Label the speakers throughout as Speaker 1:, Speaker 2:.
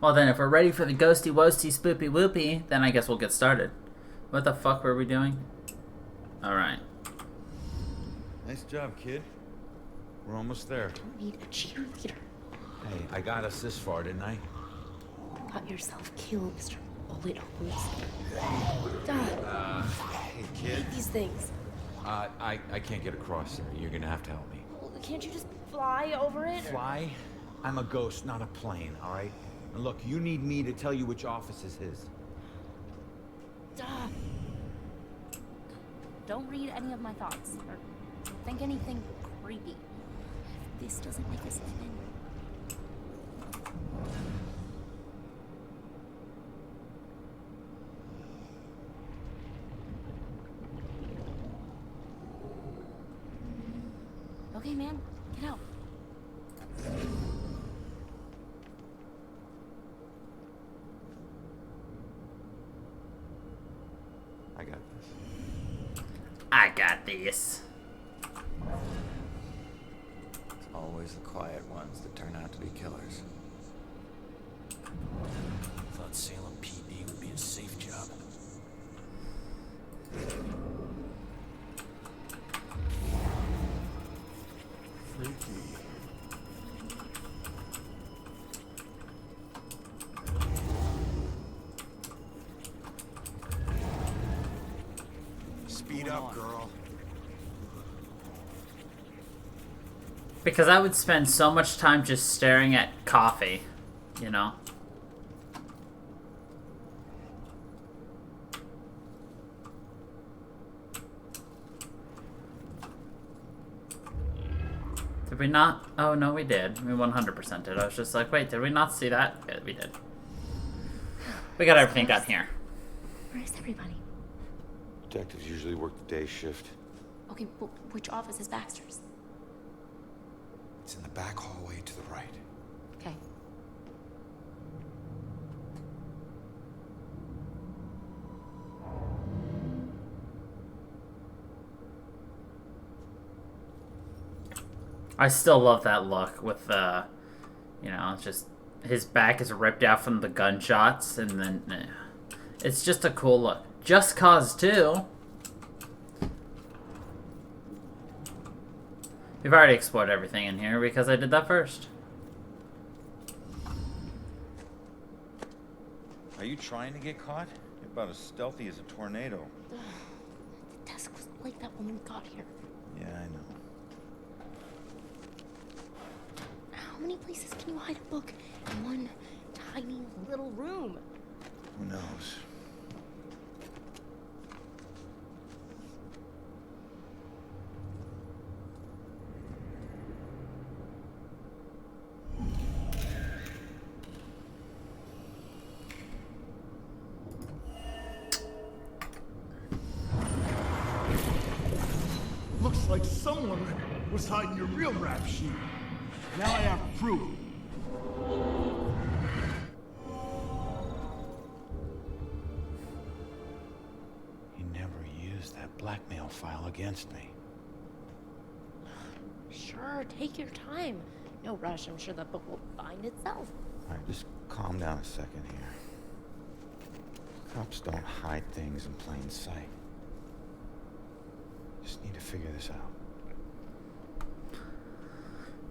Speaker 1: Well then, if we're ready for the ghosty woasty spoopy whoopy, then I guess we'll get started. What the fuck were we doing? Alright.
Speaker 2: Nice job, kid. We're almost there.
Speaker 3: You need a cheerleader.
Speaker 2: Hey, I got us this far, didn't I?
Speaker 3: You got yourself killed, Mr. Bullet Holes. Duh.
Speaker 2: Hey, kid.
Speaker 3: These things.
Speaker 2: I can't get across there. You're gonna have to help me.
Speaker 3: Well, can't you just fly over it?
Speaker 2: Fly? I'm a ghost, not a plane, all right? And look, you need me to tell you which office is his.
Speaker 3: Duh.
Speaker 4: Don't read any of my thoughts, or think anything creepy. This doesn't make us even. Okay, man, get out.
Speaker 2: I got this.
Speaker 1: I got this.
Speaker 5: It's always the quiet ones that turn out to be killers.
Speaker 6: Thought Salem PD would be a safe job. Freaky. Speed up, girl.
Speaker 1: Because I would spend so much time just staring at coffee, you know? Did we not? Oh, no, we did. We 100% did. I was just like, wait, did we not see that? Yeah, we did. We got everything done here.
Speaker 3: Where's everybody?
Speaker 7: Detectives usually work the day shift.
Speaker 3: Okay, well, which office is Baxter's?
Speaker 5: It's in the back hallway to the right.
Speaker 3: Okay.
Speaker 1: I still love that look with you know, just his back is ripped out from the gunshots, and then it's just a cool look. Just Cause 2. We've already explored everything in here because I did that first.
Speaker 2: Are you trying to get caught? You're about as stealthy as a tornado.
Speaker 3: The desk wasn't like that when we got here.
Speaker 2: Yeah, I know.
Speaker 3: How many places can you hide a book in one tiny little room?
Speaker 2: Who knows?
Speaker 6: Looks like someone was hiding your real rap sheet. Now I have proof.
Speaker 2: He never used that blackmail file against me.
Speaker 3: Sure, take your time. No rush, I'm sure the book will find itself.
Speaker 2: All right, just calm down a second here. Cops don't hide things in plain sight. Just need to figure this out.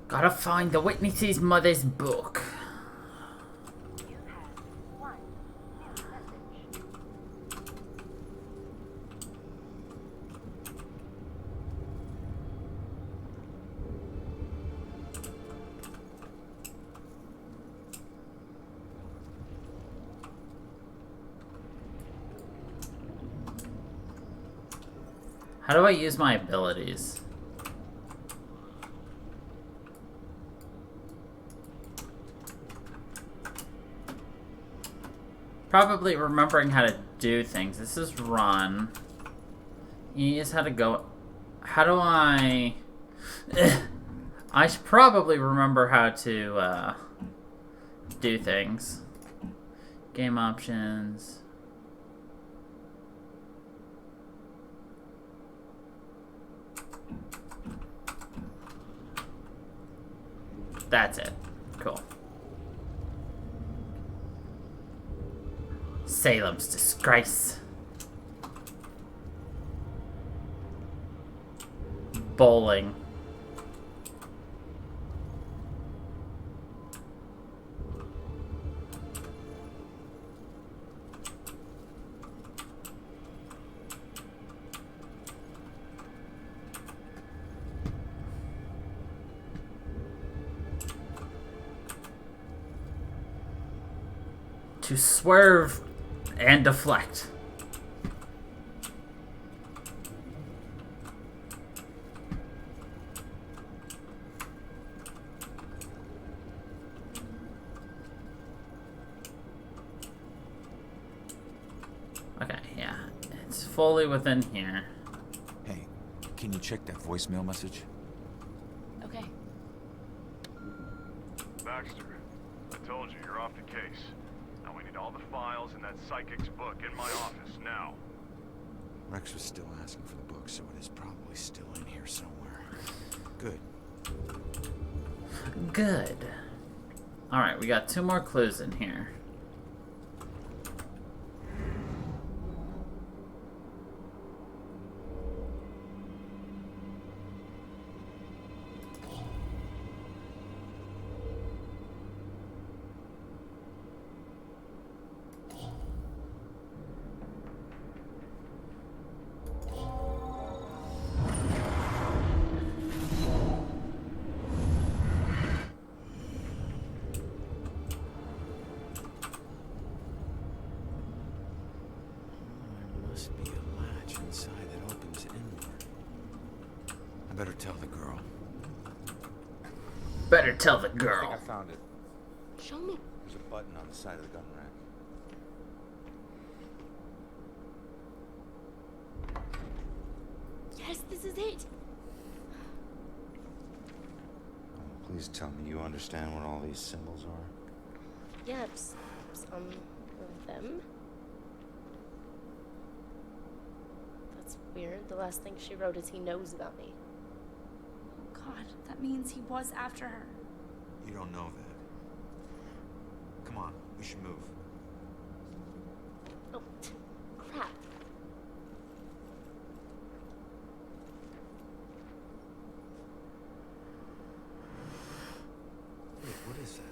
Speaker 1: Gotta find the witness's mother's book. How do I use my abilities? Probably remembering how to do things. This is run. E is how to go. How do I... I should probably remember how to do things. Game options. That's it. Cool. Salem's disgrace. Bowling. To swerve and deflect. Okay, yeah. It's fully within here.
Speaker 2: Hey, can you check that voicemail message?
Speaker 4: Okay.
Speaker 8: Baxter, I told you, you're off the case. Now we need all the files in that psychic's book in my office, now.
Speaker 2: Rex was still asking for the book, so it is probably still in here somewhere. Good.
Speaker 1: Good. Alright, we got 2 more clues in here.
Speaker 2: There must be a latch inside that opens inward. I better tell the girl.
Speaker 1: Better tell the
Speaker 7: I think
Speaker 1: girl.
Speaker 7: I found it.
Speaker 3: Show me.
Speaker 7: There's a button on the side of the gun rack.
Speaker 3: Yes, this is it.
Speaker 7: Please tell me you understand what all these symbols are.
Speaker 3: Yep, some of them. That's weird. The last thing she wrote is he knows about me.
Speaker 4: God, that means he was after her.
Speaker 2: You don't know that. Come on, we should move.
Speaker 3: Oh, crap.
Speaker 2: Wait, what is that?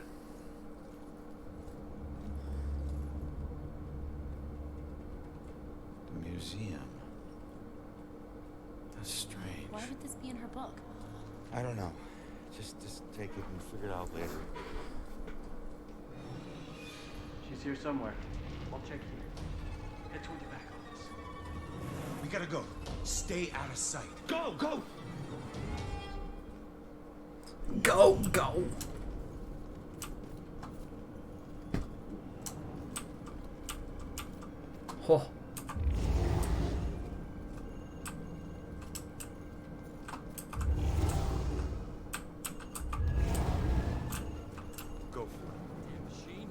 Speaker 2: The museum. That's strange.
Speaker 4: Why would this be in her book?
Speaker 7: I don't know. Just take it and figure it out later.
Speaker 9: She's here somewhere. I'll check here. Head toward your back office.
Speaker 2: We gotta go. Stay out of sight. Go, go!
Speaker 1: Go, go. Oh.
Speaker 2: Go for it. Machine.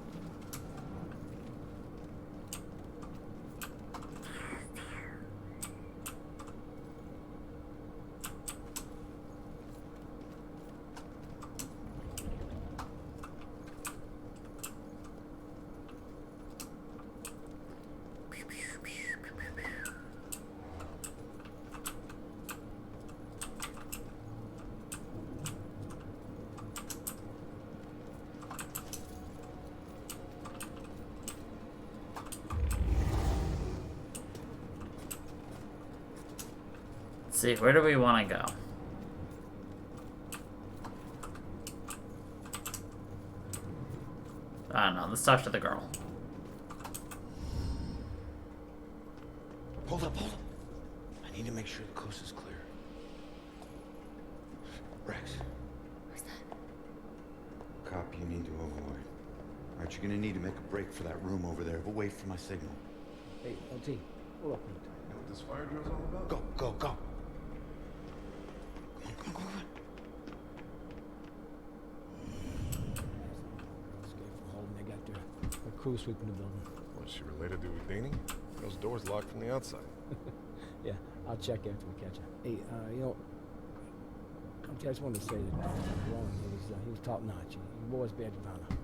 Speaker 1: Let's see, where do we want to go? I don't know. Let's talk to the girl.
Speaker 7: Hold up, hold up. I need to make sure the coast is clear. Rex,
Speaker 3: Who's that?
Speaker 7: cop you need to avoid. Alright, you're gonna need to make a break for that room over there, but wait for my signal.
Speaker 9: Hey, LT, pull up.
Speaker 6: You know what this fire drill's all about?
Speaker 7: Go, go, go. Come on, come on, come on.
Speaker 9: Escape from Holden. They got their crew sweeping the building.
Speaker 6: Was she related to Houdini? Those doors locked from the outside.
Speaker 9: Yeah, I'll check after we catch her. Hey, you know, I just wanted to say that Rowan, he was top notch. He was badge of honor.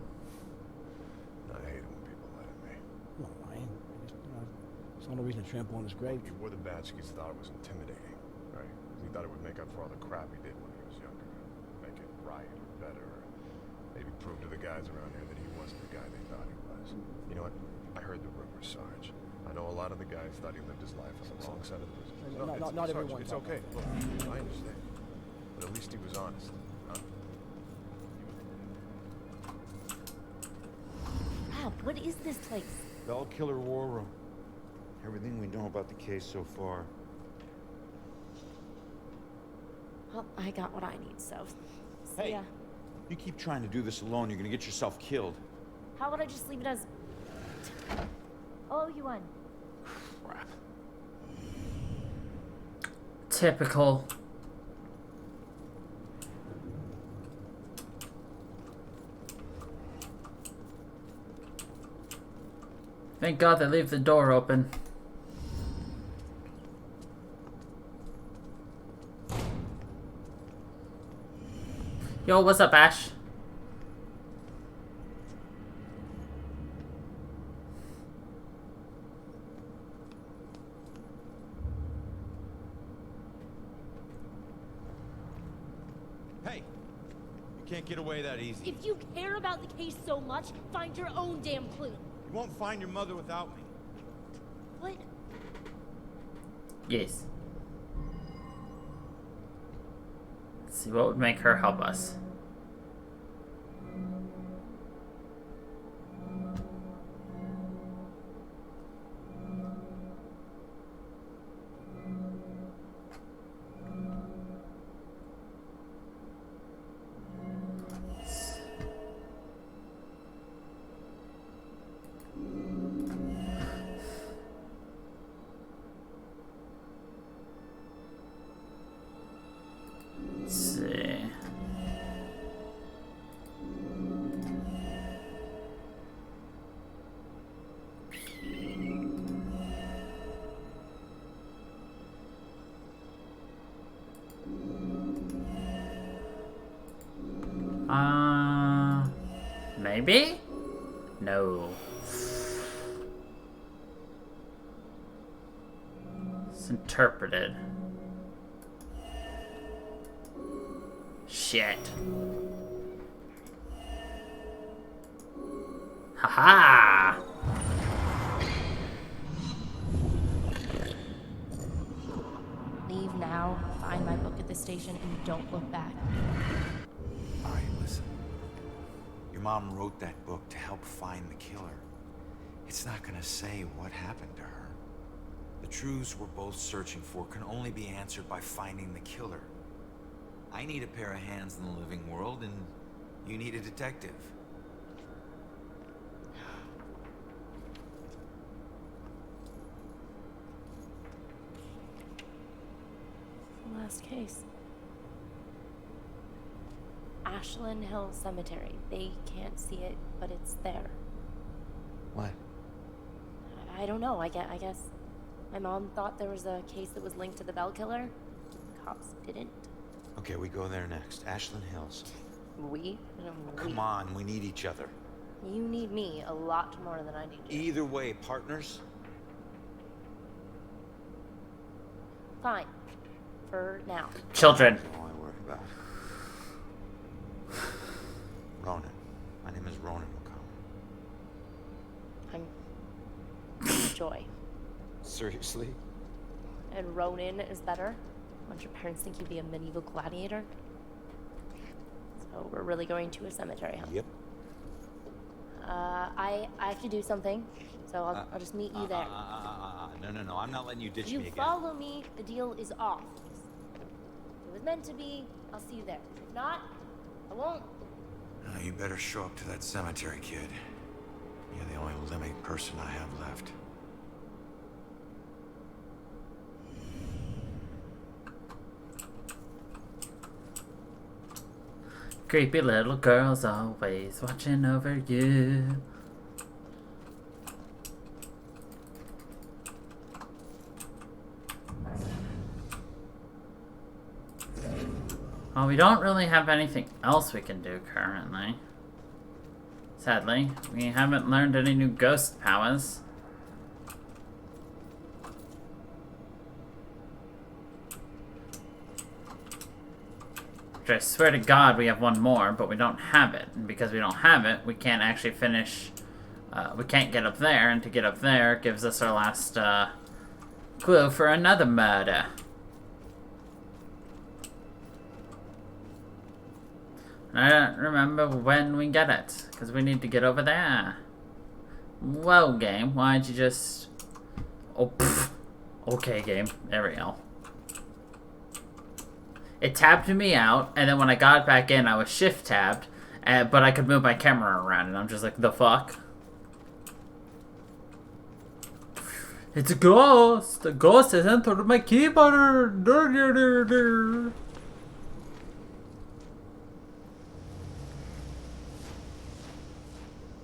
Speaker 6: I hate it when people lie to me.
Speaker 9: I'm not lying. There's no reason to trample on his grave.
Speaker 10: He wore the badge because he thought it was intimidating, right? He thought it would make up for all the crap he did when he was younger. Make it right or better, or maybe prove to the guys around here that he wasn't the guy they thought he was. You know what? I heard the rumors, Sarge. I know a lot of the guys thought he lived his life on the wrong side of the business.
Speaker 9: Not
Speaker 10: Sarge,
Speaker 9: everyone.
Speaker 10: it's okay. Look, I understand. But at least he was honest, huh?
Speaker 4: Rob, what is this place?
Speaker 7: Bell Killer War Room. Everything we know about the case so far.
Speaker 4: Well, I got what I need, so...
Speaker 7: Hey.
Speaker 4: Yeah.
Speaker 7: You keep trying to do this alone, you're gonna get yourself killed.
Speaker 4: How about I just leave it as... Oh, you won.
Speaker 7: Crap.
Speaker 1: Typical. Thank God they leave the door open. Yo, what's up, Ash?
Speaker 7: Hey! You can't get away that easy.
Speaker 3: If you care about the case so much, find your own damn clue.
Speaker 7: You won't find your mother without me.
Speaker 3: What?
Speaker 1: Yes. Let's see what would make her help us. Let's see. Maybe? No. It's interpreted. Shit. Haha!
Speaker 4: Leave now, find my book at the station, and don't look back.
Speaker 2: All right, listen. Your mom wrote that book to help find the killer. It's not gonna say what happened to her. The truths we're both searching for can only be answered by finding the killer. I need a pair of hands in the living world, and you need a detective.
Speaker 4: Last case. Ashland Hill Cemetery. They can't see it, but it's there.
Speaker 2: What?
Speaker 4: I don't know. I guess my mom thought there was a case that was linked to the Bell Killer. Cops didn't.
Speaker 7: Okay, we go there next. Ashland Hills.
Speaker 4: We?
Speaker 7: Come on, we need each other.
Speaker 4: You need me a lot more than I need you.
Speaker 7: Either way, partners.
Speaker 4: Fine. For now.
Speaker 1: Children.
Speaker 7: That's all I worry about. Ronan. My name is Ronan McCollum.
Speaker 4: I'm Joy.
Speaker 7: Seriously?
Speaker 4: And Ronin is better? Don't your parents think you'd be a medieval gladiator? So we're really going to a cemetery, huh?
Speaker 7: Yep.
Speaker 4: I have to do something, so I'll just meet you there.
Speaker 7: No, I'm not letting you ditch
Speaker 4: You
Speaker 7: me again.
Speaker 4: follow me, the deal is off. If it was meant to be, I'll see you there. If not, I won't.
Speaker 2: You better show up to that cemetery, kid. You're the only living person I have left.
Speaker 1: Creepy little girls always watching over you. Well, we don't really have anything else we can do currently. Sadly, we haven't learned any new ghost powers. Which I swear to God we have one more, but we don't have it. And because we don't have it, we can't actually finish... we can't get up there, and to get up there gives us our last clue for another murder. And I don't remember when we get it, because we need to get over there. Well, game, why'd you just... Oh, pfft. Okay, game. There we go. It tabbed me out, and then when I got back in, I was shift-tabbed, but I could move my camera around, and I'm just like, the fuck? It's a ghost! The ghost has entered my keyboard!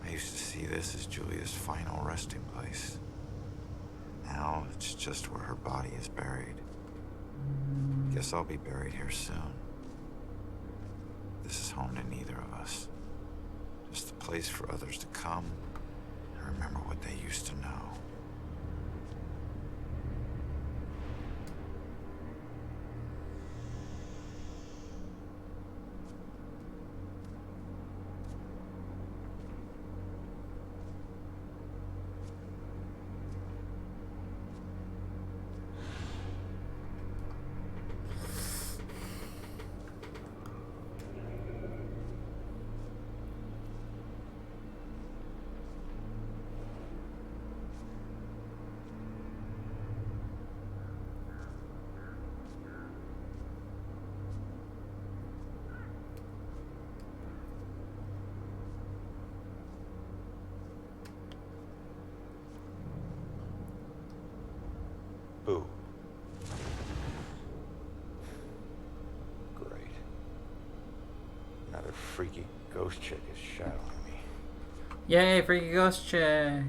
Speaker 2: I used to see this as Julia's final resting place. Now it's just where her body is buried. Guess I'll be buried here soon. This is home to neither of us. Just a place for others to come and remember what they used to know. Boo. Great. Another freaky ghost chick is shadowing me.
Speaker 1: Yay, freaky ghost chick!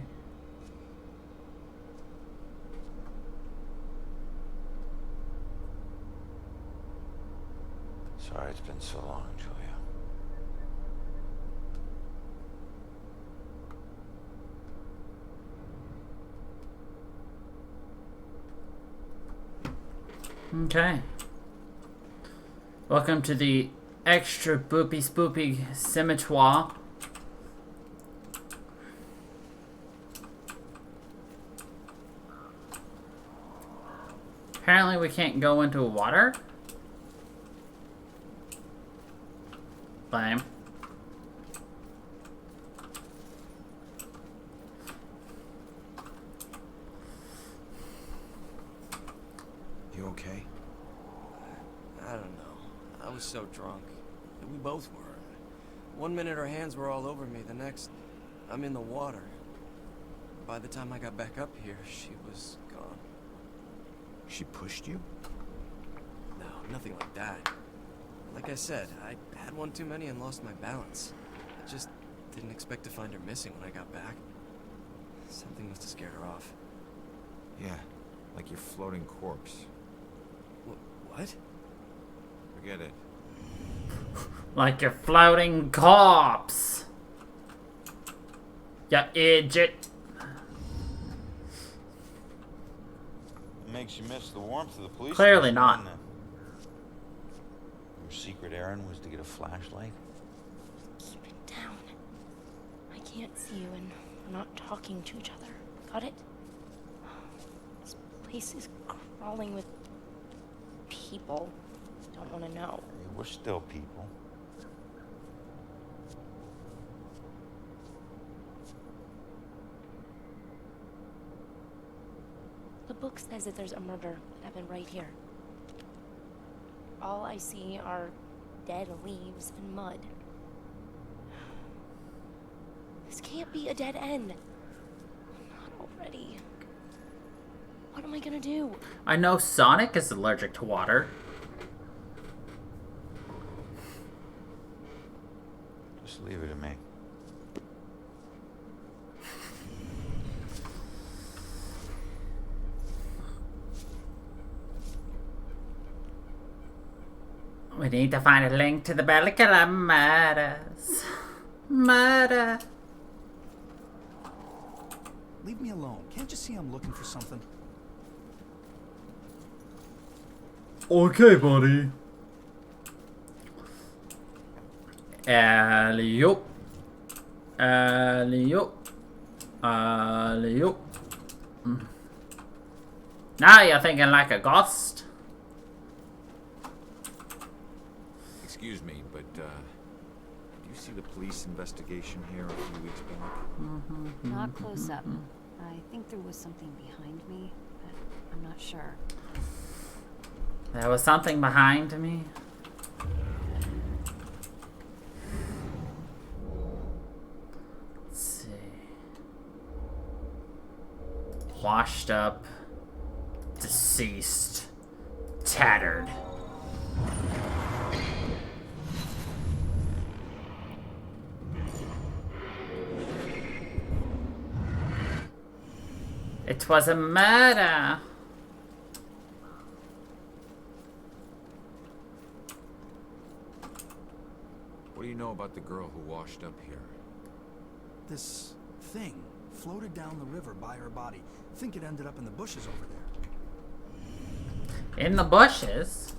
Speaker 2: Sorry it's been so long, Julia.
Speaker 1: Okay. Welcome to the extra boopy spoopy cimetière. Apparently we can't go into water. Lame.
Speaker 2: You okay?
Speaker 11: I don't know. I was so drunk. We both were. One minute her hands were all over me, the next, I'm in the water. By the time I got back up here, she was gone.
Speaker 2: She pushed you?
Speaker 11: No, nothing like that. Like I said, I had one too many and lost my balance. I just didn't expect to find her missing when I got back. Something must have scared her off.
Speaker 2: Yeah, like your floating corpse.
Speaker 11: What?
Speaker 2: Forget it.
Speaker 1: Like your floating corpse. Ya idiot.
Speaker 7: It makes you miss the warmth of the police.
Speaker 1: Clearly
Speaker 7: station,
Speaker 1: not.
Speaker 7: doesn't it? Your secret errand was to get a flashlight?
Speaker 3: Keep it down. I can't see you and we're not talking to each other. Got it? This place is crawling with people. Don't want to know.
Speaker 7: Hey, we're still people.
Speaker 3: The book says that there's a murder that happened right here. All I see are dead leaves and mud. This can't be a dead end. Not already. What am I gonna do?
Speaker 1: I know Sonic is allergic to water.
Speaker 7: Just leave it to me.
Speaker 1: We need to find a link to the Bella Killer murders. Murder.
Speaker 12: Leave me alone. Can't you see I'm looking for something?
Speaker 1: Okay, buddy. Alley-oop. Alley-oop. Alley-oop. Now you're thinking like a ghost.
Speaker 2: Excuse me, but, did you see the police investigation here a few weeks back?
Speaker 13: Not close up. I think there was something behind me, but I'm not sure.
Speaker 1: There was something behind me. Let's see. Washed up. Deceased. Tattered. It was a murder.
Speaker 2: What do you know about the girl who washed up here?
Speaker 12: This thing floated down the river by her body. Think it ended up in the bushes over there.
Speaker 1: In the bushes?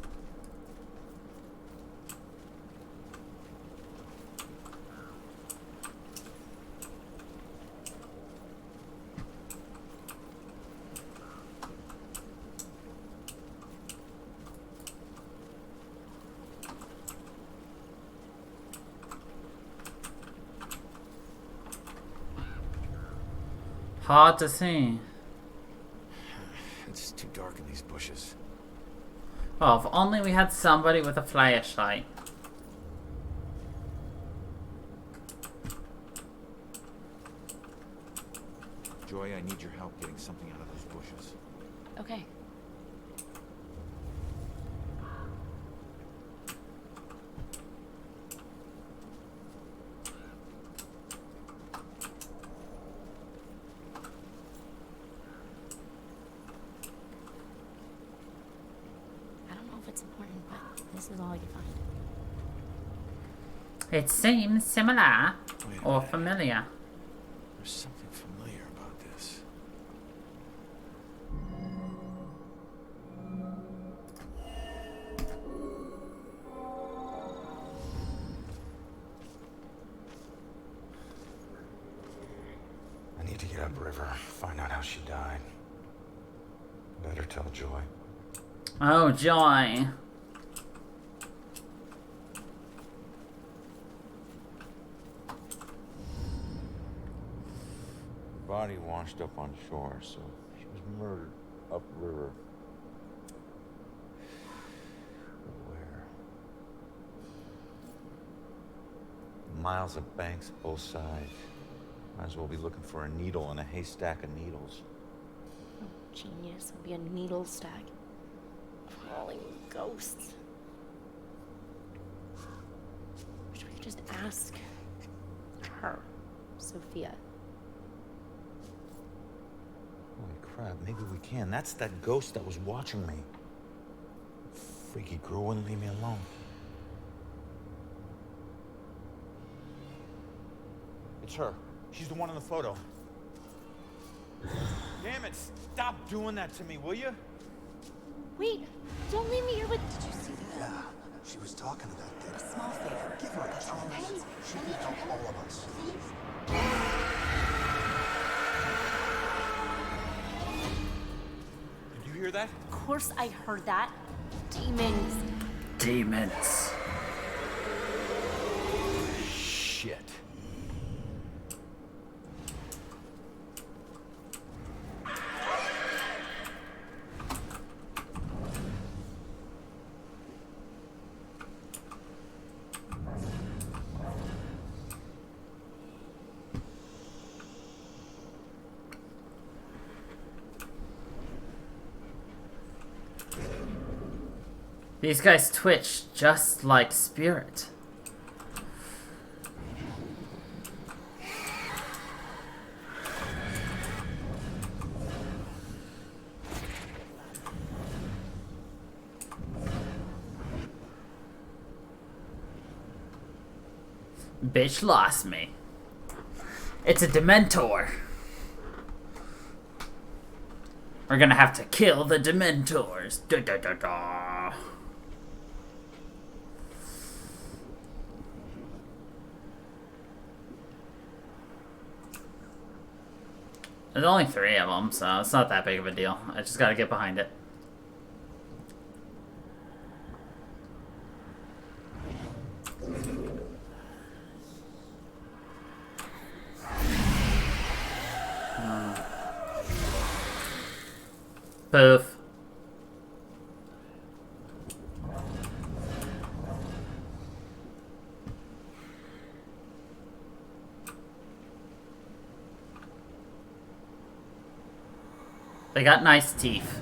Speaker 1: Hard to see.
Speaker 2: It's too dark in these bushes.
Speaker 1: Oh, if only we had somebody with a flashlight.
Speaker 2: Joy, I need your help getting something out of those bushes.
Speaker 3: Okay. It's important, but this is all you find.
Speaker 1: It seems similar or familiar.
Speaker 2: There's something familiar about this.
Speaker 7: I need to get upriver, find out how she died. Better tell Joy.
Speaker 1: Oh, Joy.
Speaker 7: Body washed up on shore, so she was murdered upriver. Where? Miles of banks both sides. Might as well be looking for a needle in a haystack of needles.
Speaker 3: Oh, genius. It'll be a needle stack. Crawling with ghosts. Should we just ask her, Sophia?
Speaker 7: Holy crap, maybe we can. That's that ghost that was watching me. Freaky girl wouldn't leave me alone. It's her. She's the one in the photo. Damn it, stop doing that to me, will you?
Speaker 3: Wait, don't leave me here with...
Speaker 12: Did you see that? Yeah, she was talking to that dead.
Speaker 13: A small favor.
Speaker 12: Give her a chance. She can help all of us.
Speaker 7: Did you hear that?
Speaker 3: Of course I heard that. Demons.
Speaker 1: Demons.
Speaker 7: Shit.
Speaker 1: These guys twitch just like Spirit. Bitch lost me. It's a Dementor. We're gonna have to kill the Dementors. Da da da da. There's only 3 of them, so it's not that big of a deal. I just gotta get behind it. Poof. They got nice teeth.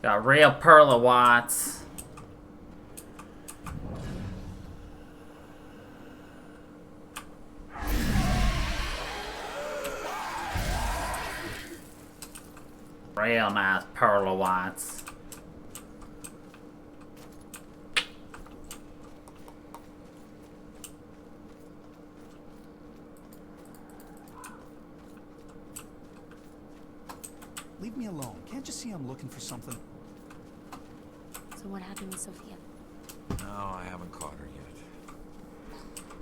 Speaker 1: Got real Perla Watts. Real nice Perla Watts.
Speaker 12: Leave me alone. Can't you see I'm looking for something?
Speaker 3: So what happened with Sophia?
Speaker 2: No, I haven't caught her yet.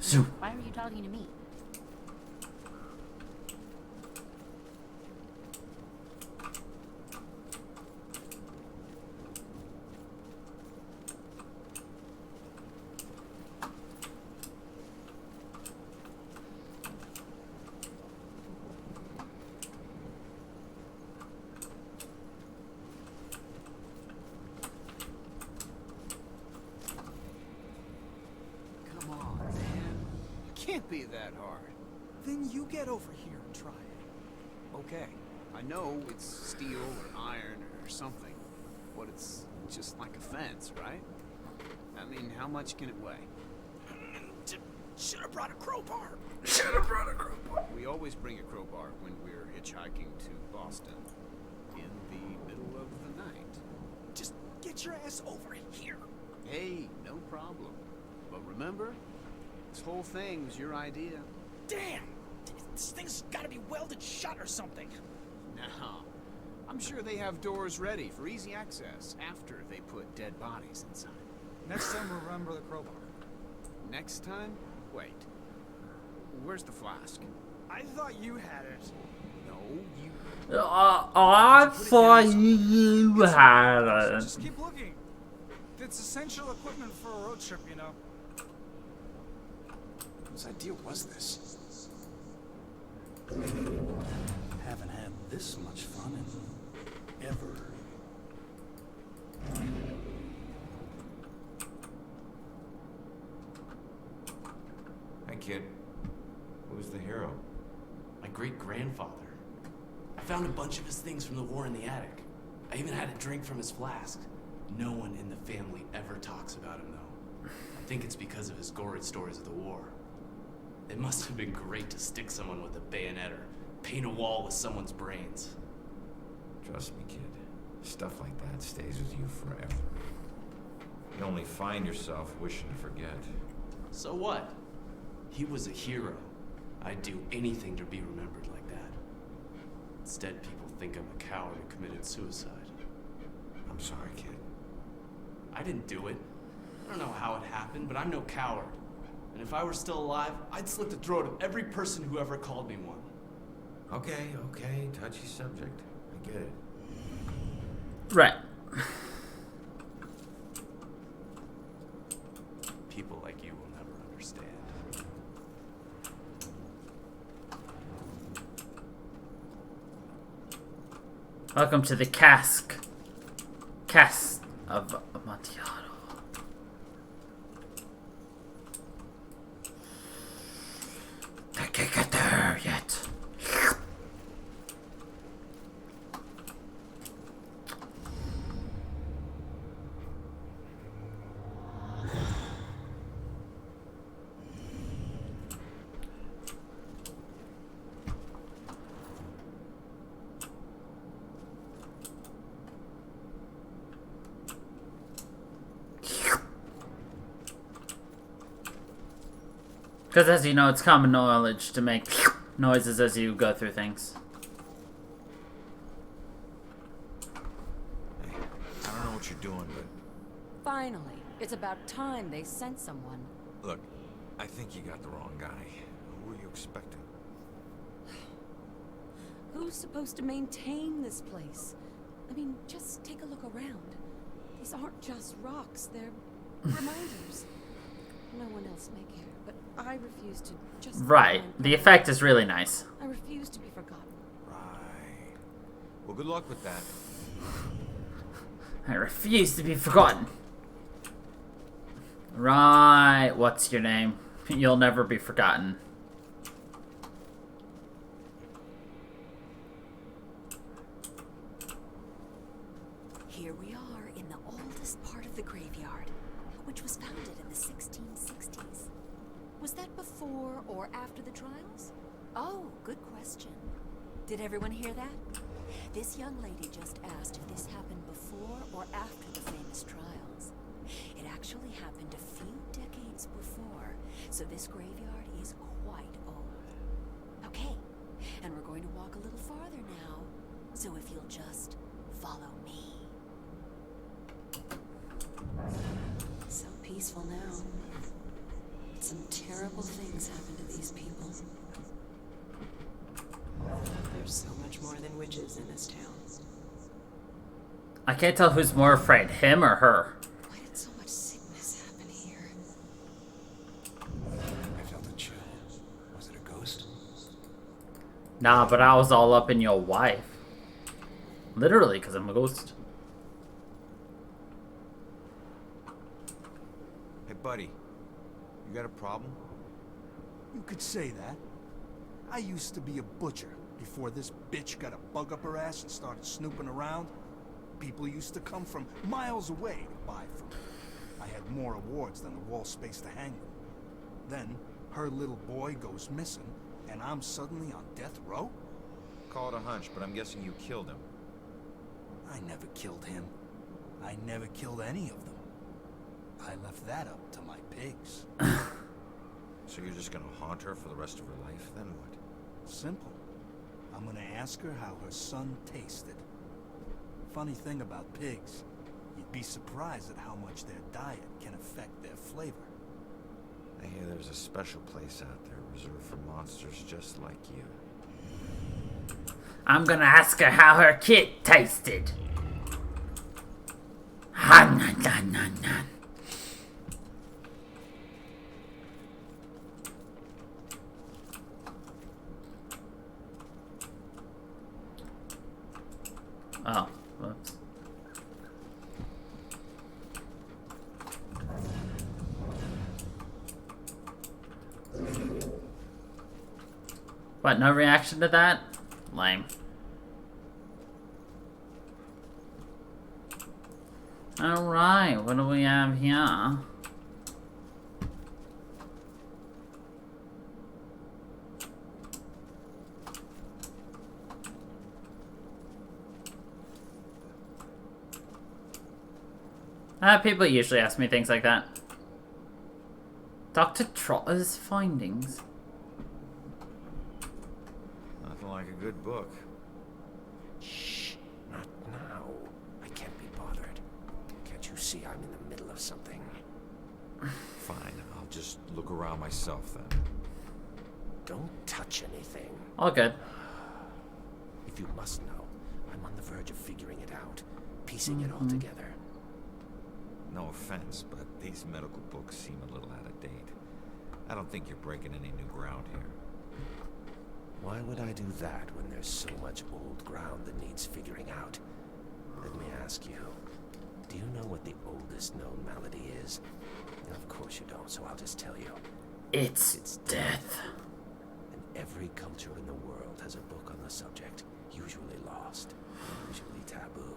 Speaker 1: Zoom.
Speaker 3: Why are you talking to me?
Speaker 12: Come on, man. It can't be that hard. Then you get over here and try it. Okay. I know it's steel or iron or something, but it's just like a fence, right? I mean, how much can it weigh? Should have brought a crowbar. Should have brought a crowbar. We always bring a crowbar when we're hitchhiking to Boston in the middle of the night. Just get your ass over here. Hey, no problem. But remember, this whole thing was your idea.
Speaker 14: Damn! This thing's gotta be welded shut or something.
Speaker 12: No. I'm sure they have doors ready for easy access after they put dead bodies inside.
Speaker 14: Next time, remember the crowbar.
Speaker 12: Next time? Wait. Where's the flask?
Speaker 14: I thought you had it.
Speaker 12: No, you...
Speaker 1: I thought you had it.
Speaker 14: Just keep looking. It's essential equipment for a road trip, you know.
Speaker 12: Whose idea was this? Haven't had this much fun in ever.
Speaker 2: Hi, kid. Who's the hero?
Speaker 15: My great-grandfather. I found a bunch of his things from the war in the attic. I even had a drink from his flask. No one in the family ever talks about him, though. I think it's because of his gory stories of the war. It must have been great to stick someone with a bayonet or paint a wall with someone's brains.
Speaker 2: Trust me, kid. Stuff like that stays with you forever. You only find yourself wishing to forget.
Speaker 15: So what? He was a hero. I'd do anything to be remembered like that. Instead, people think I'm a coward who committed suicide.
Speaker 2: I'm sorry, kid.
Speaker 15: I didn't do it. I don't know how it happened, but I'm no coward. And if I were still alive, I'd slit the throat of every person who ever called me one.
Speaker 2: Okay, okay, touchy subject. I get it.
Speaker 1: Right.
Speaker 15: People like you will never understand.
Speaker 1: Welcome to the cask of Amontillado. I can't get there yet. Because as you know, it's common knowledge to make noises as you go through things.
Speaker 2: Hey, I don't know what you're doing, but
Speaker 13: Finally, it's about time they sent someone.
Speaker 2: Look, I think you got the wrong guy. Who were you expecting?
Speaker 16: Who's supposed to maintain this place? I mean, just take a look around. These aren't just rocks, they're reminders. No one else may care, but I refuse to just...
Speaker 1: Right. The effect is really nice.
Speaker 16: I refuse to be forgotten.
Speaker 2: Right. Well, good luck with that.
Speaker 1: I refuse to be forgotten. Right. What's your name? You'll never be forgotten.
Speaker 17: Here we are in the oldest part of the graveyard, which was founded in the 1660s. Was that before or after the trials? Oh, good question. Did everyone hear that? This young lady just asked if this happened before or after the famous trials. It actually happened a few decades before, so this graveyard is quite old. Okay, and we're going to walk a little farther now, so if you'll just follow me. So peaceful now. Some terrible things happen to these people.
Speaker 18: There's so much more than witches in this town.
Speaker 1: I can't tell who's more afraid, him or her.
Speaker 17: Why did so much sickness happen here?
Speaker 12: I felt a chill. Was it a ghost?
Speaker 1: Nah, but I was all up in your wife. Literally, because I'm a ghost.
Speaker 2: Hey, buddy. You got a problem?
Speaker 6: You could say that. I used to be a butcher before this bitch got a bug up her ass and started snooping around. People used to come from miles away to buy from me. I had more awards than the wall space to hang them. Then, her little boy goes missing, and I'm suddenly on death row?
Speaker 2: Call it a hunch, but I'm guessing you killed him.
Speaker 6: I never killed him. I never killed any of them. I left that up to my pigs.
Speaker 2: So you're just gonna haunt her for the rest of her life, then what?
Speaker 6: Simple. I'm gonna ask her how her son tasted. Funny thing about pigs, you'd be surprised at how much their diet can affect their flavor.
Speaker 2: I hear there's a special place out there reserved for monsters just like you.
Speaker 1: I'm gonna ask her how her kid tasted. Han, nan, nan, nan, nan. Oh, whoops. What, no reaction to that? Lame. Alright, what do we have here? People usually ask me things like that. Dr. Trotter's findings.
Speaker 2: Nothing like a good book.
Speaker 19: Shh, not now. I can't be bothered. Can't you see I'm in the middle of something?
Speaker 2: Fine, I'll just look around myself then.
Speaker 19: Don't touch anything.
Speaker 1: All good.
Speaker 19: If you must know, I'm on the verge of figuring it out, piecing it all together.
Speaker 2: No offense, but these medical books seem a little out of date. I don't think you're breaking any new ground here.
Speaker 19: Why would I do that when there's so much old ground that needs figuring out? Let me ask you, do you know what the oldest known malady is? Of course you don't, so I'll just tell you.
Speaker 1: It's death.
Speaker 19: And every culture in the world has a book on the subject, usually lost, usually taboo.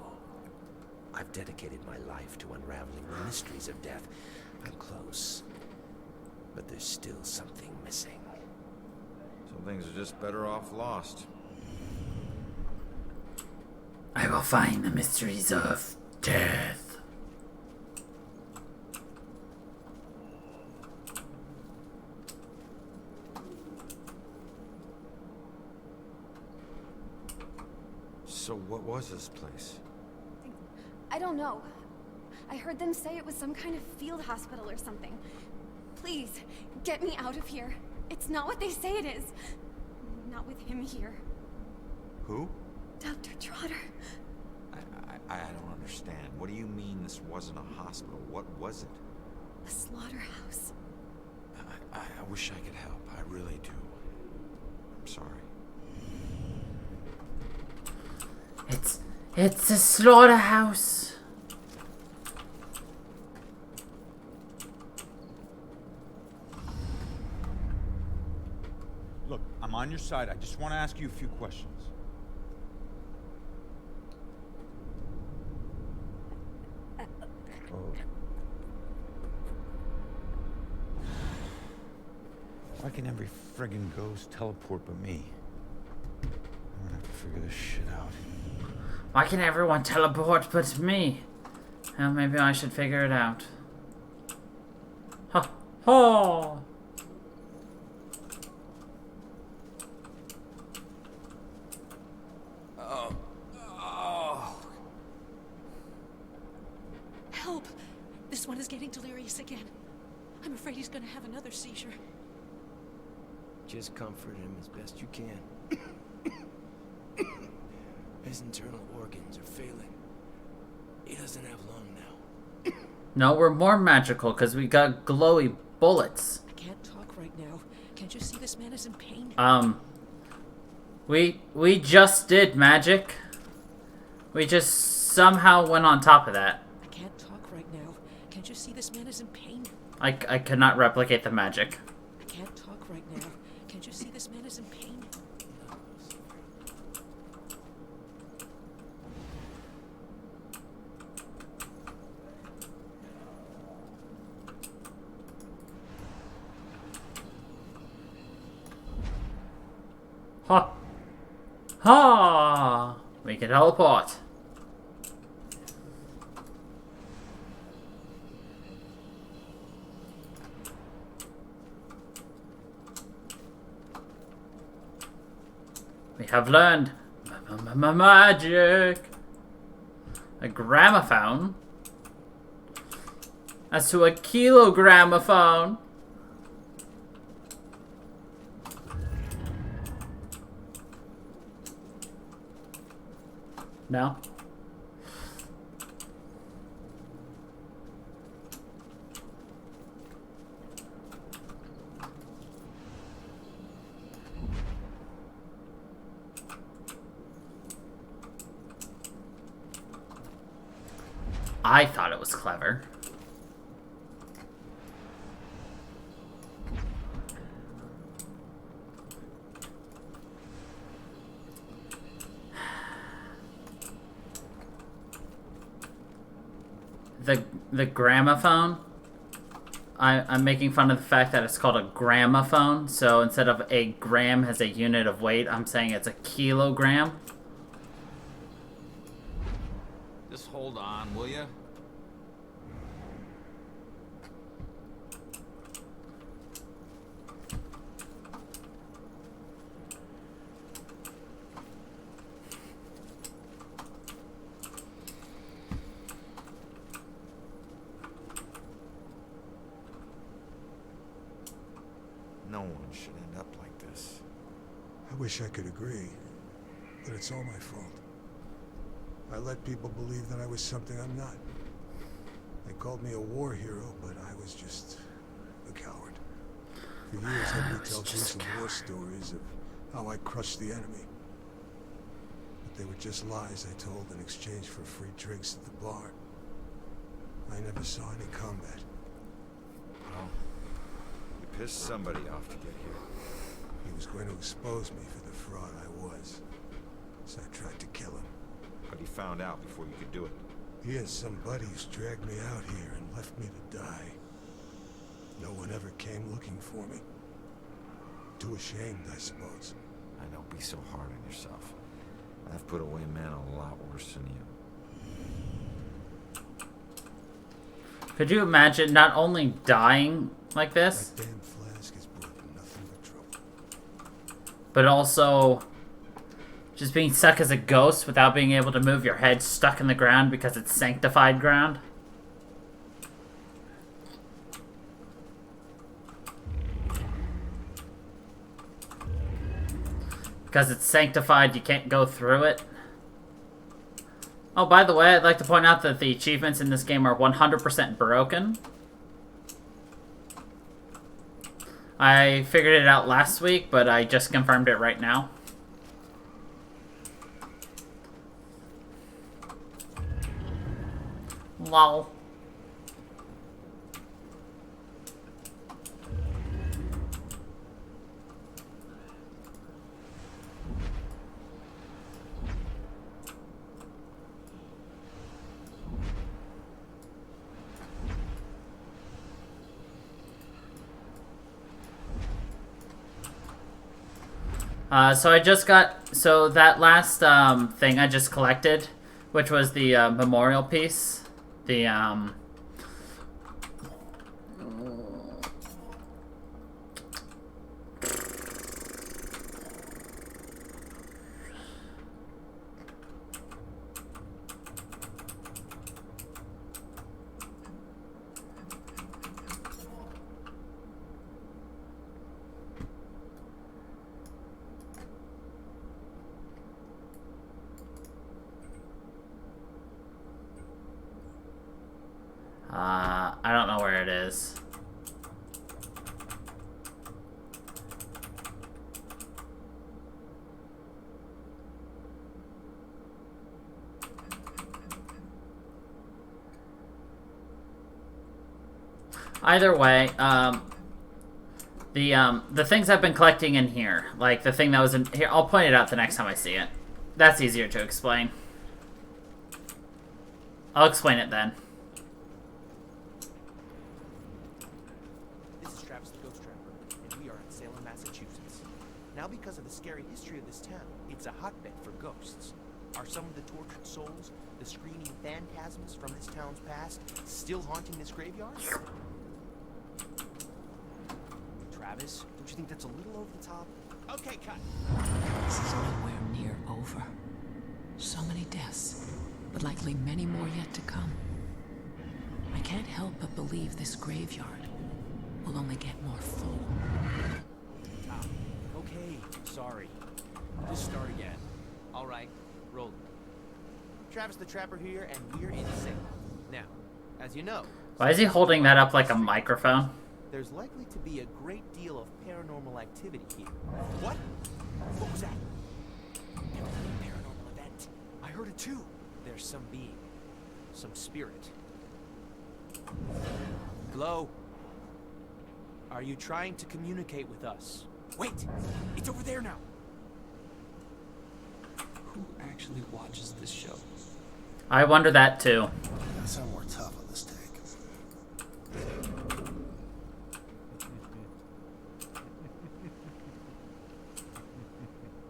Speaker 19: I've dedicated my life to unraveling the mysteries of death. I'm close. But there's still something missing.
Speaker 2: Some things are just better off lost.
Speaker 1: I will find the mysteries of death.
Speaker 2: So what was this place?
Speaker 20: I don't know. I heard them say it was some kind of field hospital or something.
Speaker 13: Please, get me out of here. It's not what they say it is. Not with him here.
Speaker 2: Who?
Speaker 13: Dr. Trotter.
Speaker 2: I don't understand. What do you mean this wasn't a hospital? What was it?
Speaker 13: A slaughterhouse.
Speaker 2: I wish I could help. I really do. I'm sorry.
Speaker 1: It's a slaughterhouse.
Speaker 7: Look, I'm on your side. I just want to ask you a few questions. Oh. Why can every friggin' ghost teleport but me? I'm gonna have to figure this shit out.
Speaker 1: Why can everyone teleport but me? Well, maybe I should figure it out. Ha ha!
Speaker 18: Help! This one is getting delirious again. I'm afraid he's gonna have another seizure.
Speaker 11: Just comfort him as best you can. His internal organs are failing. He doesn't have long now.
Speaker 1: No, we're more magical because we got glowy bullets.
Speaker 18: I can't talk right now. Can't you see this man is in pain?
Speaker 1: We just did magic. We just somehow went on top of that.
Speaker 18: I can't talk right now. Can't you see this man is in pain?
Speaker 1: I could not replicate the magic.
Speaker 18: I can't talk right now. Can't you see this man is in pain?
Speaker 1: Ha! Ha! We can teleport. We have learned magic. A gramophone. As to a kilogramophone. No? I thought it was clever. The gramophone, I'm making fun of the fact that it's called a gramophone, so instead of a gram as a unit of weight, I'm saying it's a kilogram.
Speaker 2: Just hold on, will ya? No one should end up like this.
Speaker 6: I wish I could agree, but it's all my fault. I let people believe that I was something I'm not. They called me a war hero, but I was just a coward. For years, had me tell gruesome war stories of how I crushed the enemy. But they were just lies I told in exchange for free drinks at the bar. I never saw any combat.
Speaker 2: Well, you pissed somebody off to get here.
Speaker 6: He was going to expose me for the fraud I was. So I tried to kill him.
Speaker 2: But he found out before you could do it.
Speaker 6: He and some buddies dragged me out here and left me to die. No one ever came looking for me. Too ashamed, I suppose.
Speaker 2: I know, be so hard on yourself. I've put away men a lot worse than you.
Speaker 1: Could you imagine not only dying like this,
Speaker 6: That damn flask has brought nothing but trouble.
Speaker 1: but also just being stuck as a ghost without being able to move your head, stuck in the ground because it's sanctified ground? Because it's sanctified, you can't go through it. Oh, by the way, I'd like to point out that the achievements in this game are 100% broken. I figured it out last week, but I just confirmed it right now. Lol. So I just got, so that last thing I just collected, which was the memorial piece, the I don't know where it is. Either way, the things I've been collecting in here, like the thing that was in here, I'll point it out the next time I see it. That's easier to explain. I'll explain it then.
Speaker 20: Now, because of the scary history of this town, it's a hotbed for ghosts. Are some of the tortured souls, the screaming phantasms from this town's past, still haunting this graveyard? Travis, don't you think that's a little over the top? Okay, cut.
Speaker 18: This is nowhere near over. So many deaths, but likely many more yet to come. I can't help but believe this graveyard will only get more full.
Speaker 20: Okay, sorry. Just start again. All right, rolling. Travis the Trapper here, and we're in Salem. Now, as you know...
Speaker 1: Why is he holding that up like a microphone?
Speaker 20: There's likely to be a great deal of paranormal activity here. What? What was that? There was a paranormal event. I heard it too. There's some being. Some spirit. Hello? Are you trying to communicate with us? Wait! It's over there now!
Speaker 11: Who actually watches this show?
Speaker 1: I wonder that too.
Speaker 19: Gotta sound more tough on this take.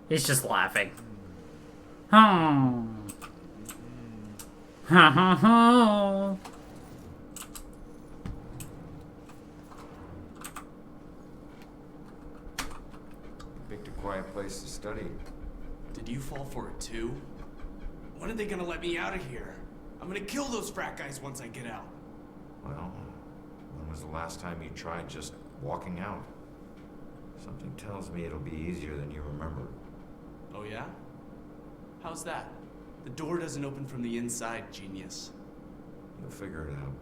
Speaker 1: He's just laughing. Ha ha ha.
Speaker 2: Picked a quiet place to study.
Speaker 15: Did you fall for it too? When are they gonna let me out of here? I'm gonna kill those frat guys once I get out.
Speaker 2: Well, when was the last time you tried just walking out? Something tells me it'll be easier than you remember.
Speaker 15: Oh yeah? How's that? The door doesn't open from the inside, genius.
Speaker 2: You'll figure it out.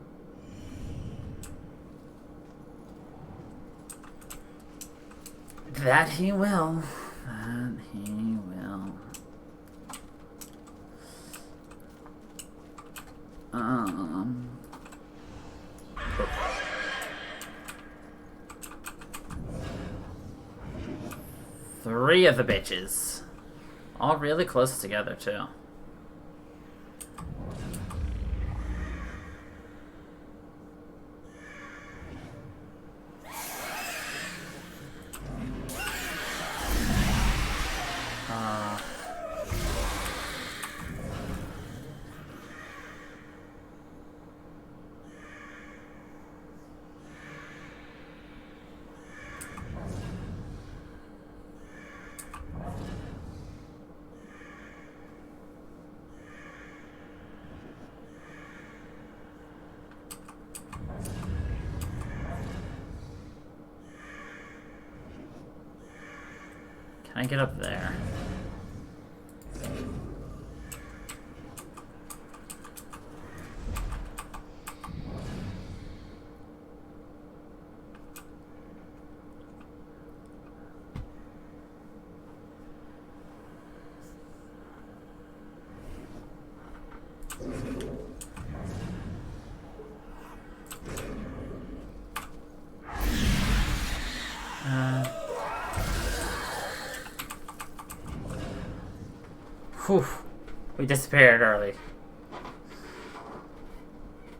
Speaker 1: That he will. That he will. Three of the bitches. All really close together, too. Can I get up there? Whew. We disappeared early.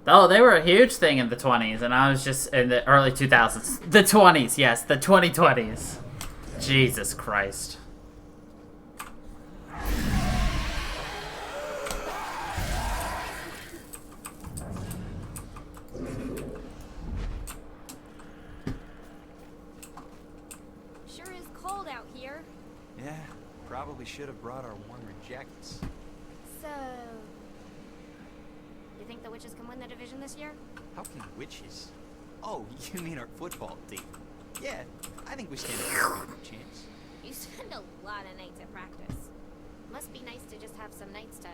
Speaker 1: Oh, they were a huge thing in the 20s, and I was just in the early 2000s. The 20s, yes, the 2020s. Jesus Christ.
Speaker 13: Sure is cold out here.
Speaker 12: Yeah, probably should have brought our warmer jackets.
Speaker 13: So, you think the witches can win the division this year?
Speaker 12: How can witches? Oh, you mean our football team? Yeah, I think we stand a pretty good chance.
Speaker 13: You spend a lot of nights at practice. Must be nice to just have some nights to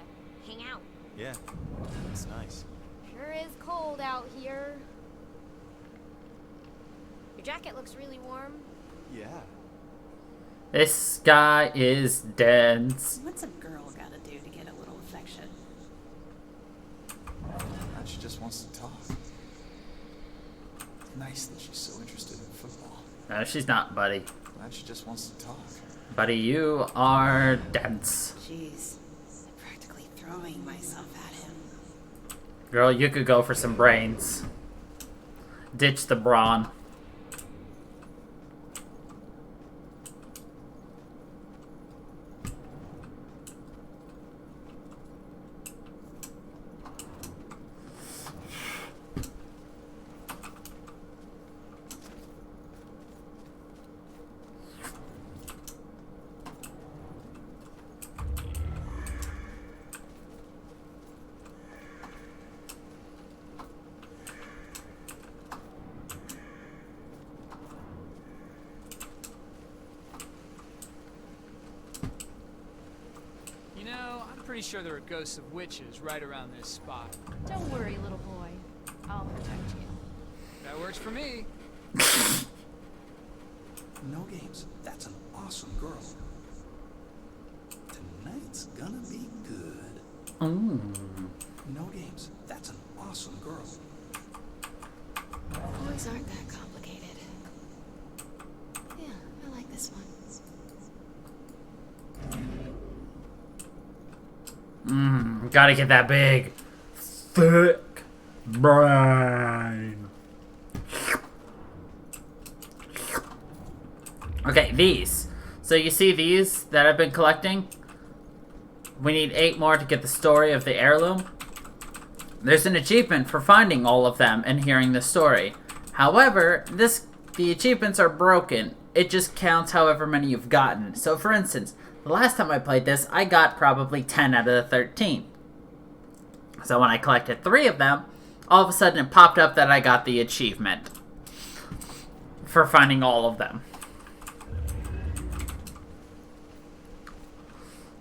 Speaker 13: hang out.
Speaker 12: Yeah, it's nice.
Speaker 13: Sure is cold out here. Your jacket looks really warm.
Speaker 12: Yeah.
Speaker 1: This guy is dense.
Speaker 21: What's a girl gotta do to get a little affection?
Speaker 14: She just wants to talk. It's nice that she's so interested in football.
Speaker 1: No, she's not, buddy.
Speaker 14: Glad she just wants to talk.
Speaker 1: Buddy, you are dense.
Speaker 21: Jeez, I'm practically throwing myself at him.
Speaker 1: Girl, you could go for some brains. Ditch the brawn.
Speaker 22: You know, I'm pretty sure there are ghosts of witches right around this spot.
Speaker 4: Don't worry, little boy. I'll protect you.
Speaker 22: That works for me.
Speaker 6: No games. That's an awesome girl. Tonight's gonna be good. No games. That's an awesome girl.
Speaker 21: Boys aren't that complicated. Yeah, I like this one.
Speaker 1: Gotta get that big, thick brain. Okay, these. So you see these that I've been collecting? We need 8 more to get the story of the heirloom. There's an achievement for finding all of them and hearing the story. However, the achievements are broken. It just counts however many you've gotten. So for instance, the last time I played this, I got probably 10 out of the 13. So when I collected 3 of them, all of a sudden it popped up that I got the achievement for finding all of them.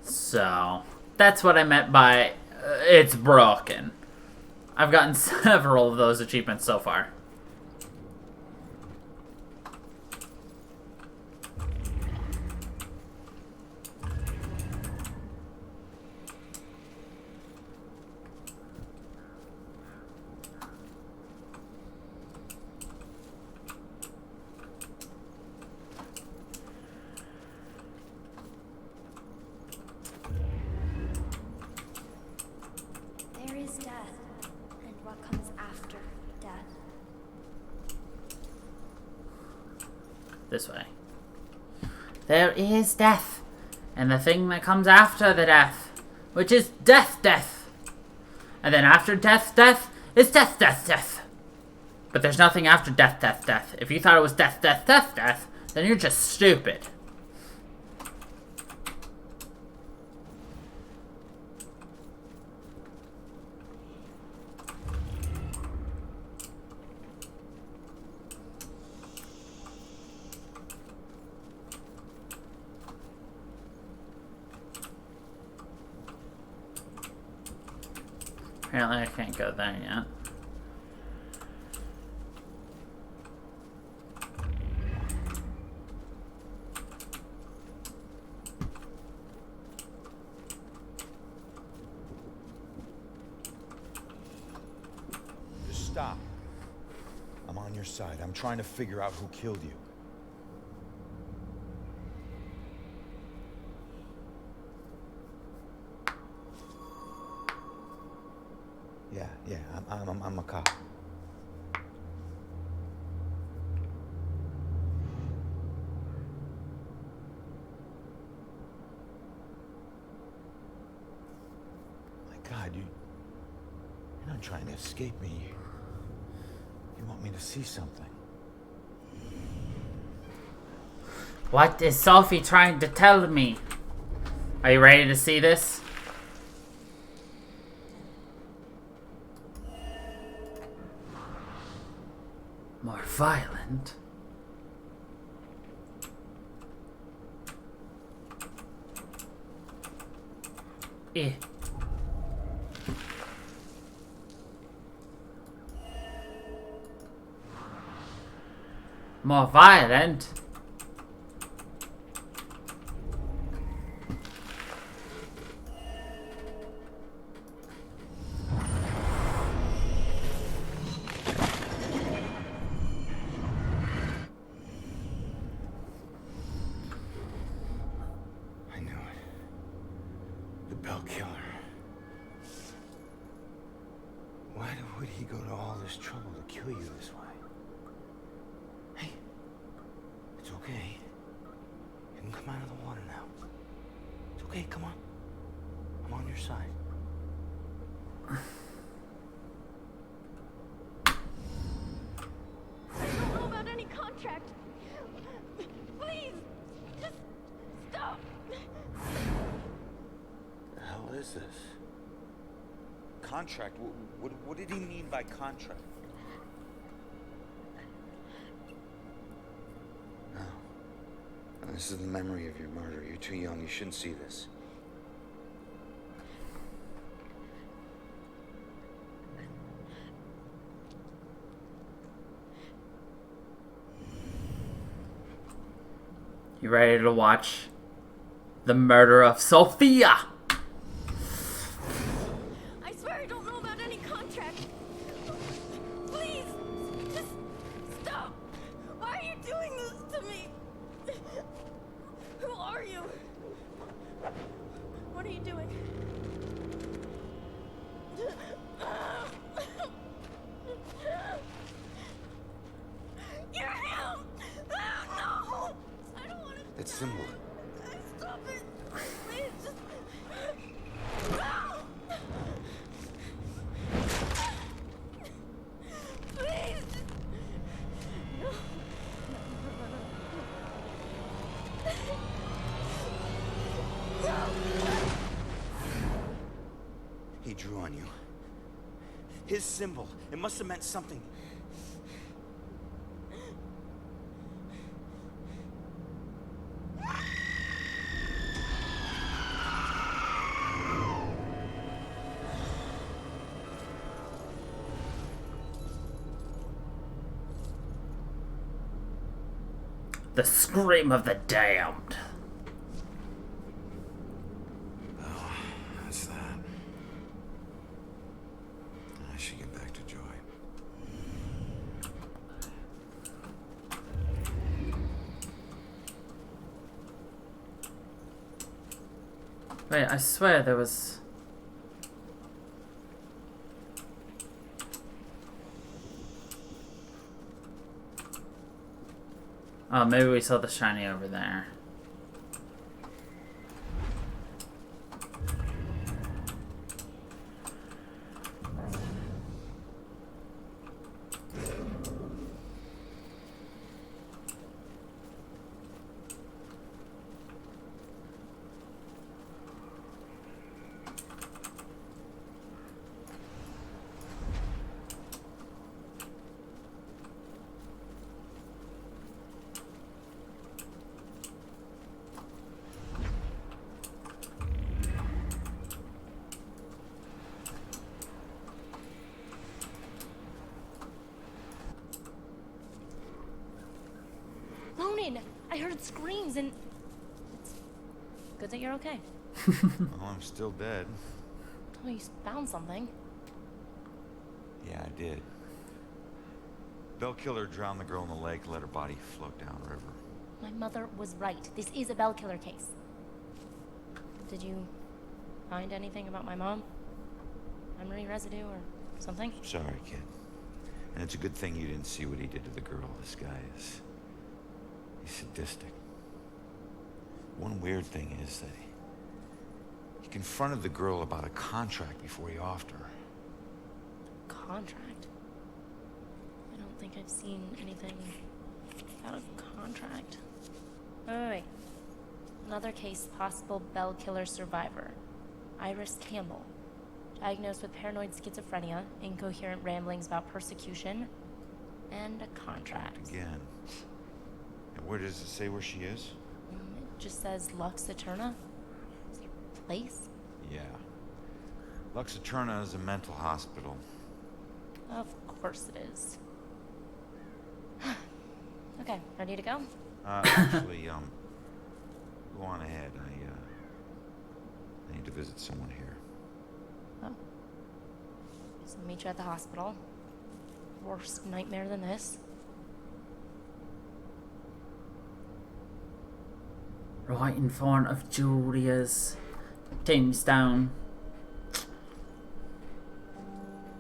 Speaker 1: So, that's what I meant by it's broken. I've gotten several of those achievements so far.
Speaker 3: There is death, and what comes after death.
Speaker 1: This way. There is death, and the thing that comes after the death, which is death. And then after death is death. But there's nothing after death. If you thought it was death, then you're just stupid. Apparently I can't go there yet.
Speaker 7: Just stop. I'm on your side. I'm trying to figure out who killed you. Yeah, I'm a cop. My God, you're not trying to escape me. You want me to see something.
Speaker 1: What is Sophie trying to tell me? Are you ready to see this? More violent. More violent?
Speaker 7: Would he go to all this trouble to kill you this way? Hey, it's okay. You can come out of the water now. It's okay, come on. I'm on your side.
Speaker 3: I don't know about any contract. Please, just stop.
Speaker 7: The hell is this? Contract? What did he mean by contract? No. No, this is the memory of your murder. You're too young. You shouldn't see this.
Speaker 1: You ready to watch the murder of Sophia?
Speaker 3: I swear I don't know about any contract. Please, just stop. Why are you doing this to me? Who are you? What are you doing? You're him! No! I don't want to.
Speaker 7: That symbol.
Speaker 3: Stop it! Please, just. Please!
Speaker 7: He drew on you. His symbol. It must have meant something.
Speaker 1: The scream of the damned.
Speaker 2: Oh, that's that. I should get back to Joy.
Speaker 1: Wait, I swear there was... Oh, maybe we saw the shiny over there.
Speaker 4: fine. I heard screams and it's good that you're okay.
Speaker 2: Well, I'm still dead.
Speaker 4: Oh, you found something.
Speaker 2: Yeah, I did. Bell killer drowned the girl in the lake, let her body float down the river.
Speaker 4: My mother was right. This is a Bell killer case. Did you find anything about my mom? Memory residue or something?
Speaker 2: Sorry, kid. And it's a good thing you didn't see what he did to the girl. This guy is... he's sadistic. One weird thing is that he confronted the girl about a contract before he offed her.
Speaker 4: Contract? I don't think I've seen anything about a contract. Oh, wait. Another case, possible Bell killer survivor. Iris Campbell. Diagnosed with paranoid schizophrenia, incoherent ramblings about persecution, and a contract.
Speaker 2: Again. And where does it say where she is?
Speaker 4: It just says Lux Eterna. Is it a place?
Speaker 2: Yeah. Lux Eterna is a mental hospital.
Speaker 4: Of course it is. Okay, ready to go?
Speaker 2: Actually, go on ahead. I need to visit someone here.
Speaker 4: Oh. So I'll meet you at the hospital. Worse nightmare than this.
Speaker 1: Right in front of Julia's tombstone.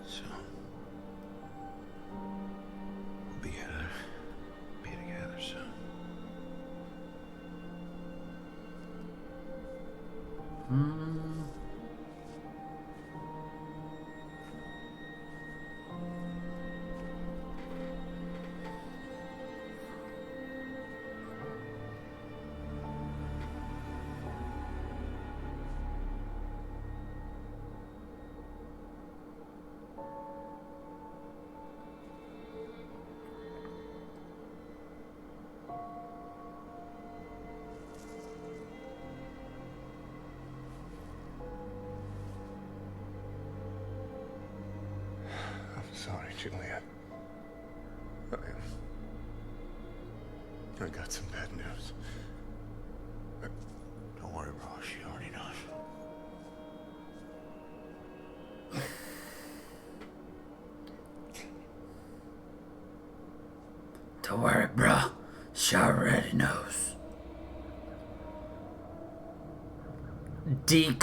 Speaker 2: So, we'll be together soon.
Speaker 10: Sorry, Juliet. I got some bad news.
Speaker 2: Don't worry, bro. She already knows.
Speaker 1: Don't worry, bro. She already knows. D: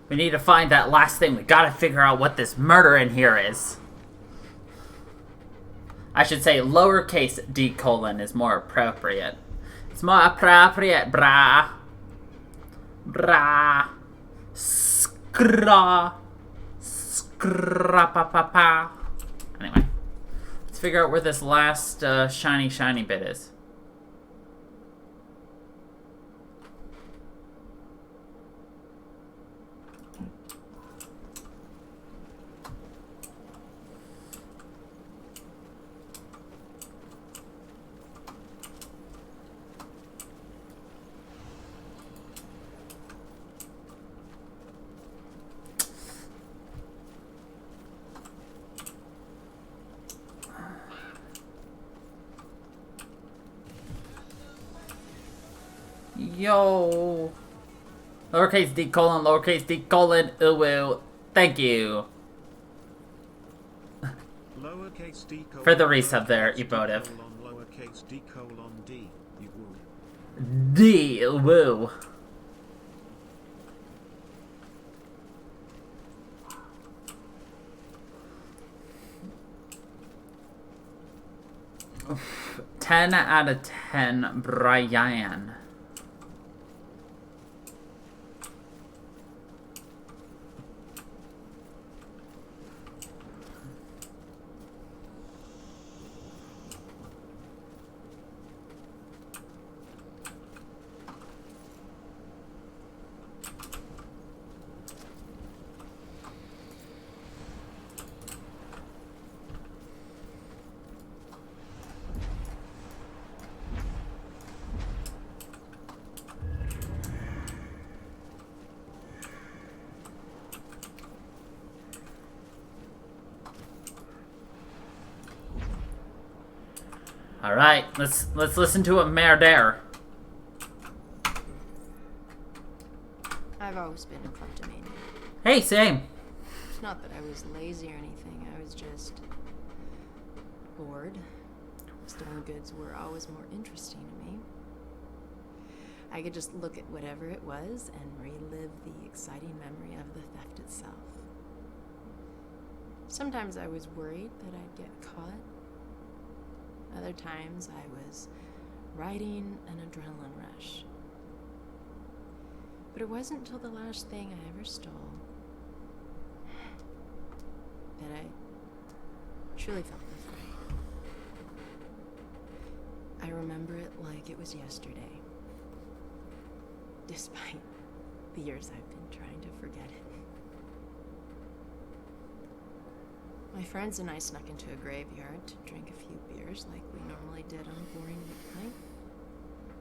Speaker 1: We need to find that last thing. We gotta figure out what this murder in here is. I should say lowercase D: is more appropriate. It's more appropriate, brah. Brah. Skra. Skra-pa-pa-pa. Anyway. Let's figure out where this last shiny bit is. Yo. Lowercase D: lowercase D: uwu. Thank you.
Speaker 5: Lowercase D:
Speaker 1: for the resub there, emotive.
Speaker 5: Lowercase D: D.
Speaker 1: D: woo. Oof. 10 out of 10, Brian. All right, let's listen to a murder.
Speaker 8: I've always been a kleptomaniac.
Speaker 1: Hey, same.
Speaker 8: It's not that I was lazy or anything. I was just bored. Stolen goods were always more interesting to me. I could just look at whatever it was and relive the exciting memory of the theft itself. Sometimes I was worried that I'd get caught. Other times I was riding an adrenaline rush. But it wasn't until the last thing I ever stole that I truly felt afraid. I remember it like it was yesterday, despite the years I've been trying to forget it. My friends and I snuck into a graveyard to drink a few beers like we normally did on a boring weeknight.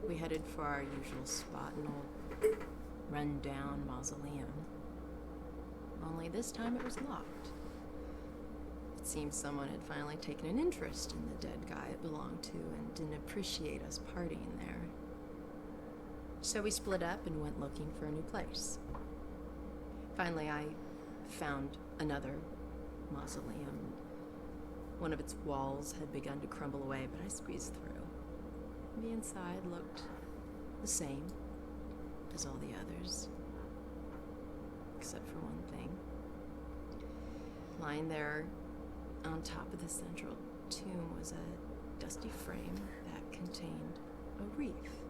Speaker 8: We headed for our usual spot, an old run-down mausoleum. Only this time it was locked. It seemed someone had finally taken an interest in the dead guy it belonged to and didn't appreciate us partying there. So we split up and went looking for a new place. Finally, I found another mausoleum. One of its walls had begun to crumble away, but I squeezed through. The inside looked the same as all the others, except for one thing. Lying there on top of the central tomb was a dusty frame that contained a wreath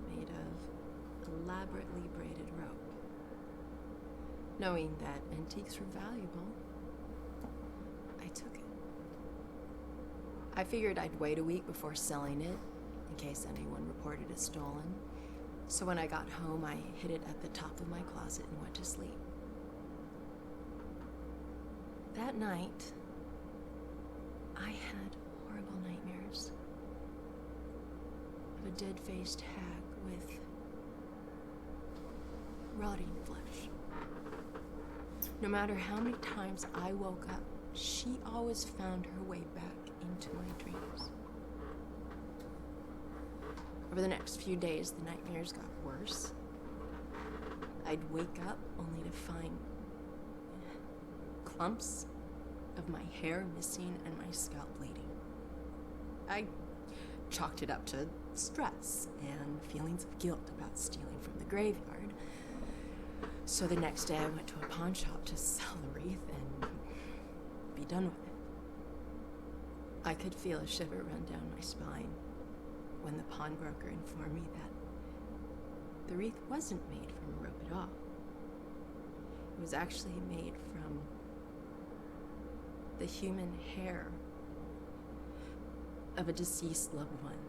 Speaker 8: made of elaborately braided rope. Knowing that antiques were valuable, I took it. I figured I'd wait a week before selling it, in case anyone reported it stolen. So when I got home, I hid it at the top of my closet and went to sleep. That night, I had horrible nightmares of a dead-faced hag with rotting flesh. No matter how many times I woke up, she always found her way back into my dreams. Over the next few days, the nightmares got worse. I'd wake up only to find clumps of my hair missing and my scalp bleeding. I chalked it up to stress and feelings of guilt about stealing from the graveyard. So the next day I went to a pawn shop to sell the wreath and be done with it. I could feel a shiver run down my spine when the pawnbroker informed me that the wreath wasn't made from rope at all. It was actually made from the human hair of a deceased loved one,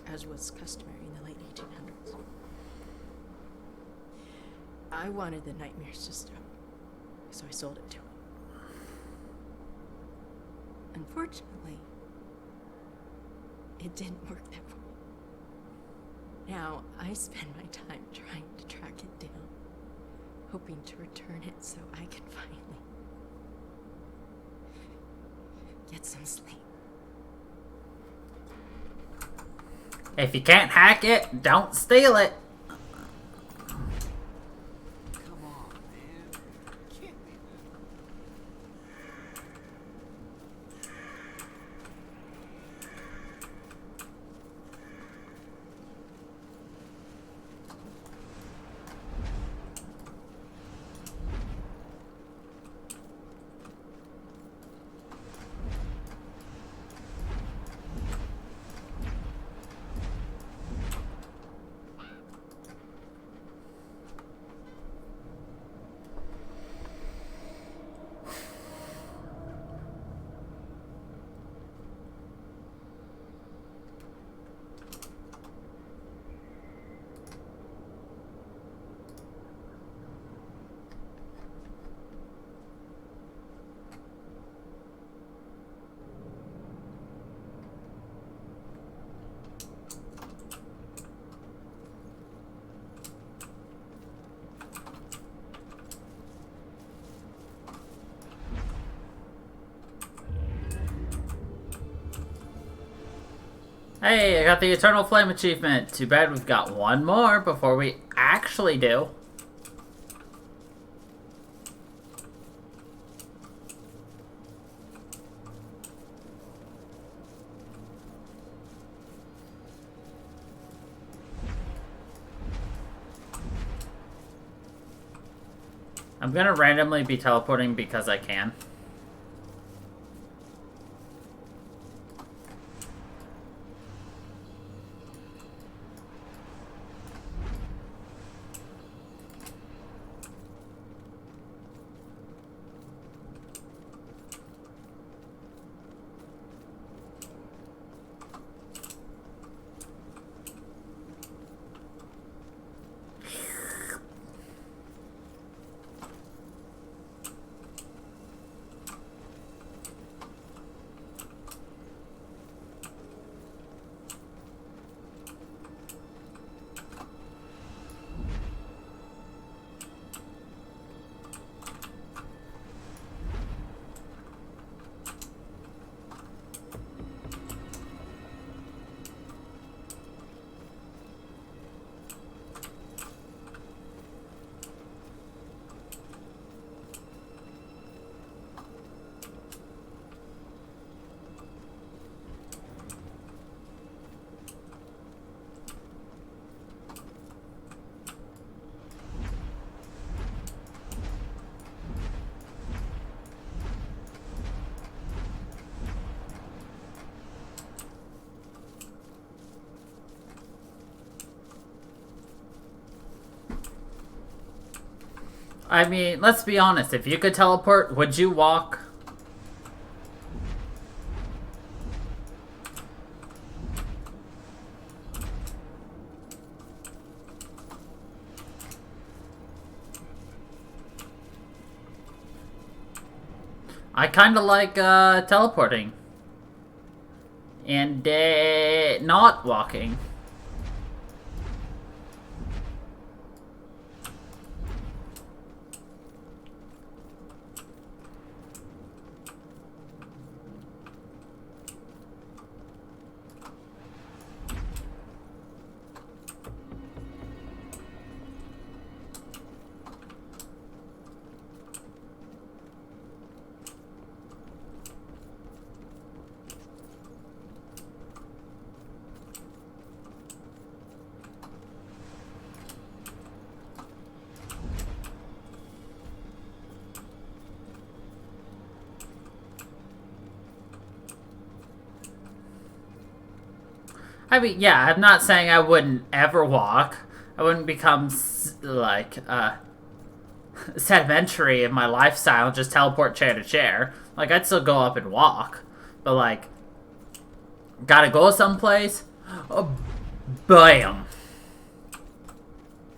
Speaker 8: as was customary in the late 1800s. I wanted the nightmares to stop, so I sold it to him. Unfortunately, it didn't work that way. Now, I spend my time trying to track it down, hoping to return it so I can finally get some sleep.
Speaker 1: If you can't hack it, don't steal it. Hey, I got the Eternal Flame achievement. Too bad we've got one more before we actually do. I'm gonna randomly be teleporting because I can. I mean, let's be honest. If you could teleport, would you walk? I kind of like teleporting. And not walking. I mean, yeah, I'm not saying I wouldn't ever walk. I wouldn't become, like, sedimentary in my lifestyle, just teleport chair to chair. Like, I'd still go up and walk. But, like, gotta go someplace? Oh, bam!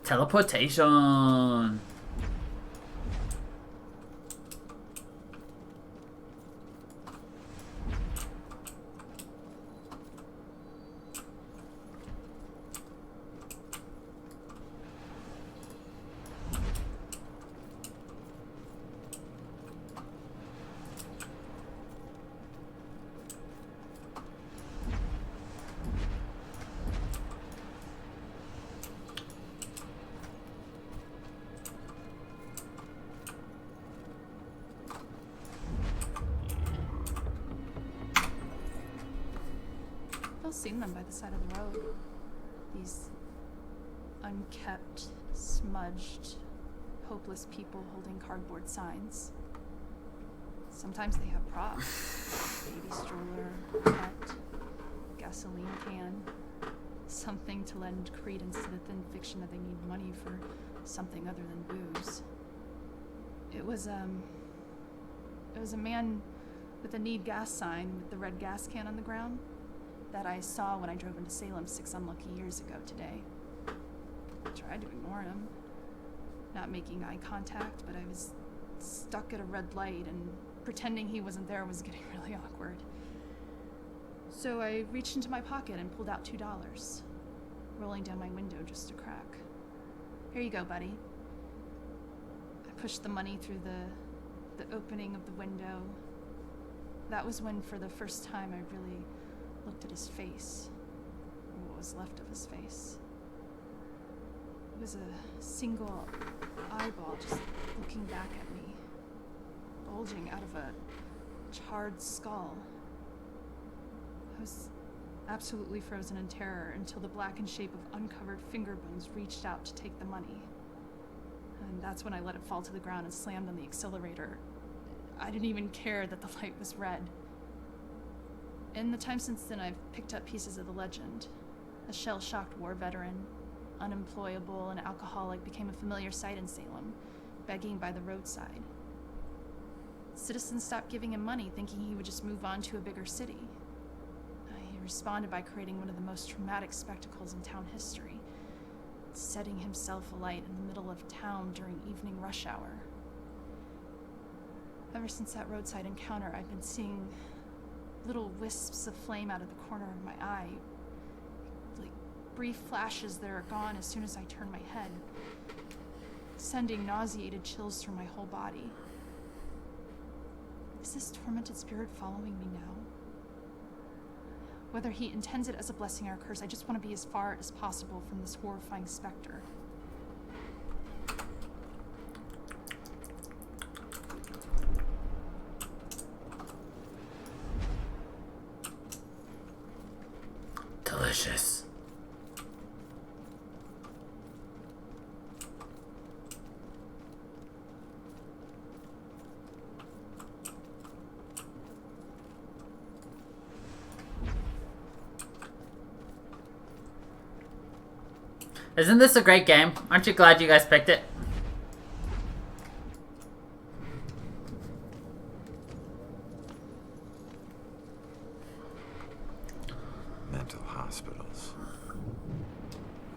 Speaker 1: Teleportation!
Speaker 9: Seen them by the side of the road. These unkept, smudged, hopeless people holding cardboard signs. Sometimes they have props. Baby stroller, pet, gasoline can. Something to lend credence to the thin fiction that they need money for something other than booze. It was a man with a need gas sign with the red gas can on the ground that I saw when I drove into Salem 6 unlucky years ago today. I tried to ignore him, not making eye contact, but I was stuck at a red light and pretending he wasn't there was getting really awkward. So I reached into my pocket and pulled out $2, rolling down my window just a crack. Here you go, buddy. I pushed the money through the opening of the window. That was when, for the first time, I really looked at his face. was left of his face. It was a single eyeball just looking back at me, bulging out of a charred skull. I was absolutely frozen in terror until the blackened shape of uncovered finger bones reached out to take the money. And that's when I let it fall to the ground and slammed on the accelerator. I didn't even care that the light was red. In the time since then, I've picked up pieces of the legend. A shell-shocked war veteran, unemployable and alcoholic, became a familiar sight in Salem, begging by the roadside. Citizens stopped giving him money, thinking he would just move on to a bigger city. He responded by creating one of the most traumatic spectacles in town history, setting himself alight in the middle of town during evening rush hour. Ever since that roadside encounter, I've been seeing little wisps of flame out of the corner of my eye, like brief flashes that are gone as soon as I turn my head, sending nauseated chills through my whole body. Is this tormented spirit following me now? Whether he intends it as a blessing or a curse, I just want to be as far as possible from this horrifying specter.
Speaker 1: Delicious. Isn't this a great game? Aren't you glad you guys picked it?
Speaker 2: Mental hospitals.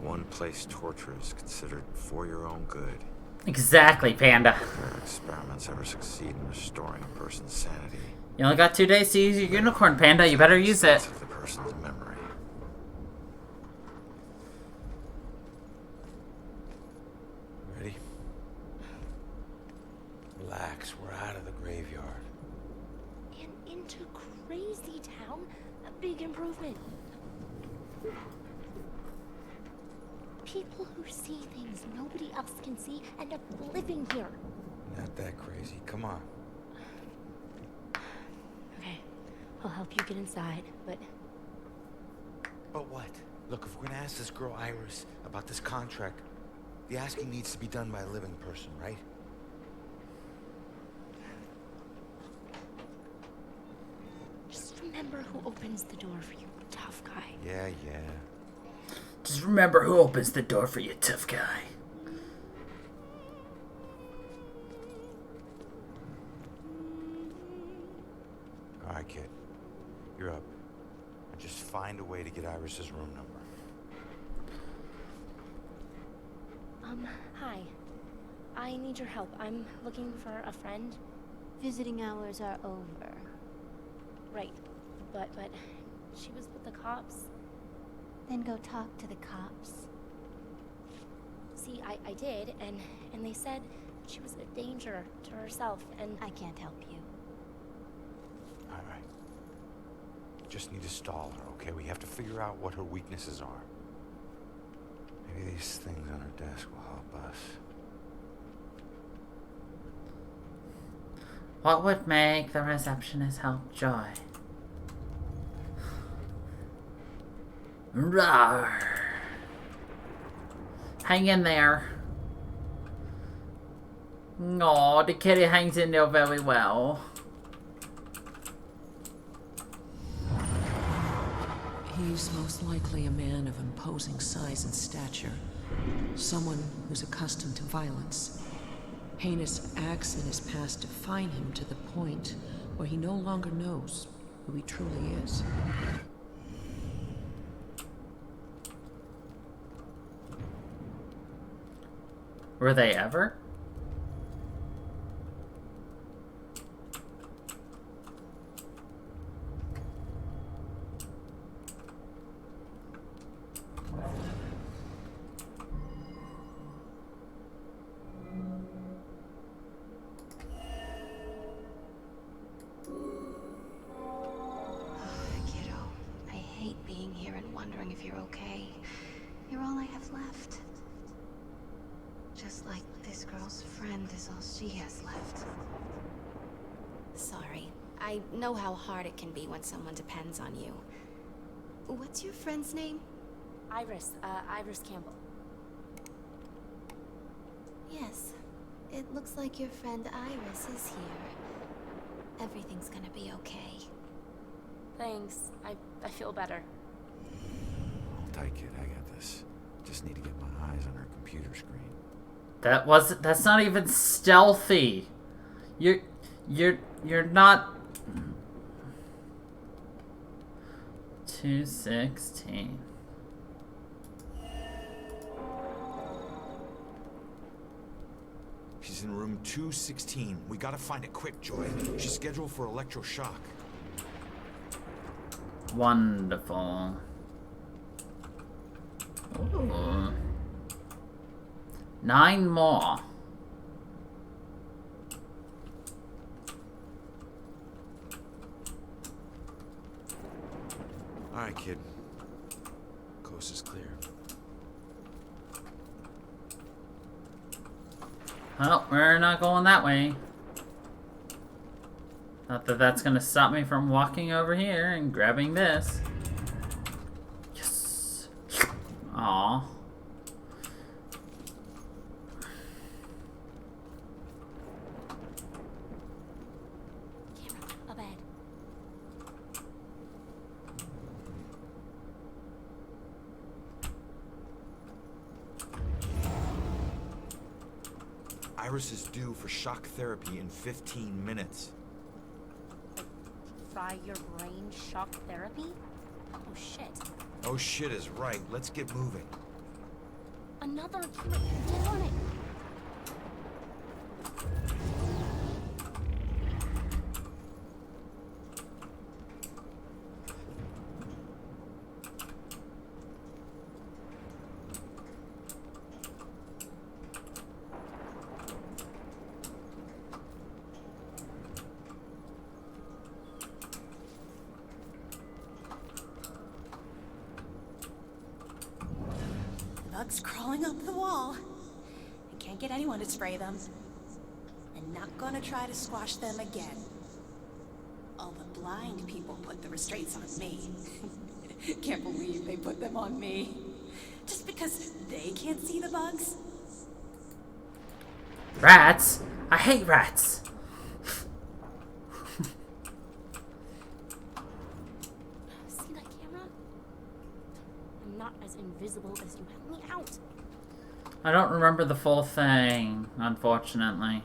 Speaker 2: One place torture is considered for your own good.
Speaker 1: Exactly, Panda.
Speaker 2: Rare experiments ever succeed in restoring a person's sanity.
Speaker 1: You only got 2 days to use your unicorn, Panda. You better use it.
Speaker 2: Of the person's memory. Ready? Relax. We're out of the graveyard.
Speaker 3: And into Crazy Town? A big improvement. People who see things nobody else can see end up living here.
Speaker 2: Not that crazy. Come on.
Speaker 3: Okay, I'll help you get inside, but...
Speaker 2: But what? Look, if we're gonna ask this girl Iris about this contract, the asking needs to be done by a living person, right?
Speaker 3: Just remember who opens the door for you, tough guy.
Speaker 2: Yeah.
Speaker 1: Just remember who opens the door for you, tough guy.
Speaker 2: All right, kid. You're up. And just find a way to get Iris's room number.
Speaker 3: Hi. I need your help. I'm looking for a friend.
Speaker 13: Visiting hours are over.
Speaker 3: Right. But she was with the cops.
Speaker 13: Then go talk to the cops.
Speaker 3: See, I did, and they said she was a danger to herself, and...
Speaker 13: I can't help you.
Speaker 2: All right. Just need to stall her, okay? We have to figure out what her weaknesses are. Maybe these things on her desk will help us.
Speaker 1: What would make the receptionist help Joy? Rawr. Hang in there. Aw, the kitty hangs in there very well.
Speaker 18: He's most likely a man of imposing size and stature. Someone who's accustomed to violence. Heinous acts in his past define him to the point where he no longer knows who he truly is.
Speaker 1: Were they ever?
Speaker 13: Kiddo, I hate being here and
Speaker 21: wondering if you're okay. You're all I have left. Just like this girl's friend is all she has left. Sorry. I know how hard it can be when someone depends on you. What's your friend's name?
Speaker 4: Iris, Iris Campbell.
Speaker 21: Yes. It looks like your friend Iris is here. Everything's gonna be okay.
Speaker 4: Thanks. I feel better.
Speaker 2: Hold tight, kid. I got this. Just need to get my eyes on her computer screen.
Speaker 1: That's not even stealthy. You're not. 216.
Speaker 2: She's in room 216. We gotta find it quick, Joy. She's scheduled for electroshock.
Speaker 1: Wonderful. Ooh. 9 more.
Speaker 2: Alright, kid. Coast is clear.
Speaker 1: Well, we're not going that way. Not that that's gonna stop me from walking over here and grabbing this. Yes. Aww.
Speaker 4: A bed.
Speaker 2: Iris is due for shock therapy in 15 minutes.
Speaker 4: Fry your brain shock therapy? Oh shit.
Speaker 2: Oh shit is right. Let's get moving.
Speaker 4: Another cure. Get on it.
Speaker 16: Bugs crawling up the wall. I can't get anyone to spray them. And not gonna try to squash them again. All the blind people put the restraints on me. Can't believe they put them on me. Just because they can't see the bugs?
Speaker 1: Rats? I hate rats.
Speaker 4: See that camera? I'm not as invisible as you held me out.
Speaker 1: I don't remember the full thing, unfortunately.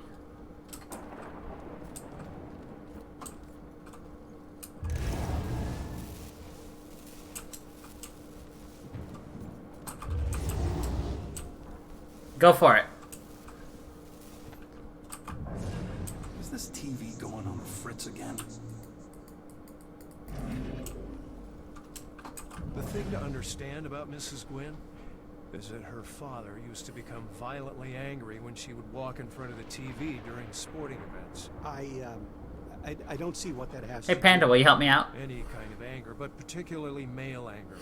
Speaker 1: Go for it.
Speaker 6: Is this TV going on the fritz again?
Speaker 10: The thing to understand about Mrs. Gwynn is that her father used to become violently angry when she would walk in front of the TV during sporting events.
Speaker 17: I don't see what that has
Speaker 1: Hey
Speaker 17: to
Speaker 1: Panda,
Speaker 17: do.
Speaker 1: will you help me out?
Speaker 10: Any kind of anger, but particularly male anger,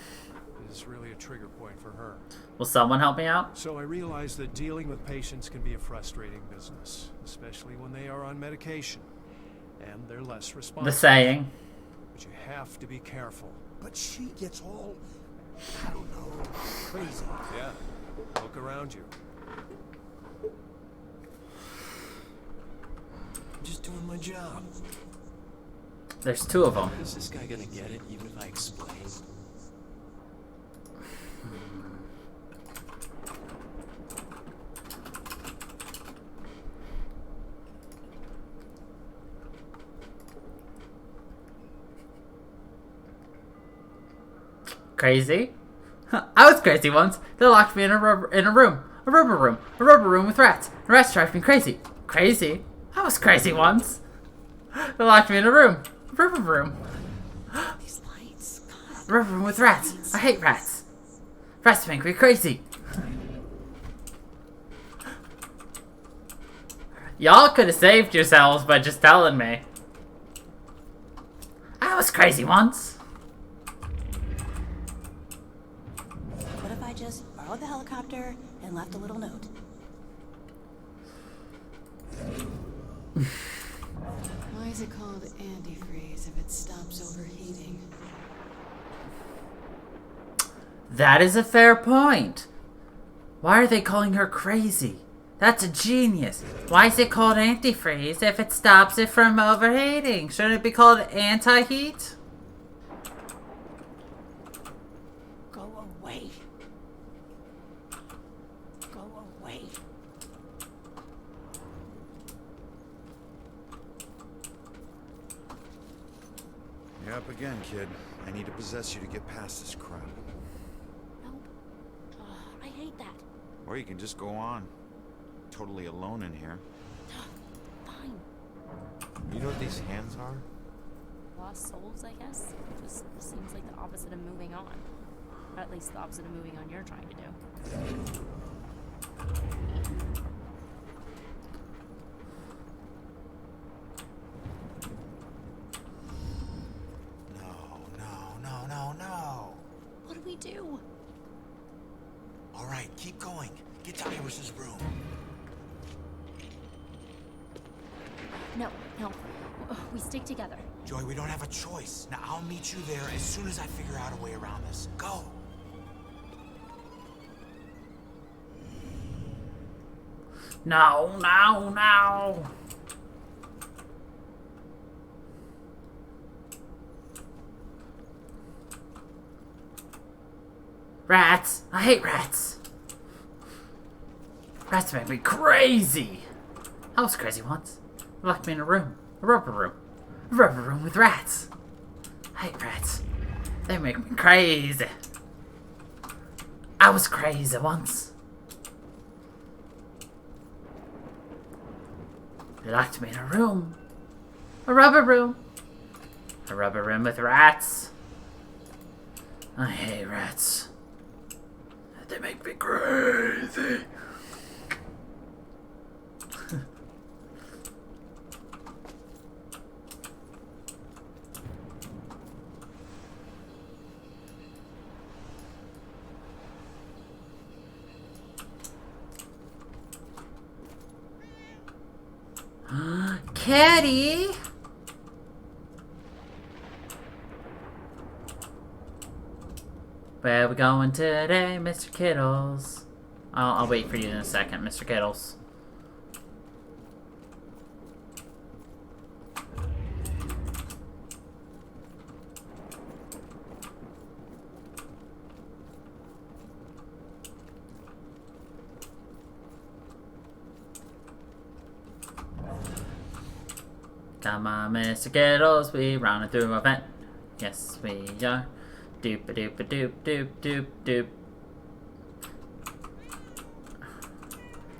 Speaker 10: is really a trigger point for her.
Speaker 1: Will someone help me out?
Speaker 10: So I realize that dealing with patients can be a frustrating business, especially when they are on medication, and they're less responsive.
Speaker 1: The saying.
Speaker 10: But you have to be careful.
Speaker 6: But she gets all, I don't know, crazy.
Speaker 10: Yeah, look around you.
Speaker 11: I'm just doing my job.
Speaker 1: There's 2 of them.
Speaker 11: Is this guy gonna get it, even if I explain?
Speaker 1: Crazy? I was crazy once. They locked me in a rubber room with rats. The rats drive me crazy. Crazy? I was crazy once. They locked me in a rubber room.
Speaker 16: These lights, God.
Speaker 1: Rubber room with rats. I hate rats. Rats make me crazy. Y'all could have saved yourselves by just telling me. I was crazy once.
Speaker 16: and left a little note.
Speaker 8: Why is it called antifreeze if it stops overheating?
Speaker 1: That is a fair point. Why are they calling her crazy? That's a genius. Why is it called antifreeze if it stops it from overheating? Shouldn't it be called anti-heat?
Speaker 16: Go away. Go away.
Speaker 2: You're up again, kid. I need to possess you to get past this crap.
Speaker 3: I hate that.
Speaker 2: Or you can just go on. Totally alone in here.
Speaker 3: Fine.
Speaker 2: You know what these hands are?
Speaker 4: Lost souls, I guess? Just seems like the opposite of moving on. Or at least the opposite of moving on you're trying to do.
Speaker 2: No.
Speaker 3: What do we do?
Speaker 2: All right, keep going. Get to Iris's room.
Speaker 4: No. We stick together.
Speaker 2: Joy, we don't have a choice. Now, I'll meet you there as soon as I figure out a way around this. Go!
Speaker 1: No. Rats! I hate rats! Rats make me crazy! I was crazy once. They locked me in a room. A rubber room. A rubber room with rats. I hate rats. They make me crazy. I was crazy once. They locked me in a room. A rubber room. A rubber room with rats. I hate rats. They make me crazy. Kitty! Where we going today, Mr. Kittles? I'll wait for you in a second, Mr. Kittles. Come on, Mr. Kittles, we running through a vent. Yes, we are. Doop a doop a doop doop doop doop.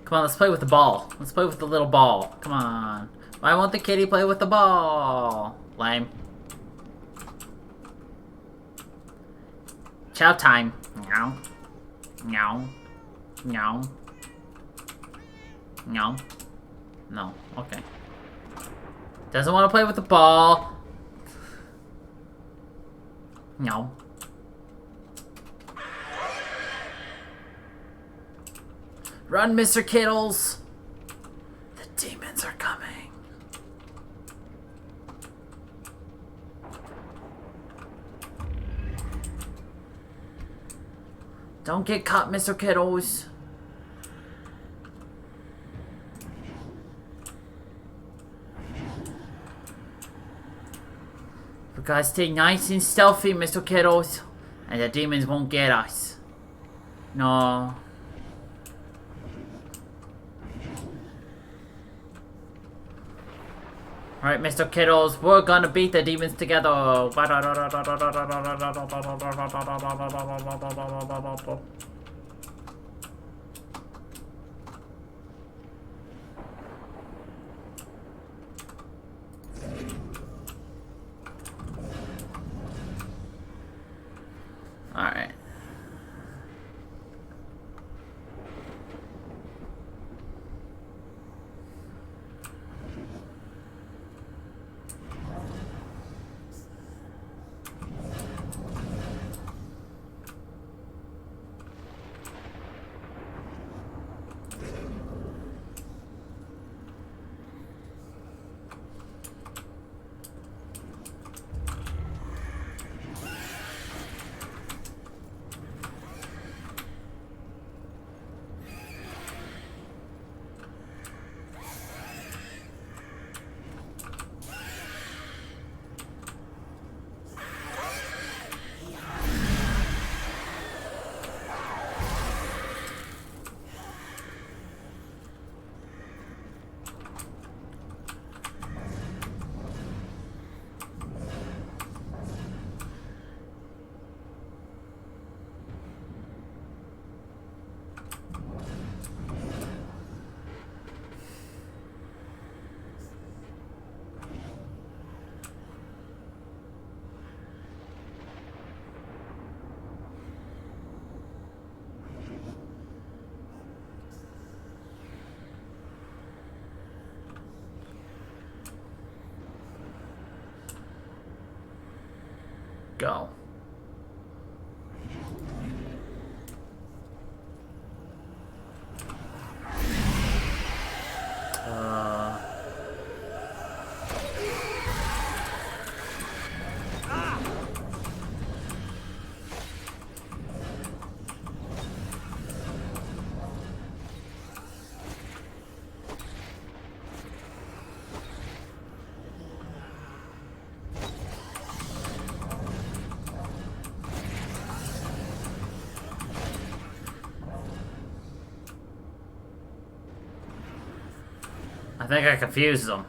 Speaker 1: Come on, let's play with the ball. Let's play with the little ball. Come on. Why won't the kitty play with the ball? Lame. Chow time. Meow. Meow. Meow. Meow. No. Okay. Doesn't want to play with the ball. No. Run, Mr. Kittles. The demons are coming. Don't get caught, Mr. Kittles. We gotta stay nice and stealthy, Mr. Kittles, and the demons won't get us. No. Alright, Mr. Kittles, we're gonna beat the demons together. Alright. go. I think I confused them.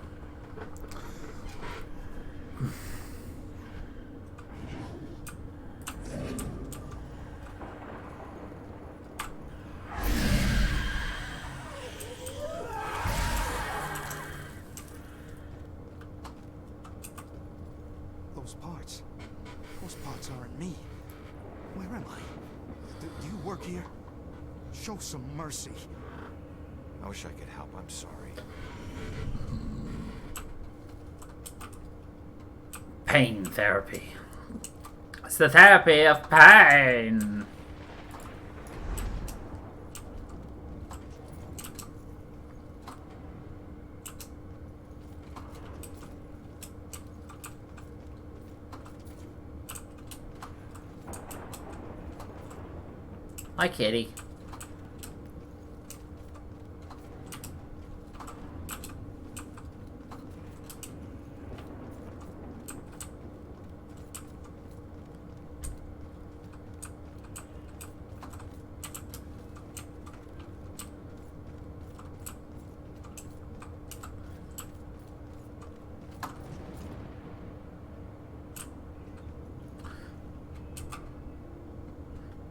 Speaker 6: Those parts aren't me. Where am I? Do you work here? Show some mercy.
Speaker 2: I wish I could help. I'm sorry.
Speaker 1: Pain therapy. It's the therapy of pain. Hi, kitty.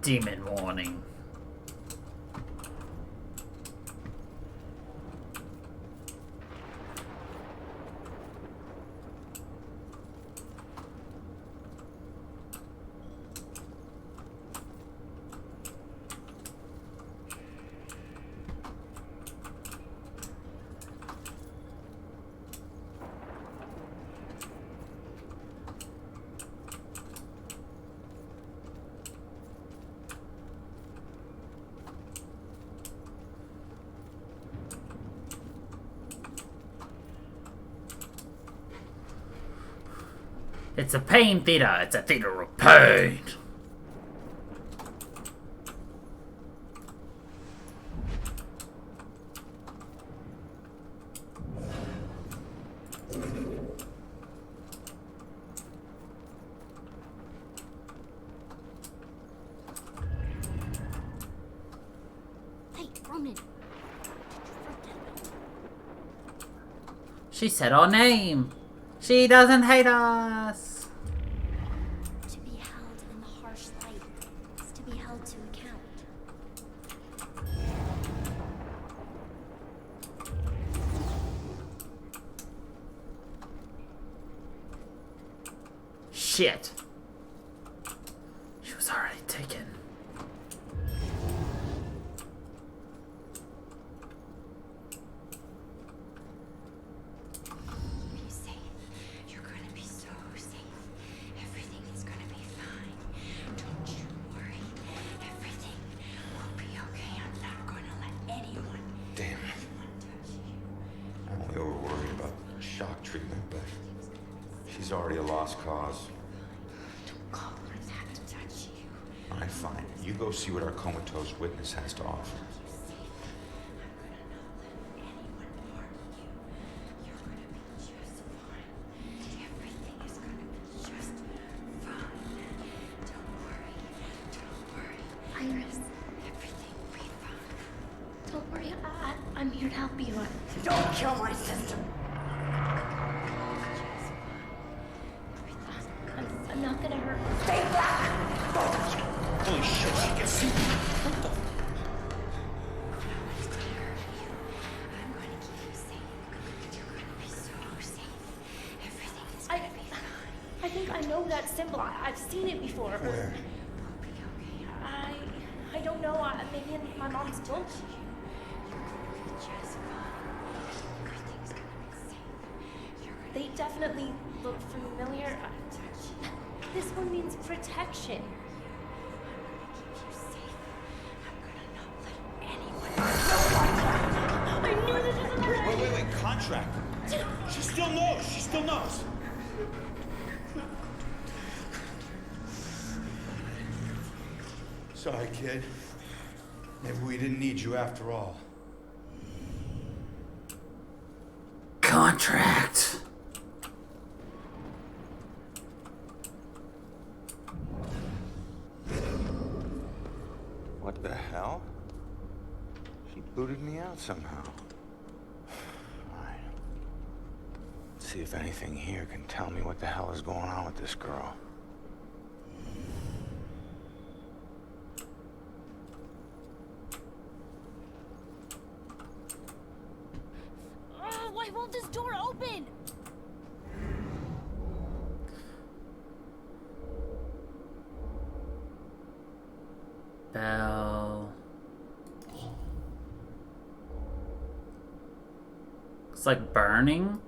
Speaker 1: Demon warning. It's a pain theater. It's a theater of pain.
Speaker 3: Hey, Roman.
Speaker 1: She said our name. She doesn't hate us.
Speaker 3: To be held in the harsh light is to be held to account.
Speaker 1: Shit. She was already taken.
Speaker 2: She's already a lost cause. Alright, fine. You go see what our comatose witness has to offer.
Speaker 3: Iris. Don't worry, I'm here to help you.
Speaker 16: Don't kill my sister.
Speaker 3: I'm not gonna hurt her.
Speaker 16: Stay back!
Speaker 2: Holy shit, she can see me. What the?
Speaker 3: I think I know that symbol. I've seen it before.
Speaker 2: Where?
Speaker 3: I don't know. Maybe in my mom's book. They definitely look familiar.
Speaker 4: This one means protection.
Speaker 2: Wait, contract. She still knows.
Speaker 7: Sorry, kid. Maybe we didn't need you after all.
Speaker 1: Contract.
Speaker 7: What the hell? She booted me out somehow. Alright. Let's see if anything here can tell me what the hell is going on with this girl.
Speaker 4: Why won't this door open?
Speaker 1: Bell. It's like burning.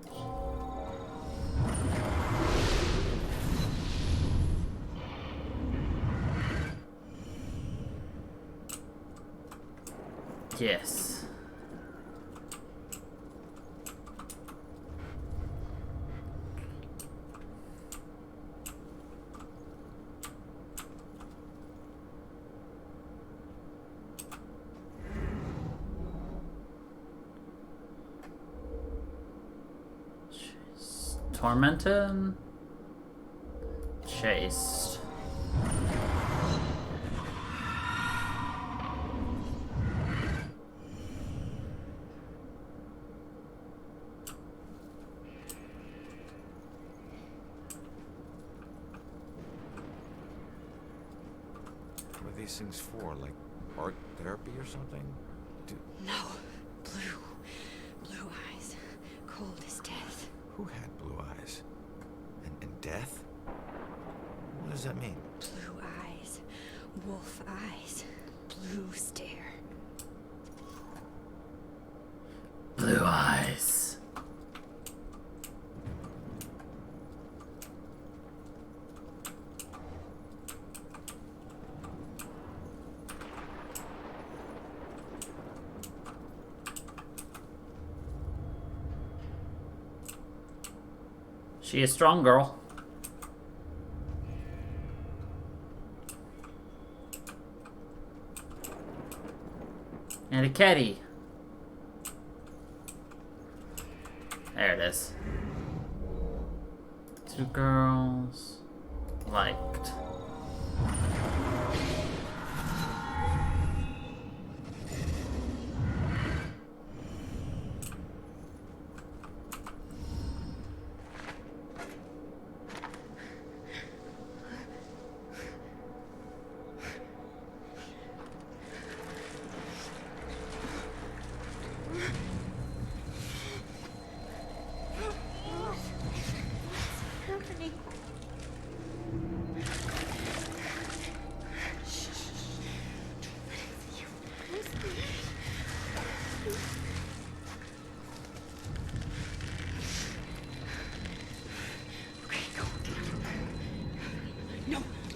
Speaker 1: Yes. Tormented? Chased.
Speaker 2: What are these things for? Like art therapy or something?
Speaker 19: No. Blue eyes. Cold as death.
Speaker 2: Who had blue eyes? And death? What does that mean?
Speaker 19: Blue eyes. Wolf eyes. Blue stare.
Speaker 1: Blue eyes. She is strong, girl. And a caddy. There it is. Two girls liked.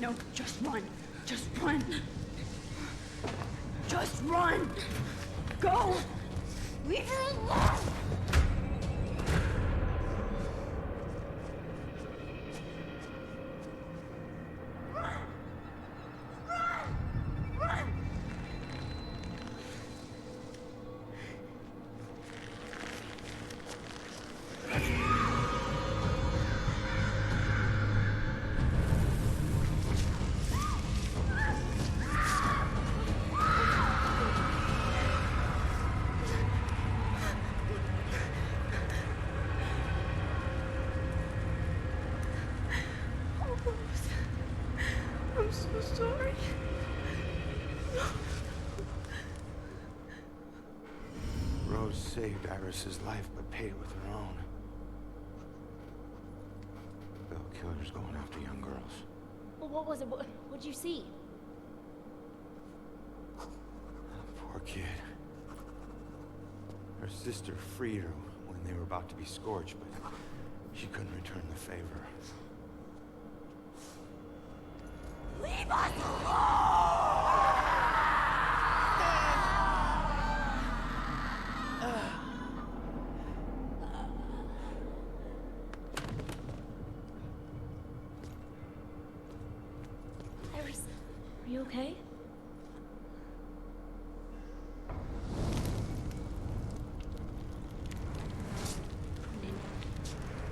Speaker 19: No, just run. Just run. Just run. Go. Leave her alone. I'm so sorry.
Speaker 7: Rose saved Iris's life, but paid it with her own. Bell Killer's going after young girls.
Speaker 4: Well, what was it? What'd you see?
Speaker 7: Poor kid. Her sister freed her when they were about to be scorched, but she couldn't return the favor.
Speaker 4: Iris, are you okay?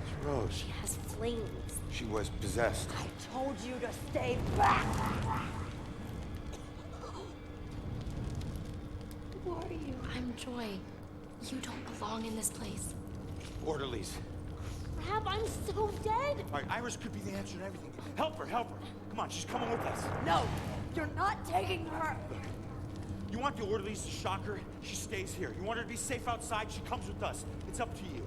Speaker 7: It's Rose.
Speaker 3: She has flames.
Speaker 7: She was possessed.
Speaker 19: I told you to stay back.
Speaker 3: Who are you? I'm Joy. You don't belong in this place.
Speaker 7: Orderlies.
Speaker 3: Crap, I'm so dead.
Speaker 7: All right, Iris could be the answer to everything. Help her, help her. Come on, she's coming with us.
Speaker 19: No, you're not taking her.
Speaker 7: You want the orderlies to shock her? She stays here. You want her to be safe outside? She comes with us. It's up to you.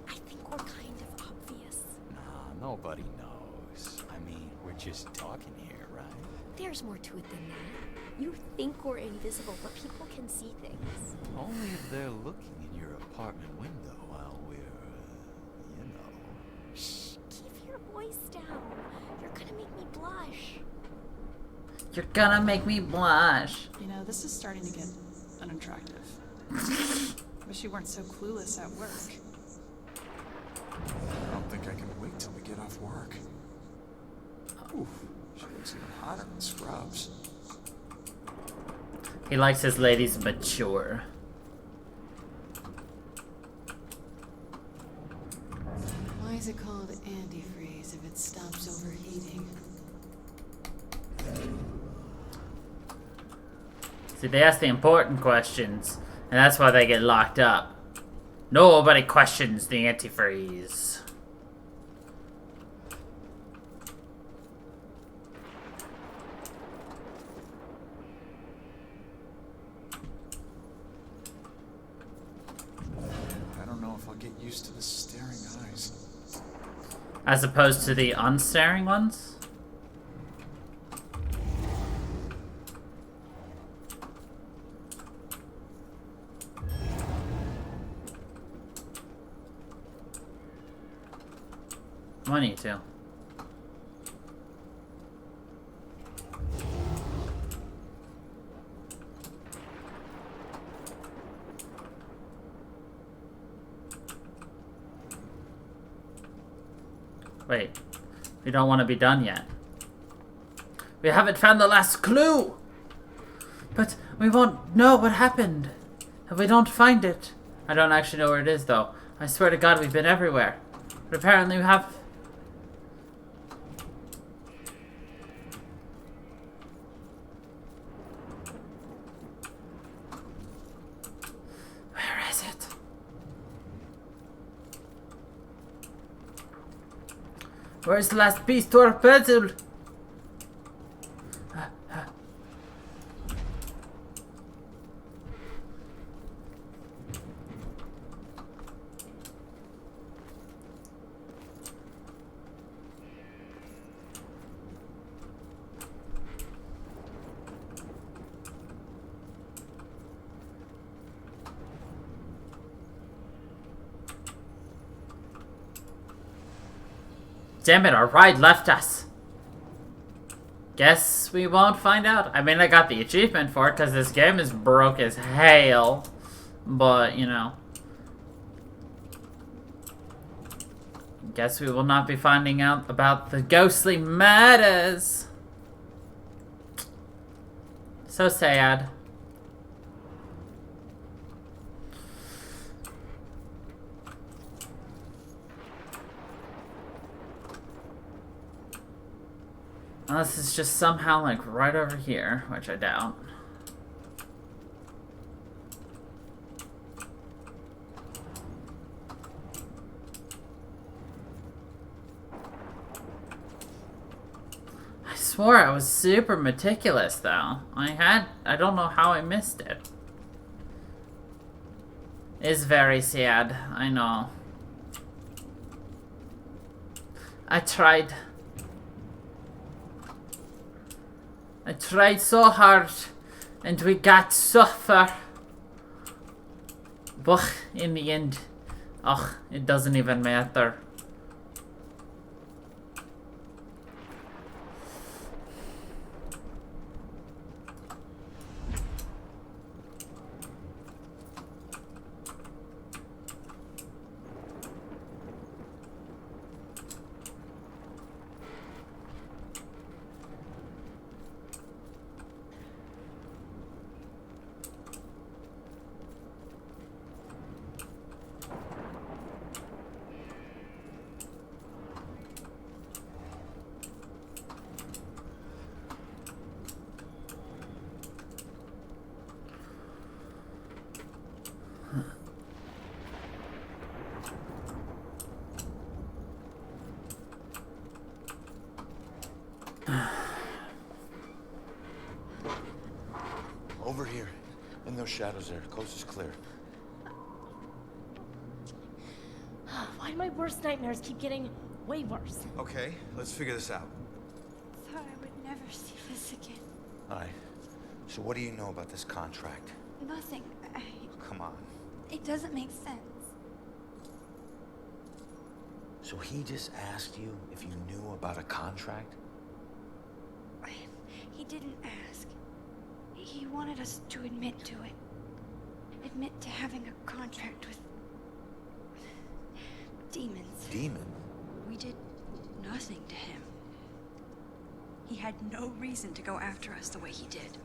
Speaker 3: I think we're kind of obvious.
Speaker 2: Nah, nobody knows. I mean, we're just talking here, right?
Speaker 3: There's more to it than that. You think we're invisible, but people can see things.
Speaker 2: Only if they're looking in your apartment window while we're, you know.
Speaker 3: Shh, keep your voice down. You're gonna make me blush.
Speaker 1: You're gonna make me blush.
Speaker 9: You know, this is starting to get unattractive. Wish you weren't so clueless at work.
Speaker 14: I don't think I can wait till we get off work. Oof, she looks even hotter in scrubs.
Speaker 1: He likes his ladies mature.
Speaker 8: Why is it called antifreeze if it stops overheating?
Speaker 1: See, they ask the important questions, and that's why they get locked up. Nobody questions the antifreeze.
Speaker 14: I don't know if I'll get used to the staring eyes.
Speaker 1: As opposed to the unstaring ones? Money too. Wait, we don't want to be done yet. We haven't found the last clue! But we won't know what happened if we don't find it. I don't actually know where it is though. I swear to God we've been everywhere. But apparently we have... Where is it? Where's the last piece to our puzzle? Damn it, our ride left us. Guess we won't find out. I mean, I got the achievement for it because this game is broke as hell. But, you know. Guess we will not be finding out about the ghostly matters. So sad. Unless it's just somehow like right over here, which I doubt. I swore I was super meticulous though. I don't know how I missed it. It's very sad, I know. I tried so hard, and we got so far. But in the end, it doesn't even matter.
Speaker 2: Over here. In those shadows there. Coast is clear.
Speaker 4: Why do my worst nightmares keep getting way worse?
Speaker 2: Okay, let's figure this out.
Speaker 9: Thought I would never see this again.
Speaker 2: Alright. So what do you know about this contract?
Speaker 9: Nothing.
Speaker 2: Come on.
Speaker 9: It doesn't make sense.
Speaker 2: So he just asked you if you knew about a contract?
Speaker 9: He didn't ask. He wanted us to admit to it. Admit to having a contract with demons.
Speaker 2: Demon?
Speaker 15: We did nothing to him. He had no reason to go after us the way he did.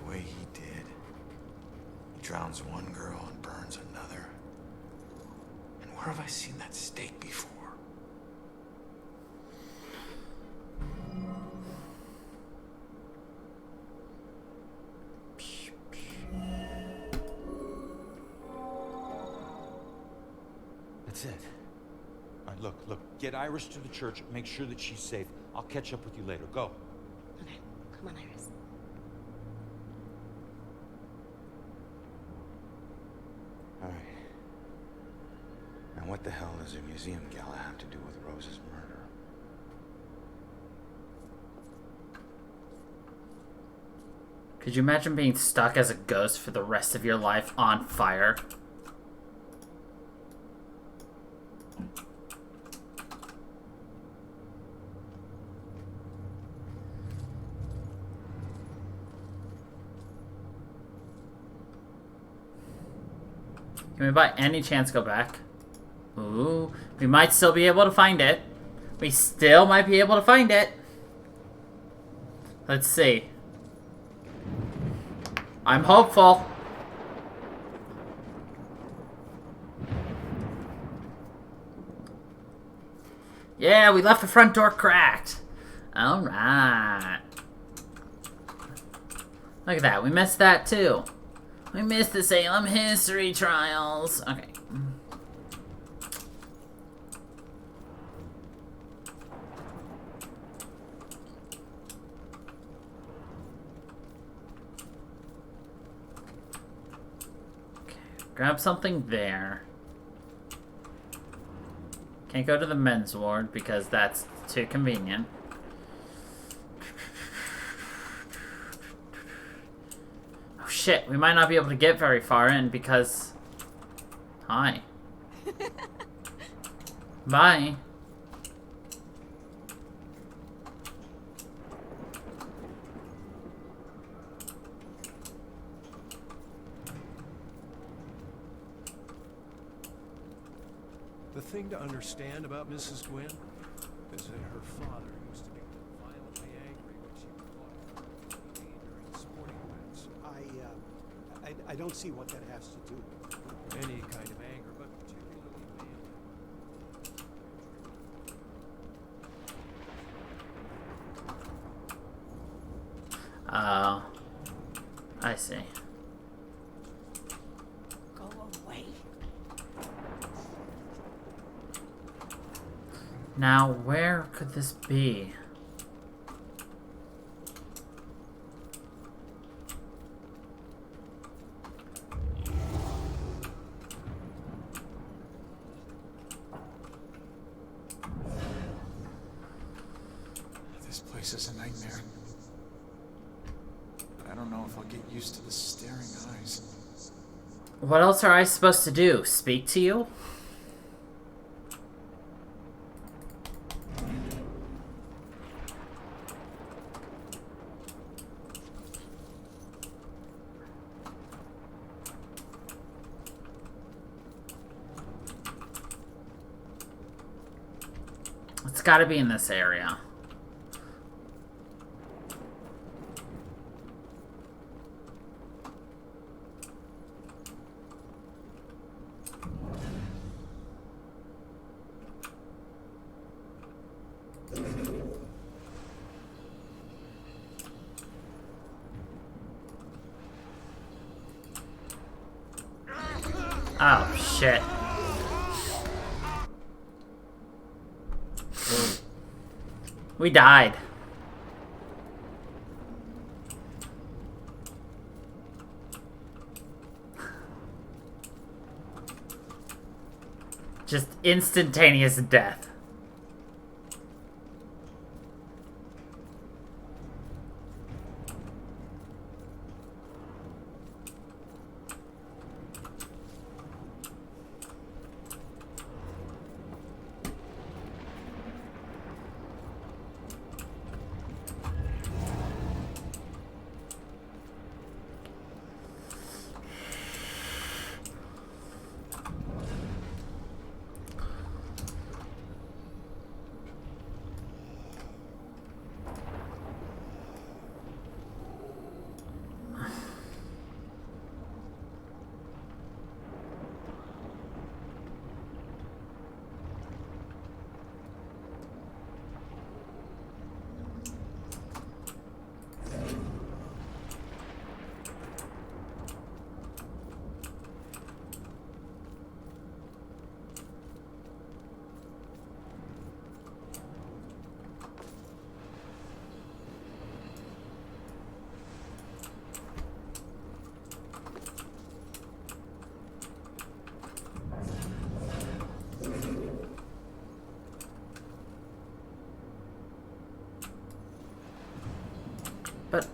Speaker 2: The way he did. He drowns one girl and burns another. And where have I seen that stake before? That's it. All right, look. Get Iris to the church. Make sure that she's safe. I'll catch up with you later. Go.
Speaker 4: Okay, come on, Iris.
Speaker 2: All right. Now what the hell does a museum gala have to do with Rose's murder?
Speaker 1: Could you imagine being stuck as a ghost for the rest of your life on fire? Can we by any chance go back? Ooh, we might still be able to find it. We still might be able to find it. Let's see. I'm hopeful. Yeah, we left the front door cracked. Alright. Look at that, we missed that too. We missed the Salem history trials. Okay. Grab something there. Can't go to the men's ward because that's too convenient. Oh shit, we might not be able to get very far in because... Hi. Bye.
Speaker 5: The thing to understand about Mrs. Gwynn is that her father used to be violently angry when she was caught during sporting events.
Speaker 17: I don't see what that has to do.
Speaker 5: Any kind of anger, but particularly male.
Speaker 1: Oh. I see.
Speaker 16: Go away.
Speaker 1: Now, where could this be?
Speaker 14: place is a nightmare. But I don't know if I'll get used to the staring eyes.
Speaker 1: What else are I supposed to do? Speak to you? It's gotta be in this area. Oh, shit. We died. Just instantaneous death. But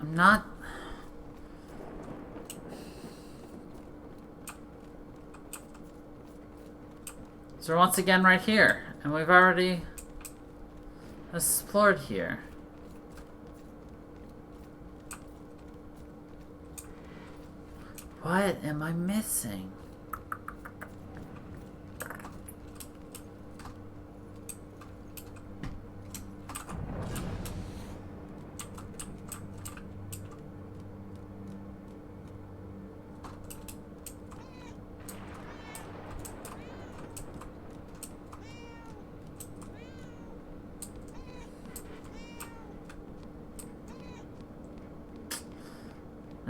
Speaker 1: I'm not. So once again right here, and we've already explored here. What am I missing?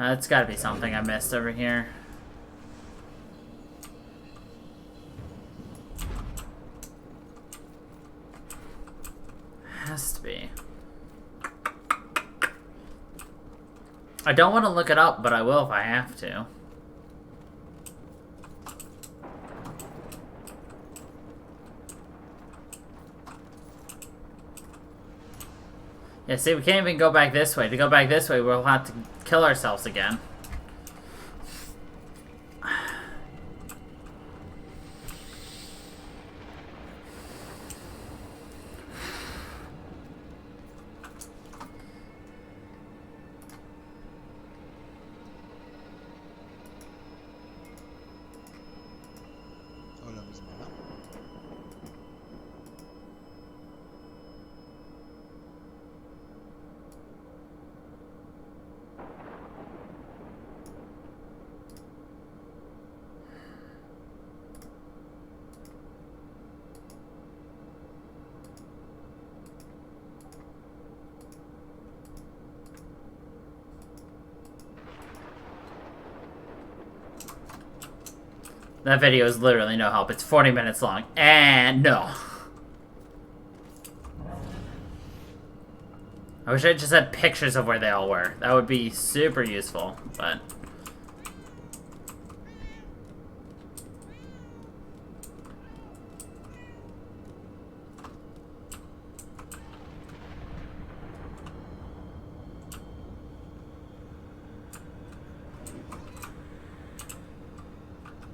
Speaker 1: It's gotta be something I missed over here. Has to be. I don't want to look it up, but I will if I have to. Yeah, see, we can't even go back this way. To go back this way, we'll have to kill ourselves again. That video is literally no help. It's 40 minutes long. And no. I wish I just had pictures of where they all were. That would be super useful, but...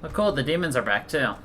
Speaker 1: Oh, cool, the demons are back too.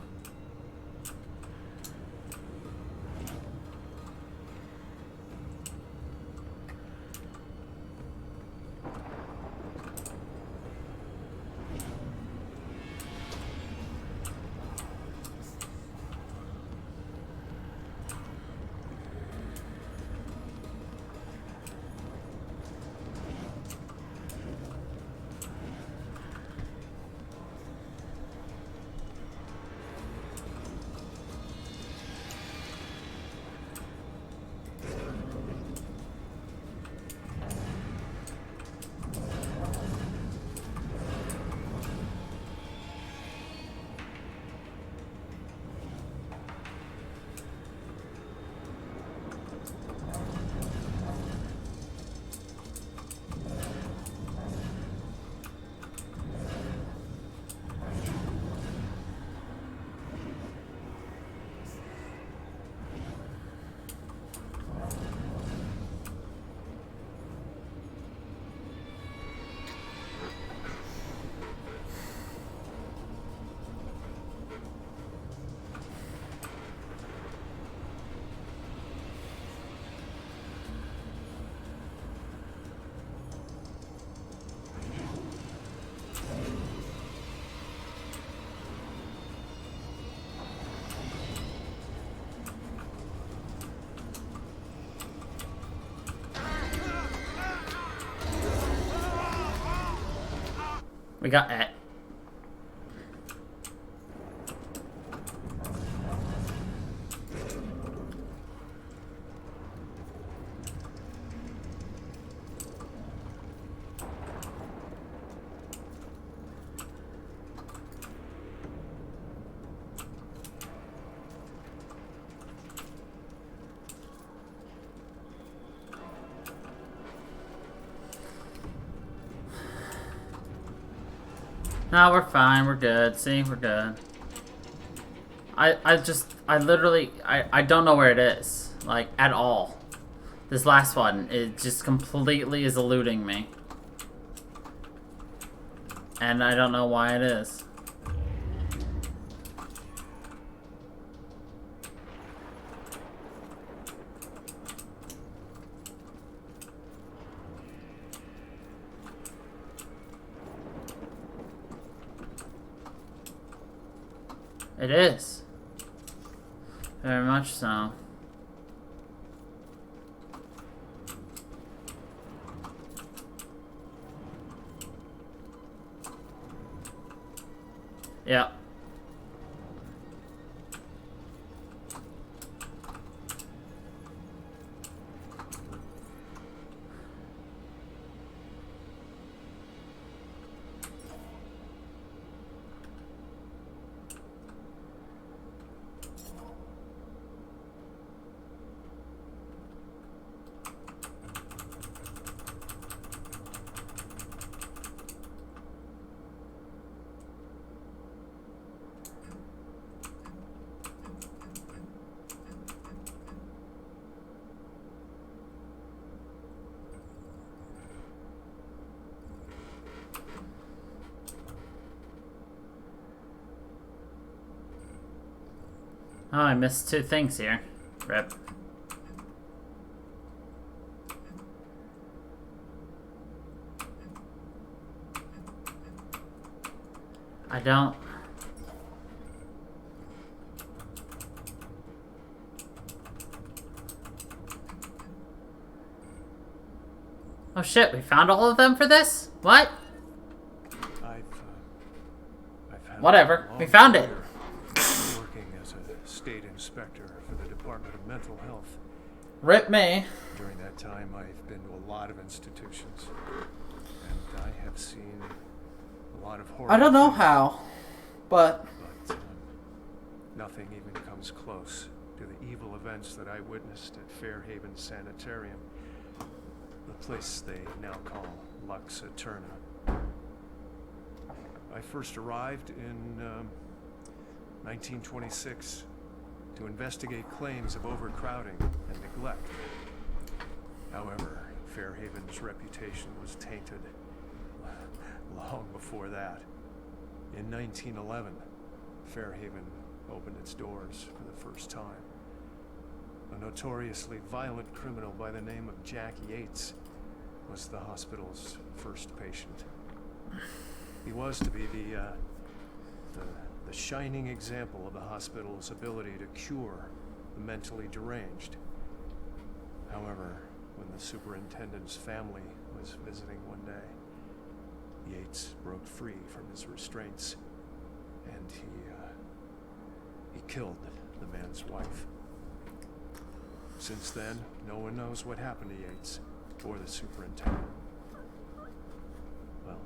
Speaker 1: We got it. No, we're fine, we're good. See, we're good. I literally, I don't know where it is. Like, at all. This last one, it just completely is eluding me. And I don't know why it is. It is. Very much so. Yeah. Oh, I missed two things here. Rip. I don't... Oh shit, we found all of them for this? What?
Speaker 5: I've had
Speaker 1: Whatever,
Speaker 5: a long
Speaker 1: we found it.
Speaker 5: career working as a state inspector for the Department of Mental Health.
Speaker 1: Rip me.
Speaker 5: During that time, I've been to a lot of institutions, and I have seen a lot of horror.
Speaker 1: I don't know how, but
Speaker 5: nothing even comes close to the evil events that I witnessed at Fairhaven Sanitarium. the place they now call Lux Eterna. I first arrived in 1926 to investigate claims of overcrowding and neglect. However, Fairhaven's reputation was tainted long before that. In 1911, Fairhaven opened its doors for the first time. A notoriously violent criminal by the name of Jack Yates was the hospital's first patient. He was to be the shining example of the hospital's ability to cure the mentally deranged. However, when the superintendent's family was visiting one day, Yates broke free from his restraints, and he killed the man's wife. Since then, no one knows what happened to Yates or the superintendent. Well,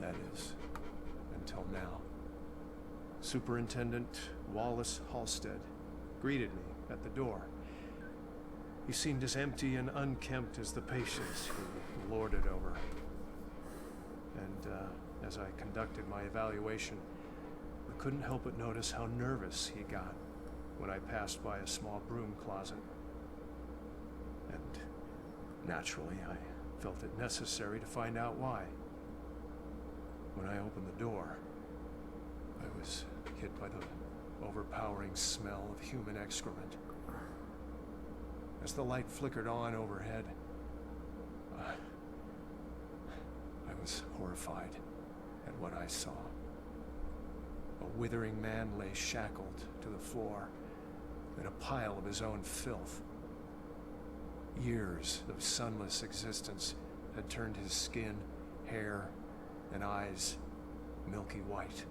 Speaker 5: that is, until now. Superintendent Wallace Halstead greeted me at the door. He seemed as empty and unkempt as the patients he lorded over. And as I conducted my evaluation, I couldn't help but notice how nervous he got when I passed by a small broom closet. And naturally, I felt it necessary to find out why. When I opened the door, I was hit by the overpowering smell of human excrement. As the light flickered on overhead, I was horrified at what I saw. A withering man lay shackled to the floor in a pile of his own filth. Years of sunless existence had turned his skin, hair, and eyes milky white.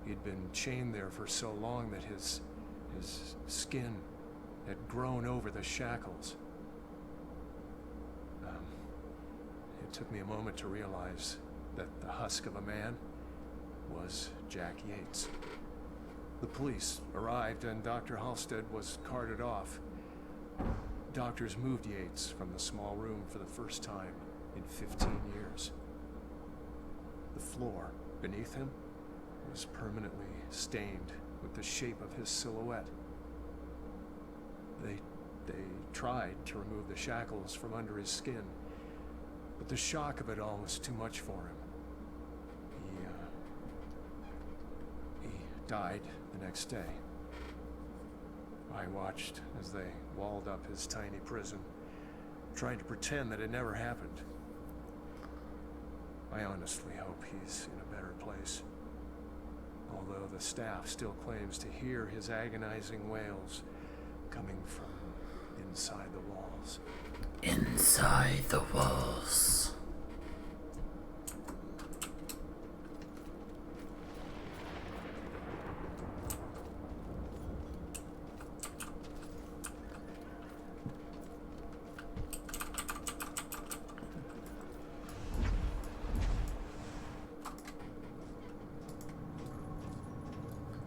Speaker 5: He'd been chained there for so long that his skin had grown over the shackles. It took me a moment to realize that the husk of a man was Jack Yates. The police arrived and Dr. Halstead was carted off. Doctors moved Yates from the small room for the first time in 15 years. The floor beneath him was permanently stained with the shape of his silhouette. They tried to remove the shackles from under his skin, but the shock of it all was too much for him. He died the next day. I watched as they walled up his tiny prison, trying to pretend that it never happened. I honestly hope he's in a better place, although the staff still claims to hear his agonizing wails coming from inside the walls.
Speaker 1: Inside the walls.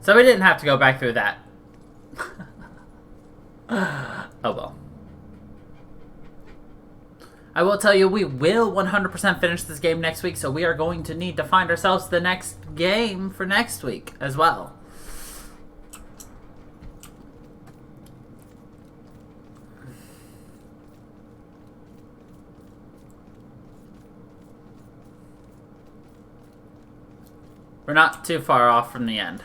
Speaker 1: So we didn't have to go back through that. Oh well. I will tell you, we will 100% finish this game next week, so we are going to need to find ourselves the next game for next week as well. We're not too far off from the end.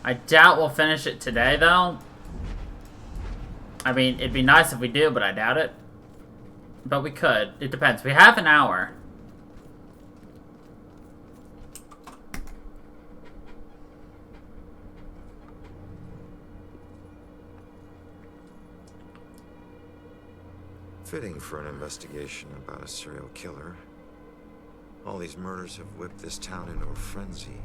Speaker 1: I doubt we'll finish it today, though. I mean, it'd be nice if we do, but I doubt it. But we could. It depends. We have an hour.
Speaker 2: Fitting for an investigation about a serial killer. All these murders have whipped this town into a frenzy.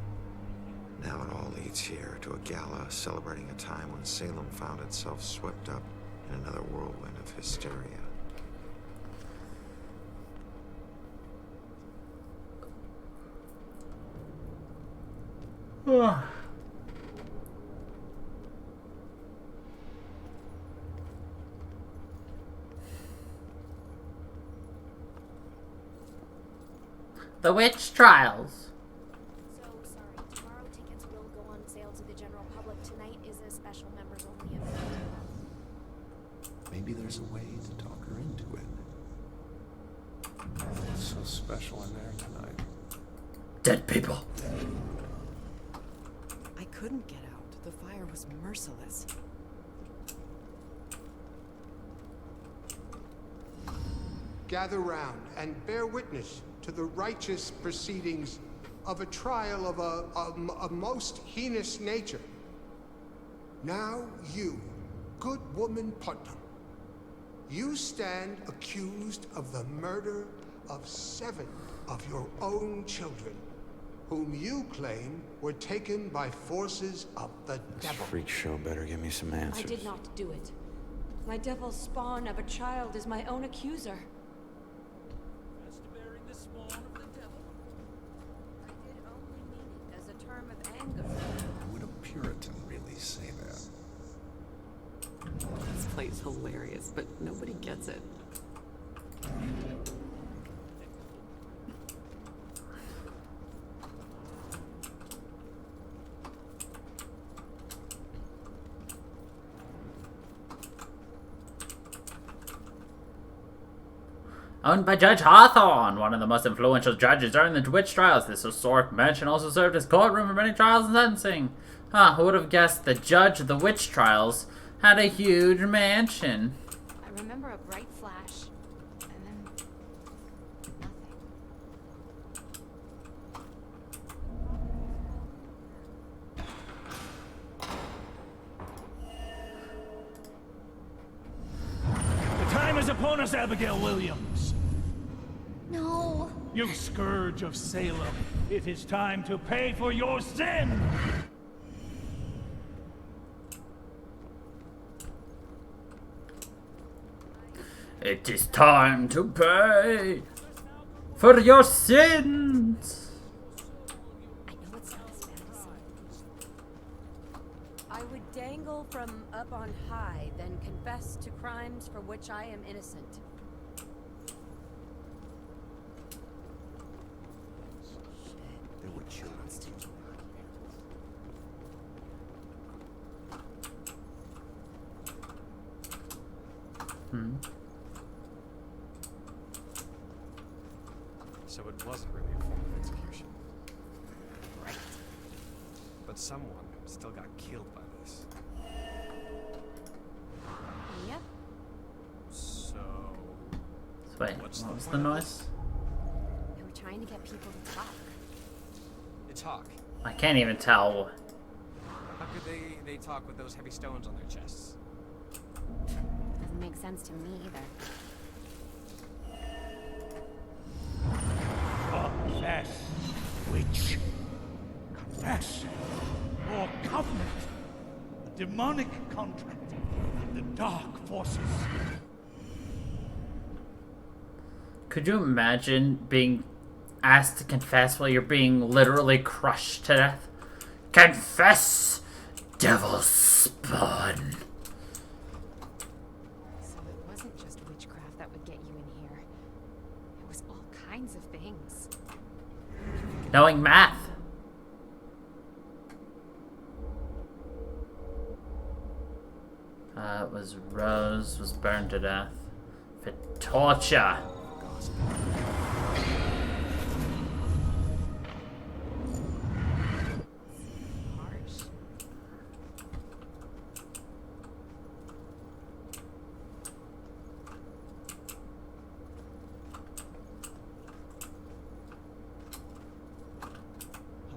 Speaker 2: Now it all leads here to a gala celebrating a time when Salem found itself swept up in another whirlwind of hysteria.
Speaker 1: The witch trials.
Speaker 12: So sorry. Tomorrow tickets will go on sale to the general public. Tonight is a special members only event.
Speaker 14: Maybe there's a way to talk her into it. What's so special in there tonight?
Speaker 1: Dead people.
Speaker 20: I couldn't get out. The fire was merciless.
Speaker 23: Gather round and bear witness to the righteous proceedings of a trial of a most heinous nature. Now you, good woman Putnam, you stand accused of the murder of 7 of your own children, whom you claim were taken by forces of the devil.
Speaker 2: Freak show better give me some answers.
Speaker 24: I did not do it. My devil spawn of a child is my own accuser.
Speaker 25: Bearing the spawn of the devil.
Speaker 24: I did only mean it as a term of anger.
Speaker 14: Would a Puritan really say that?
Speaker 8: This play's hilarious, but nobody gets it.
Speaker 1: Owned by Judge Hawthorne, one of the most influential judges during the witch trials. This historic mansion also served as courtroom for many trials and sentencing. Huh, who would have guessed the judge of the witch trials had a huge mansion?
Speaker 3: I remember a bright flash, and then nothing.
Speaker 26: The time is upon us, Abigail Williams.
Speaker 3: No.
Speaker 26: You scourge of Salem. It is time to pay for your sin.
Speaker 1: It is time to pay for your sins.
Speaker 24: I know it's not as bad as I would dangle from up on high, then confess to crimes for which I am innocent.
Speaker 7: There were children.
Speaker 27: So it wasn't really a form of execution. Right. But someone still got killed by this.
Speaker 24: Yep.
Speaker 27: So...
Speaker 1: Wait, what was the noise?
Speaker 24: They were trying to get people to talk.
Speaker 27: They talk.
Speaker 1: I can't even tell.
Speaker 27: How could they talk with those heavy stones on their chests?
Speaker 24: Doesn't make sense to me either.
Speaker 26: Confess, witch. Confess. Your covenant. A demonic contract with the dark forces.
Speaker 1: Could you imagine being asked to confess while you're being literally crushed to death? Confess, devil spawn.
Speaker 24: So it wasn't just witchcraft that would get you in here. It was all kinds of things.
Speaker 1: Knowing math. It was Rose was burned to death for torture.
Speaker 14: I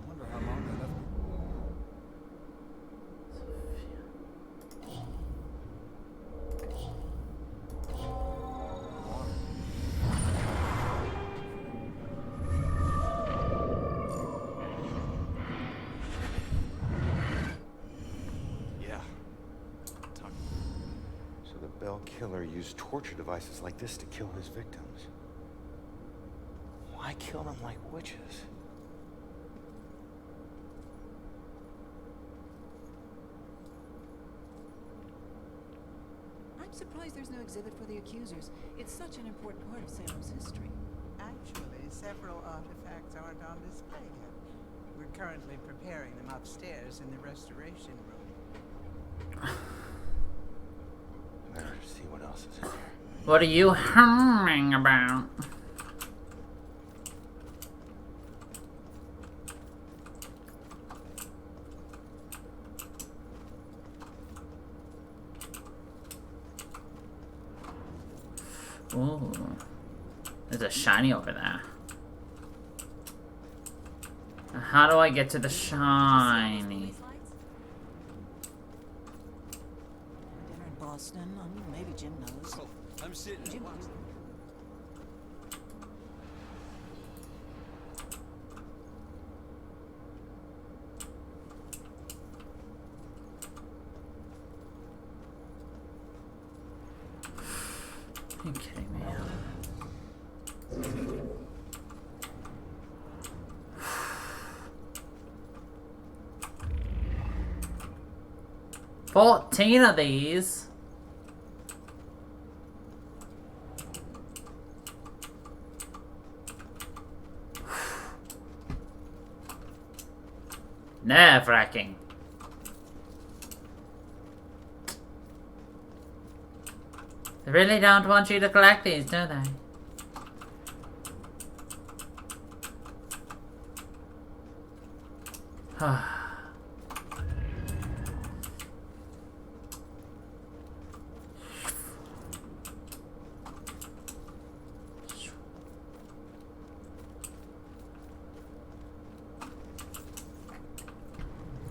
Speaker 14: wonder how long they left me.
Speaker 2: Yeah. So the Bell Killer used torture devices like this to kill his victims. Why kill them like witches?
Speaker 28: I'm surprised there's no exhibit for the accusers. It's such an important part of Salem's history.
Speaker 29: Actually,
Speaker 6: several artifacts aren't on display yet. We're currently preparing them upstairs in the restoration room.
Speaker 7: Better see what else is in here.
Speaker 1: What are you humming about? Ooh. There's a shiny over there. How do I get to the shiny?
Speaker 10: Dinner in Boston. Maybe Jim knows.
Speaker 27: Oh, I'm sitting.
Speaker 10: Jim.
Speaker 1: Are you kidding me? 14 of these. Nerve-wracking. They really don't want you to collect these, do they?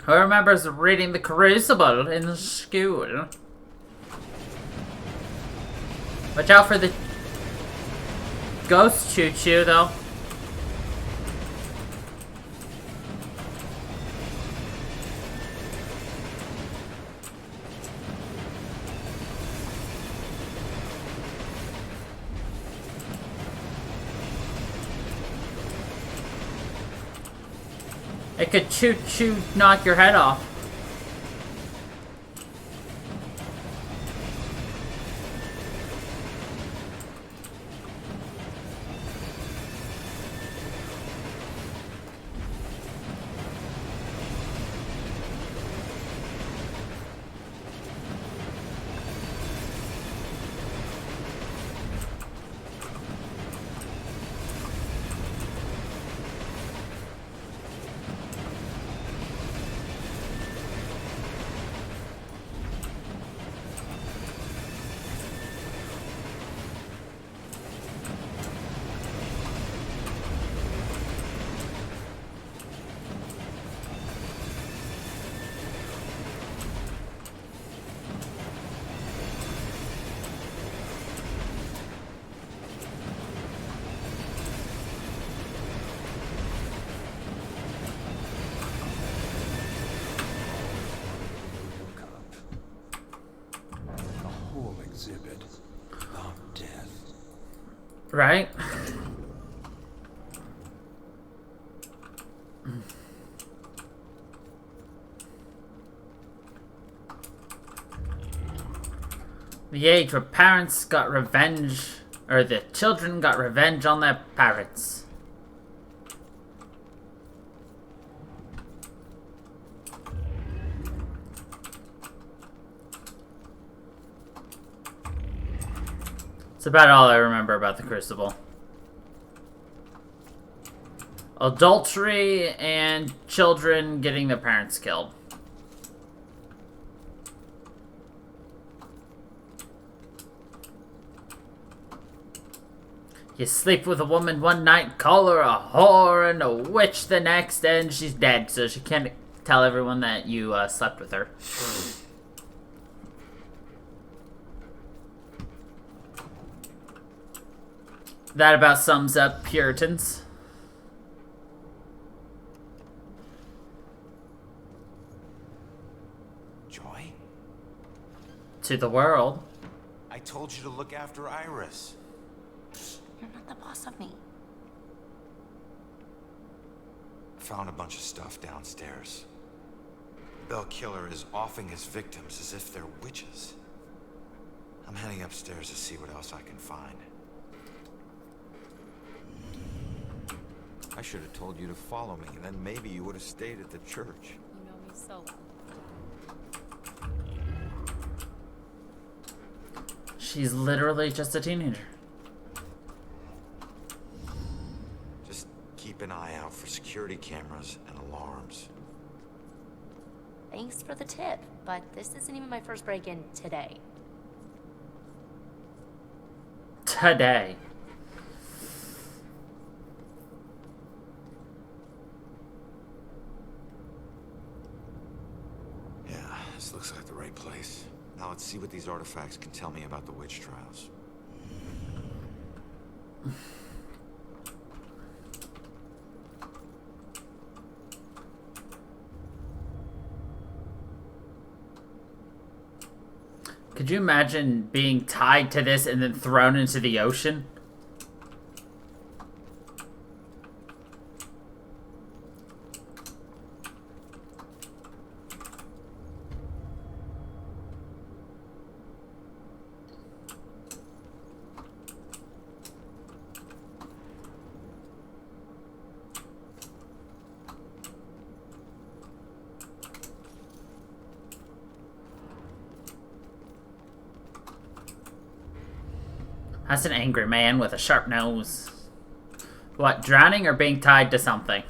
Speaker 1: Who remembers reading The Crucible in school? Watch out for the ghost choo-choo, though. It could choo-choo knock your head off. Right? The age where parents got revenge, or the children got revenge on their parents. That's about all I remember about the Crucible. Adultery and children getting their parents killed. You sleep with a woman one night, call her a whore and a witch the next, and she's dead, so she can't tell everyone that you slept with her. That about sums up Puritans.
Speaker 2: Joy?
Speaker 1: To the world.
Speaker 2: I told you to look after Iris.
Speaker 3: You're not the boss of me.
Speaker 2: I found a bunch of stuff downstairs. The Bell Killer is offing his victims as if they're witches. I'm heading upstairs to see what else I can find. I should have told you to follow me, and then maybe you would have stayed at the church.
Speaker 4: You know me so well.
Speaker 1: She's literally just a teenager.
Speaker 2: Just keep an eye out for security cameras and alarms.
Speaker 4: Thanks for the tip, but this isn't even my first break-in today.
Speaker 1: Today.
Speaker 2: Yeah, this looks like the right place. Now let's see what these artifacts can tell me about the witch trials.
Speaker 1: Could you imagine being tied to this and then thrown into the ocean? That's an angry man with a sharp nose. What, drowning or being tied to something?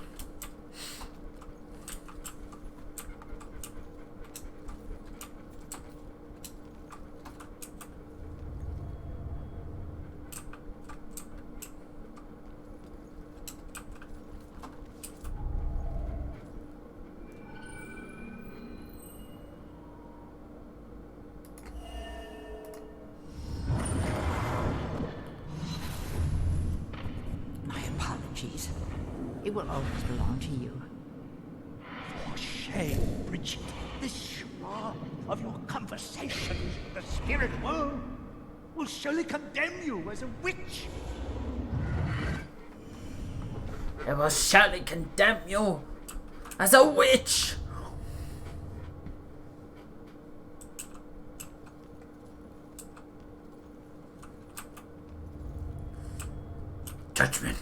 Speaker 10: It will always belong to you.
Speaker 26: For shame, Bridget. This charade of your conversations with the spirit world will surely condemn you as a witch.
Speaker 1: It will surely condemn you as a witch. Judgment.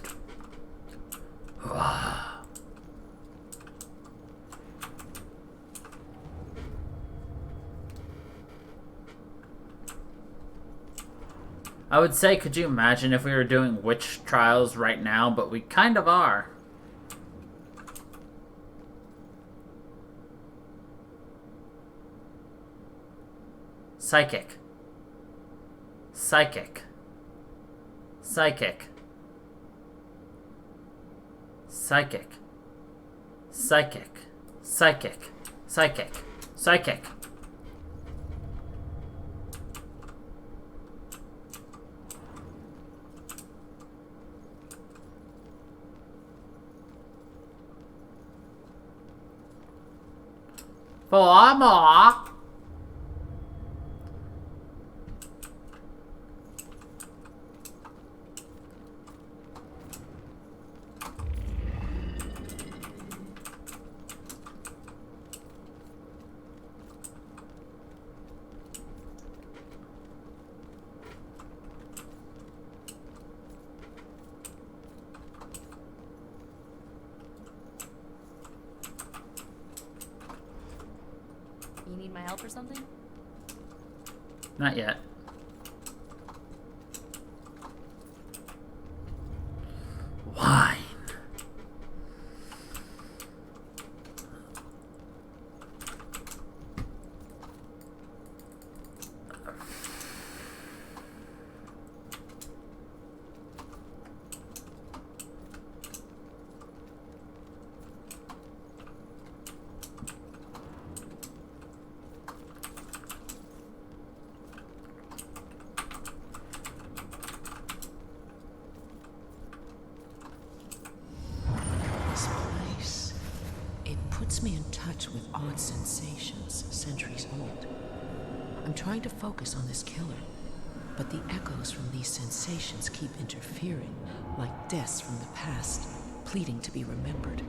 Speaker 1: I would say, could you imagine if we were doing witch trials right now, but we kind of are. Psychic. Psychic. Psychic. Psychic. Psychic. Psychic. Psychic. Psychic. For more.
Speaker 4: You need my help or something?
Speaker 1: Not yet. Wine.
Speaker 10: Me in touch with odd sensations, centuries old. I'm trying to focus on this killer, but the echoes from these sensations keep interfering, like deaths from the past, pleading to be remembered.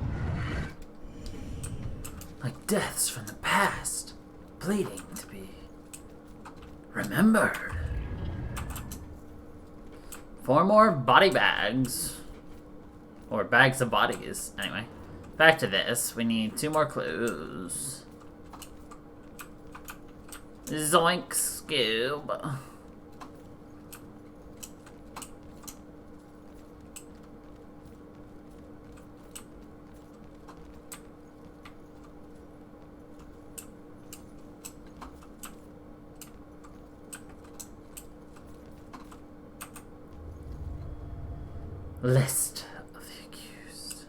Speaker 1: Like deaths from the past, pleading to be remembered. 4 more body bags. Or bags of bodies. Anyway, back to this. We need 2 more clues. Zoink, Scoob. List of the accused.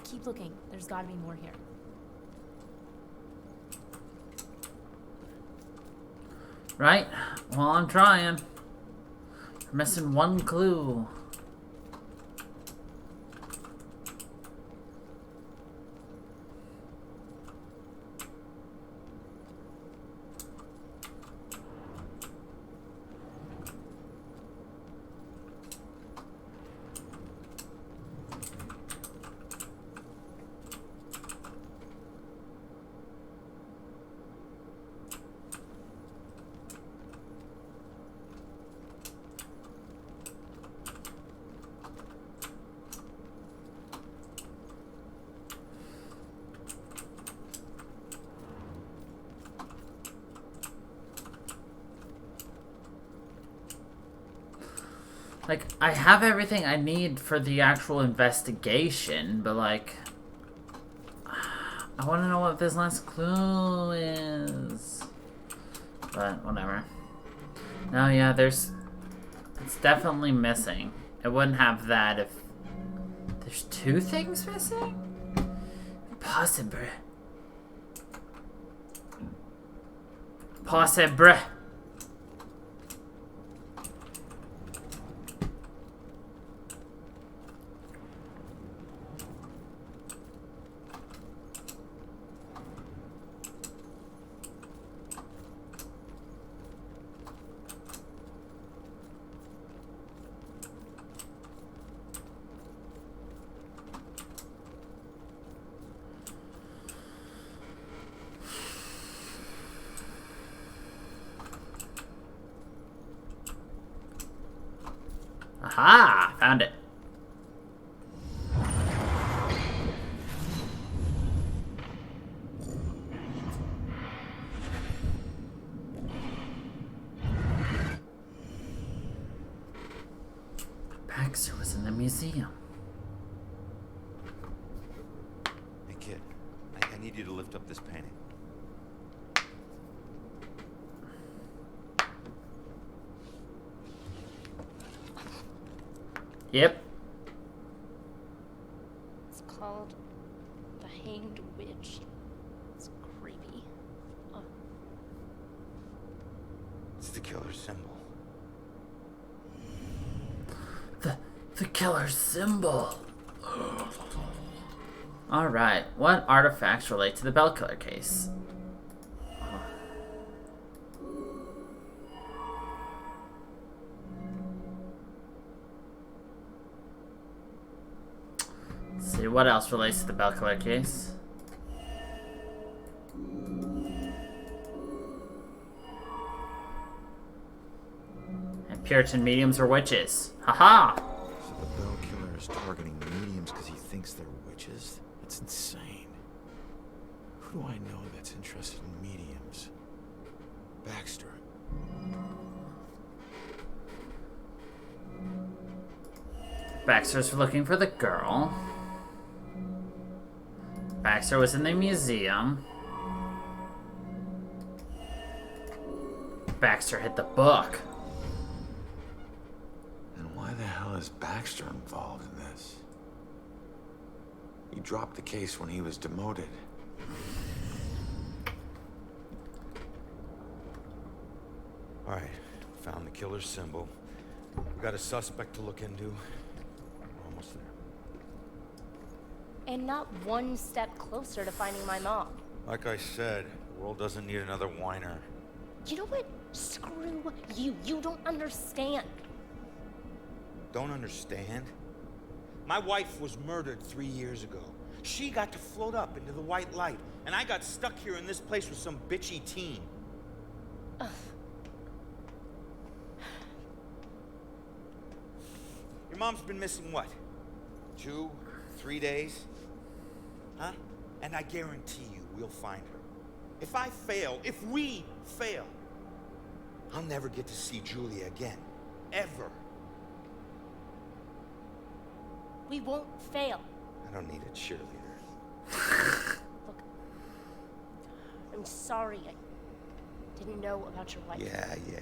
Speaker 4: Keep looking. There's gotta be more here.
Speaker 1: Right? Well, I'm trying. We're missing 1 clue. Like, I have everything I need for the actual investigation, but like, I want to know what this last clue is. But whatever. No, yeah, it's definitely missing. It wouldn't have that if there's 2 things missing? Possible. Possible. Aha! Found it. Baxter was in the museum.
Speaker 2: Hey, kid. I need you to lift up this painting.
Speaker 1: Yep.
Speaker 4: It's called The Hanged Witch. It's creepy. Oh.
Speaker 2: It's the killer's symbol.
Speaker 1: The killer's symbol. Alright, what artifacts relate to the Bell Killer case? Let's see, what else relates to the Bell Killer case? And Puritan mediums or witches. Haha!
Speaker 2: So the Bell Killer is targeting mediums because he thinks they're witches? That's insane. Who do I know that's interested in mediums? Baxter.
Speaker 1: Baxter's looking for the girl. Baxter was in the museum. Baxter hit the book.
Speaker 2: And why the hell is Baxter involved in this? He dropped the case when he was demoted. Alright, found the killer's symbol.
Speaker 7: We got a suspect to look into. We're almost there.
Speaker 4: And not one step closer to finding my mom.
Speaker 7: Like I said, the world doesn't need another whiner.
Speaker 4: You know what? Screw you. You don't understand.
Speaker 7: Don't understand? My wife was murdered 3 years ago. She got to float up into the white light, and I got stuck here in this place with some bitchy teen.
Speaker 4: Ugh.
Speaker 7: Your mom's been missing what? 2, 3 days? Huh? And I guarantee you we'll find her. If I fail, if we fail, I'll never get to see Julia again. Ever.
Speaker 4: We won't fail.
Speaker 7: I don't need a cheerleader.
Speaker 4: Look, I'm sorry. I didn't know about your wife.
Speaker 7: Yeah.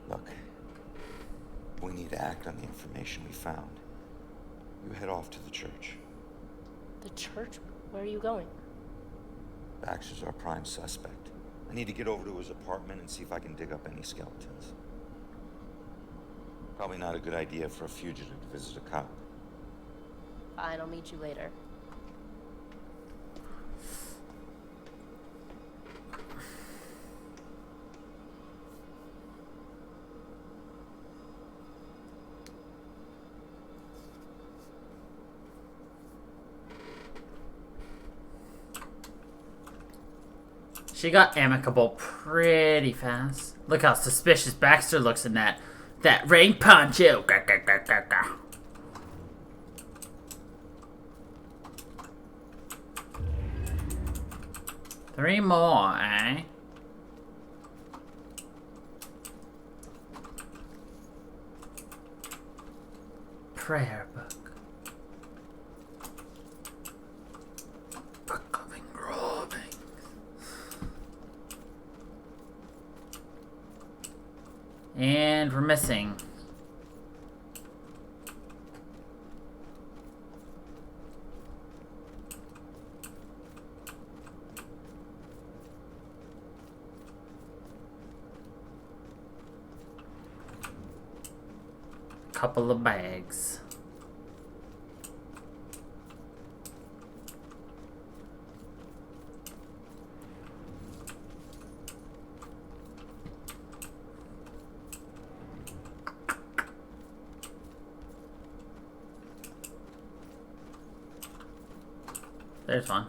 Speaker 7: Look, we need to act on the information we found. You head off to the church.
Speaker 4: The church? Where are you going?
Speaker 7: Baxter's our prime suspect. I need to get over to his apartment and see if I can dig up any skeletons. Probably not a good idea for a fugitive to visit a cop.
Speaker 4: Fine, I'll meet you later.
Speaker 1: She got amicable pretty fast. Look how suspicious Baxter looks in that rain poncho. 3 more, eh? Prayer book. Book of engravings. And we're missing. Couple of bags. There's one.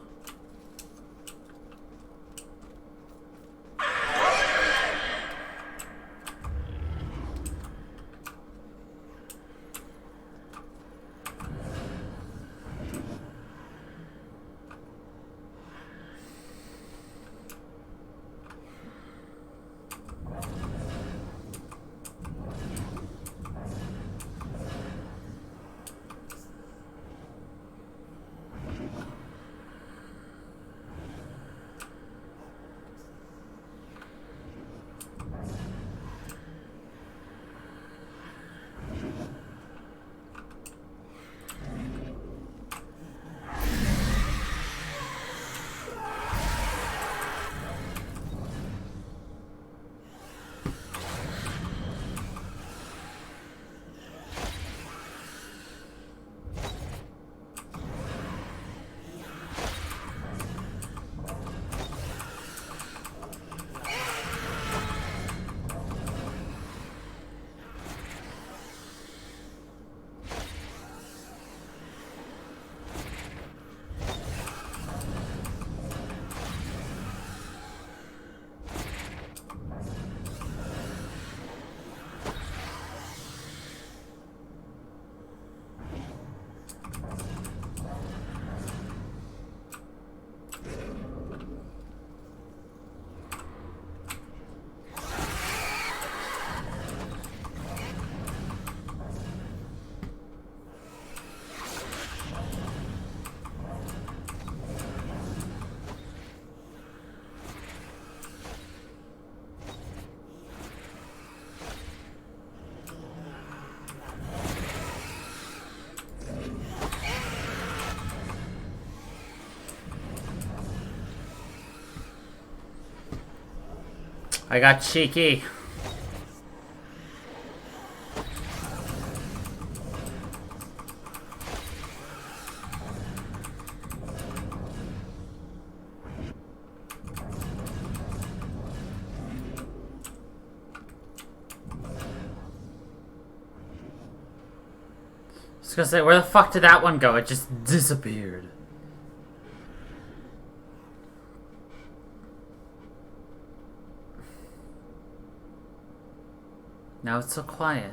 Speaker 1: I got cheeky. was gonna say, where the fuck did that one go? It just disappeared. Now it's so quiet.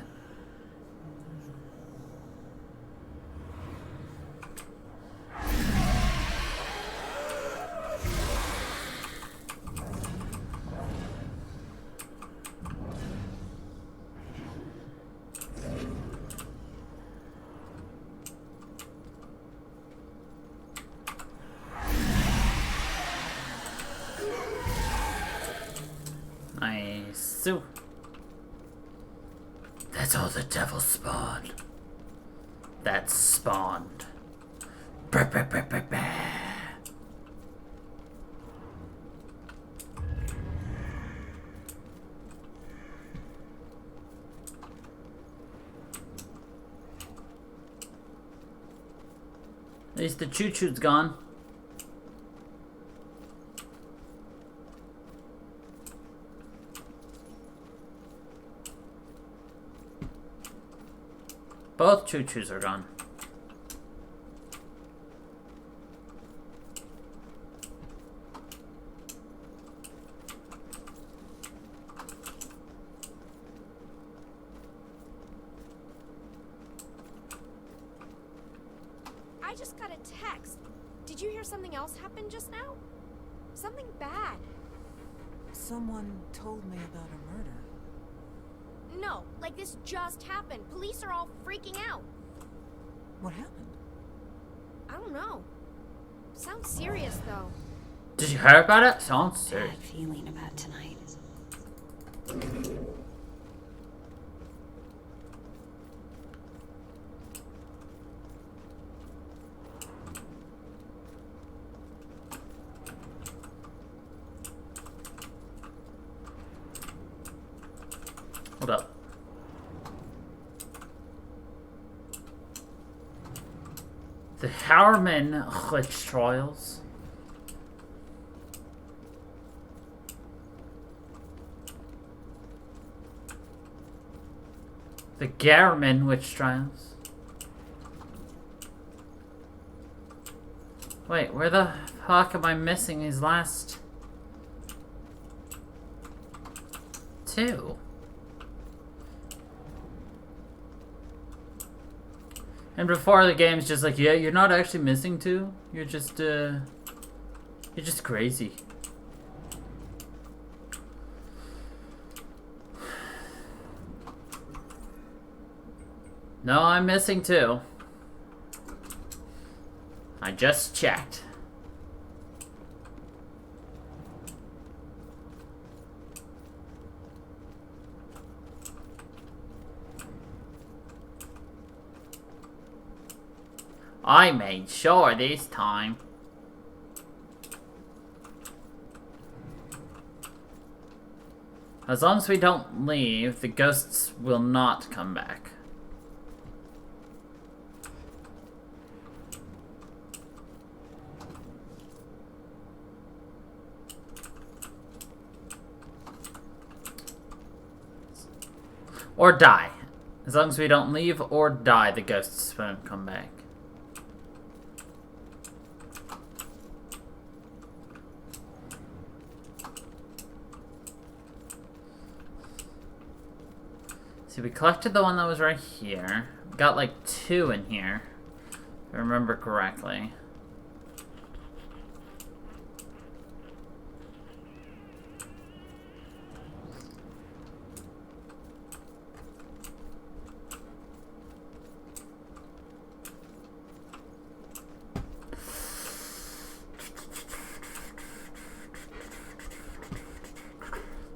Speaker 1: So that's all the devil spawned. That spawned. Bah, bah, bah, bah, bah. At least the choo-choo's gone. Both choo-choos are gone.
Speaker 12: I just got a text. Did you hear something else happen just now? Something bad.
Speaker 20: Someone told me about a murder.
Speaker 12: No, like this just happened. Police are all freaking out.
Speaker 20: What happened?
Speaker 12: I don't know. Sounds serious though.
Speaker 1: Did you hear about it? Sounds serious.
Speaker 16: Bad feeling about tonight.
Speaker 1: Hold up. The Harriman glitch trials. The Garmin witch trials. Wait, where the fuck am I missing these last two? And before the game's just like, yeah, you're not actually missing two. You're just crazy. No, I'm missing two. I just checked. I made sure this time. As long as we don't leave, the ghosts will not come back. Or die. As long as we don't leave or die, the ghosts won't come back. See, we collected the one that was right here. Got like two in here, if I remember correctly.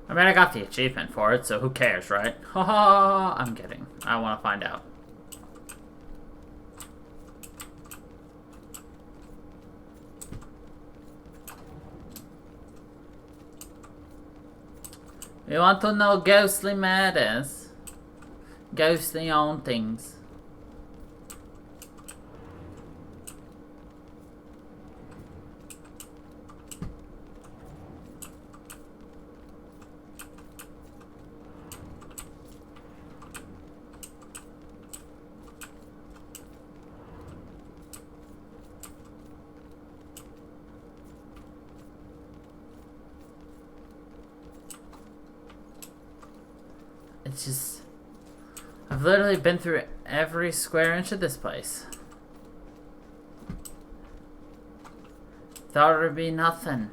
Speaker 1: I mean, I got the achievement for it, so who cares, right? Haha, I'm kidding. I want to find out. You want to know ghostly matters? Ghostly on things. just... I've literally been through every square inch of this place. Thought it would be nothing.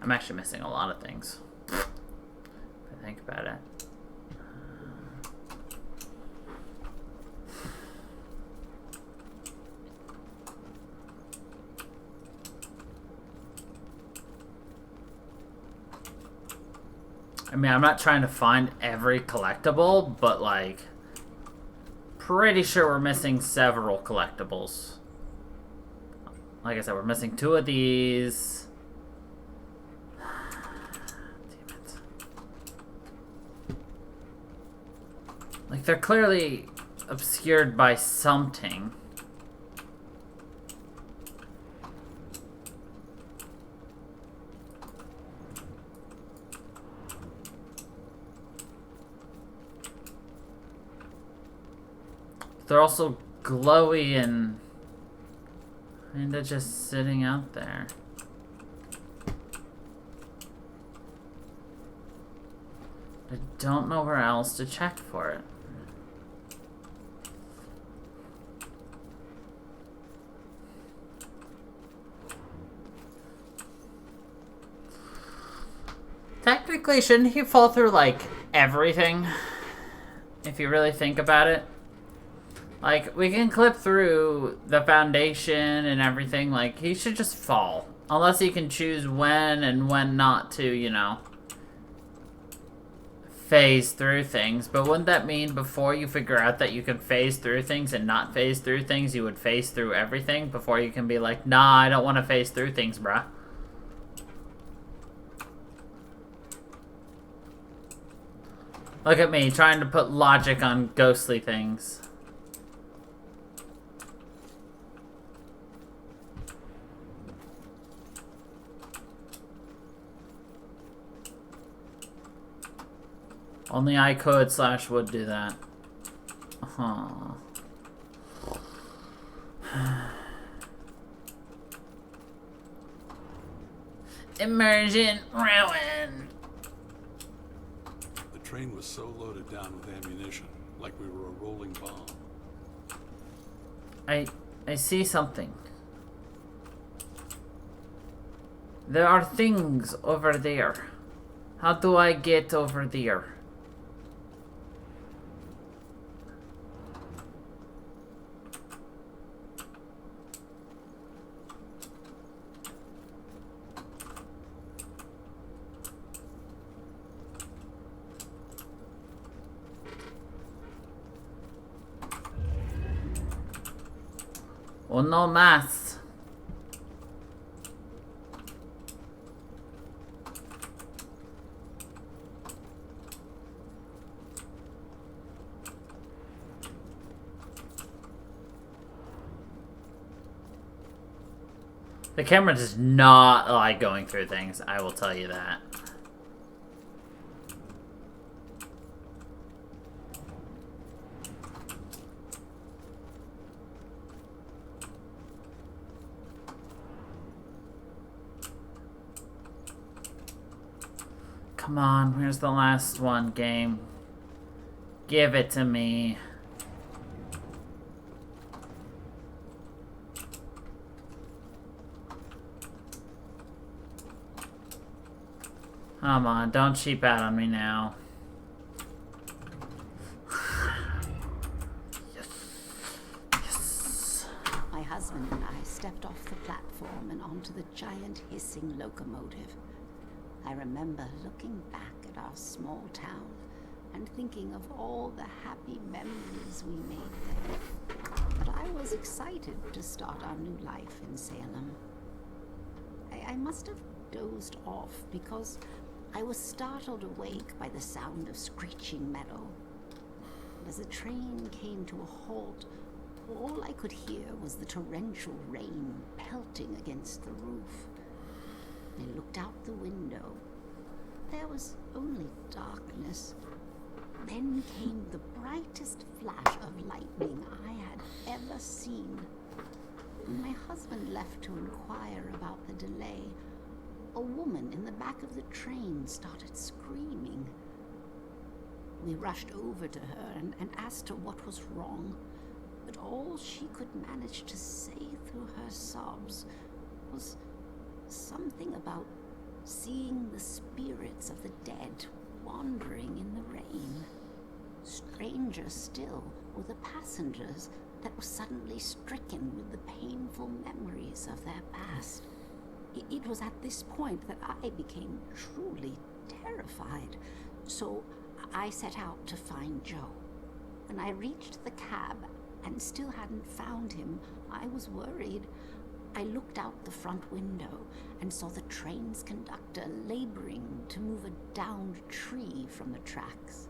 Speaker 1: I'm actually missing a lot of things. If I think about it. I mean, I'm not trying to find every collectible, but like, pretty sure we're missing several collectibles. Like I said, we're missing 2 of these. Damn it. Like, they're clearly obscured by something. They're also glowy and kinda just sitting out there. I don't know where else to check for it. Technically, shouldn't he fall through, like, everything? If you really think about it. Like, we can clip through the foundation and everything. Like, he should just fall. Unless he can choose when and when not to, you know, phase through things. But wouldn't that mean before you figure out that you can phase through things and not phase through things, you would phase through everything before you can be like, nah, I don't want to phase through things, bruh. Look at me, trying to put logic on ghostly things. Only I could / would do that. Immersion ruin.
Speaker 9: The train was so loaded down with ammunition, like we were a rolling bomb.
Speaker 1: I see something. There are things over there. How do I get over there? Uno más. The camera does not like going through things, I will tell you that. Come on, where's the last one, game? Give it to me. Come on, don't cheap out on me now. Yes.
Speaker 11: My husband and I stepped off the platform and onto the giant hissing locomotive. I remember looking back at our small town and thinking of all the happy memories we made there. But I was excited to start our new life in Salem. I must have dozed off because I was startled awake by the sound of screeching metal. As the train came to a halt, all I could hear was the torrential rain pelting against the roof. I looked out the window. There was only darkness. Then came the brightest flash of lightning just seen. When my husband left to inquire about the delay, a woman in the back of the train started screaming. We rushed over to her and asked her what was wrong, but all she could manage to say through her sobs was something about seeing the spirits of the dead wandering in the rain. Stranger still were the passengers that were suddenly stricken with the painful memories of their past. It was at this point that I became truly terrified, so I set out to find Joe. When I reached the cab and still hadn't found him, I was worried. I looked out the front window and saw the train's conductor laboring to move a downed tree from the tracks.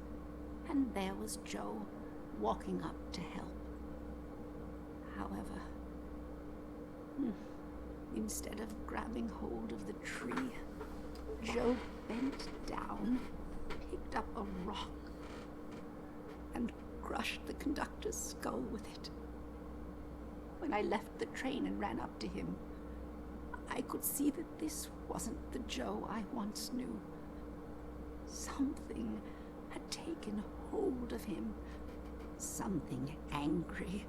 Speaker 11: And there was Joe, walking up to help. However, instead of grabbing hold of the tree, Joe bent down, picked up a rock, and crushed the conductor's skull with it. When I left the train and ran up to him, I could see that this wasn't the Joe I once knew. Something had taken hold of him, something angry.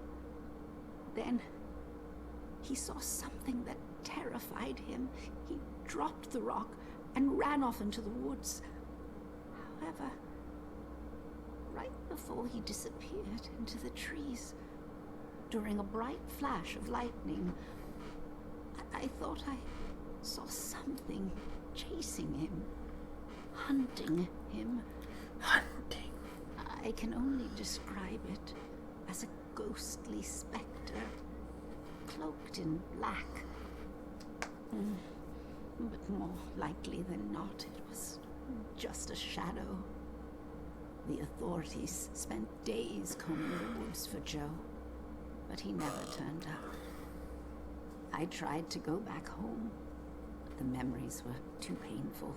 Speaker 11: Then he saw something that terrified him. He dropped the rock and ran off into the woods. However, right before he disappeared into the trees, during a bright flash of lightning, I thought I saw something chasing him, hunting him.
Speaker 1: Hunting.
Speaker 11: I can only describe it as a ghostly specter, cloaked in black. But more likely than not, it was just a shadow. The authorities spent days combing the woods for Joe, but he never turned up. I tried to go back home, but the memories were too painful.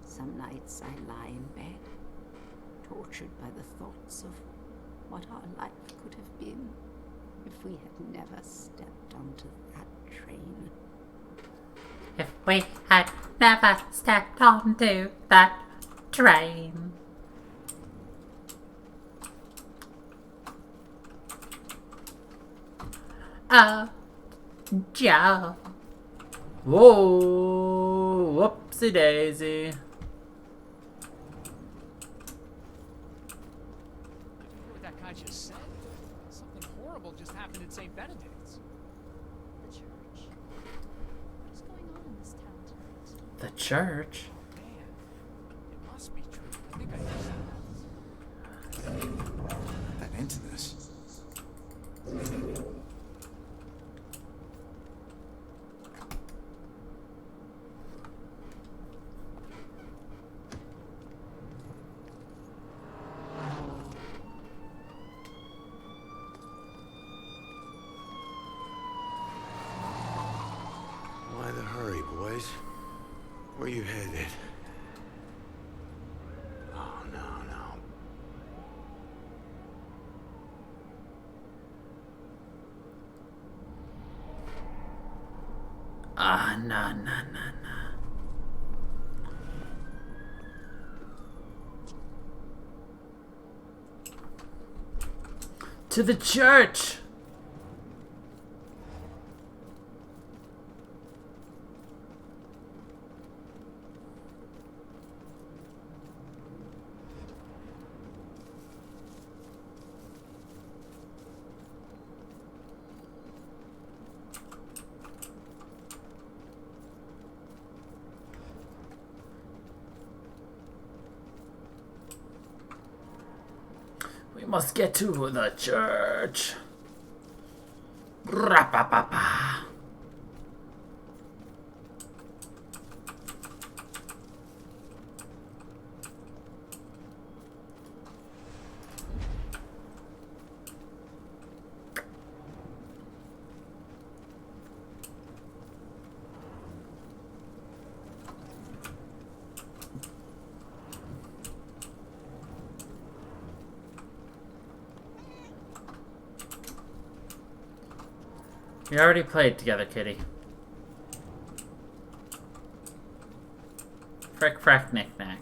Speaker 11: Some nights I lie in bed, tortured by the thoughts of what our life could have been if we had never stepped onto that train.
Speaker 1: If we had never stepped onto that train. Oh, Joe. Whoa, whoopsie daisy.
Speaker 13: What that guy just said? Something horrible just happened in St. Benedict's.
Speaker 4: The church. What's going on in this town tonight?
Speaker 1: The church?
Speaker 13: Man, it must be true. I think I
Speaker 2: That into this.
Speaker 7: Why the hurry, boys? Where you headed? Oh, no.
Speaker 1: Ah, no. To the church! We must get to the church. Ra-pa-pa-pa. We already played together, kitty. Frick, frack, knick, knack.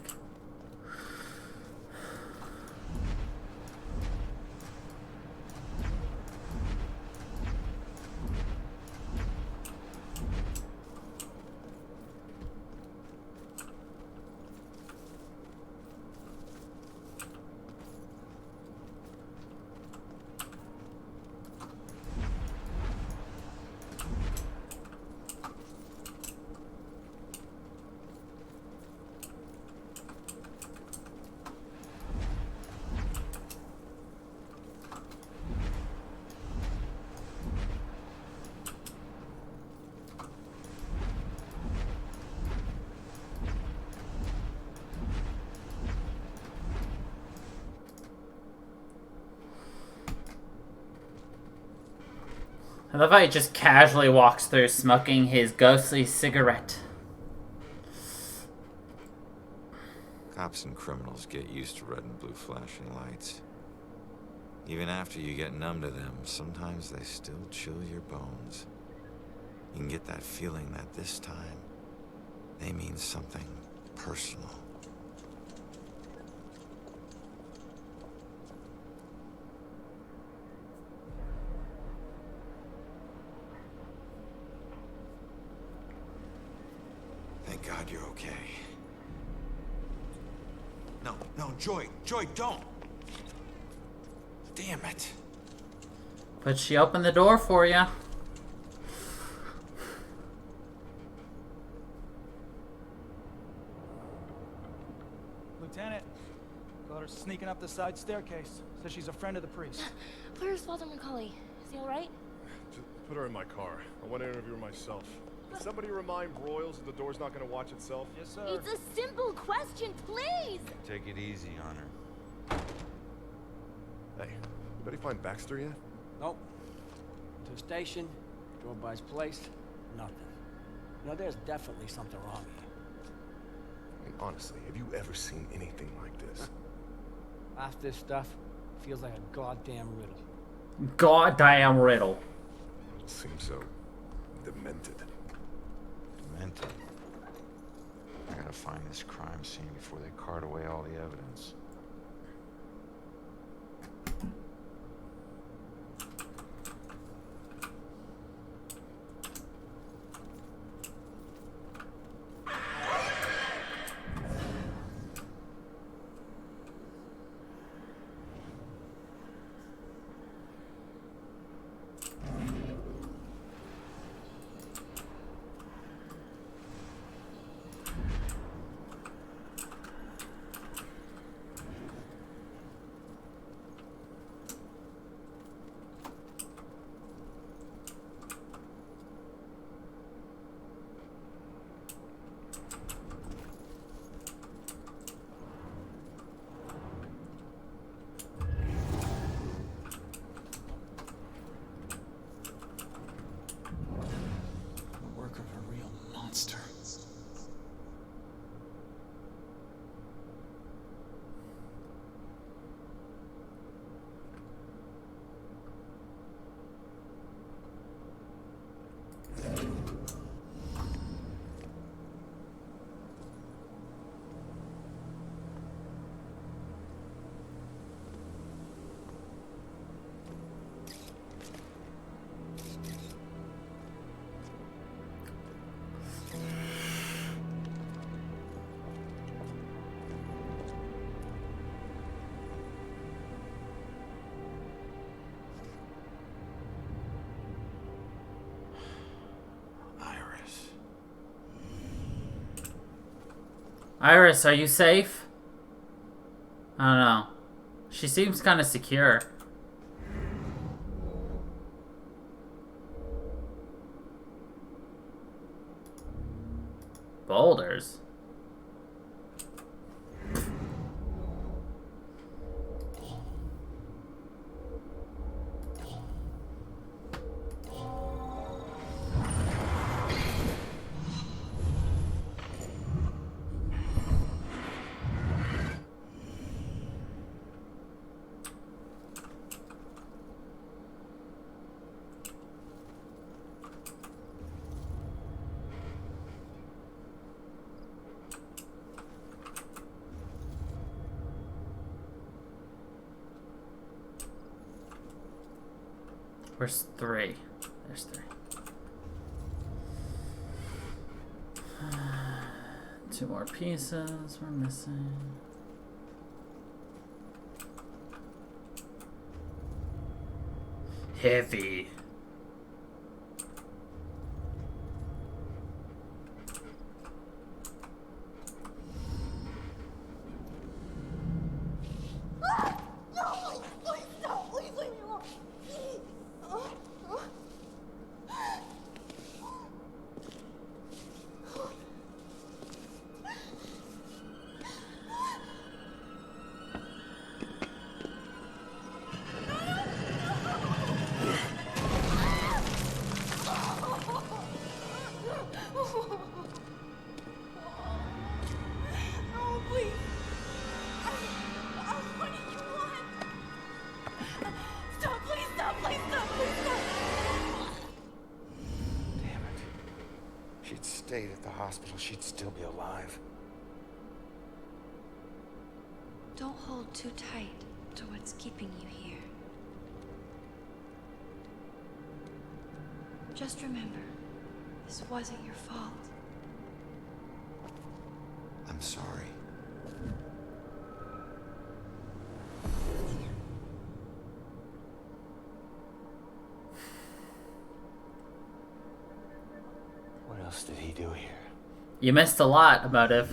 Speaker 1: I love how he just casually walks through smoking his ghostly cigarette.
Speaker 2: Cops and criminals get used to red and blue flashing lights. Even after you get numb to them, sometimes they still chill your bones. You can get that feeling that this time, they mean something personal. Thank God you're okay. No, Joy, don't! Damn it.
Speaker 1: But she opened the door for you.
Speaker 5: Lieutenant, got her sneaking up the side staircase. Says she's a friend of the priest.
Speaker 4: Where's Walter McCauley? Is he alright?
Speaker 15: Just put her in my car. I want to interview her myself. Can somebody remind Broyles that the door's not going to watch itself?
Speaker 5: Yes, sir.
Speaker 4: It's a simple question, please!
Speaker 2: Take it easy on her.
Speaker 15: Hey, anybody find Baxter yet?
Speaker 5: Nope. To the station, drove by his place, nothing. You know, there's definitely something wrong here.
Speaker 15: I mean, honestly, have you ever seen anything like this?
Speaker 5: Half this stuff feels like a goddamn riddle.
Speaker 1: Goddamn riddle.
Speaker 15: It seems so demented.
Speaker 2: Demented? I gotta find this crime scene before they cart away all the evidence.
Speaker 1: Iris, are you safe? I don't know. She seems kind of secure. Boulders? Where's 3? There's 3. 2 more pieces we're missing. Heavy.
Speaker 2: Stayed at the hospital, she'd still be alive.
Speaker 17: Don't hold too tight to what's keeping you here. Just remember, this wasn't your fault.
Speaker 2: I'm sorry.
Speaker 7: What else did he do here?
Speaker 1: You missed a lot, Emotive.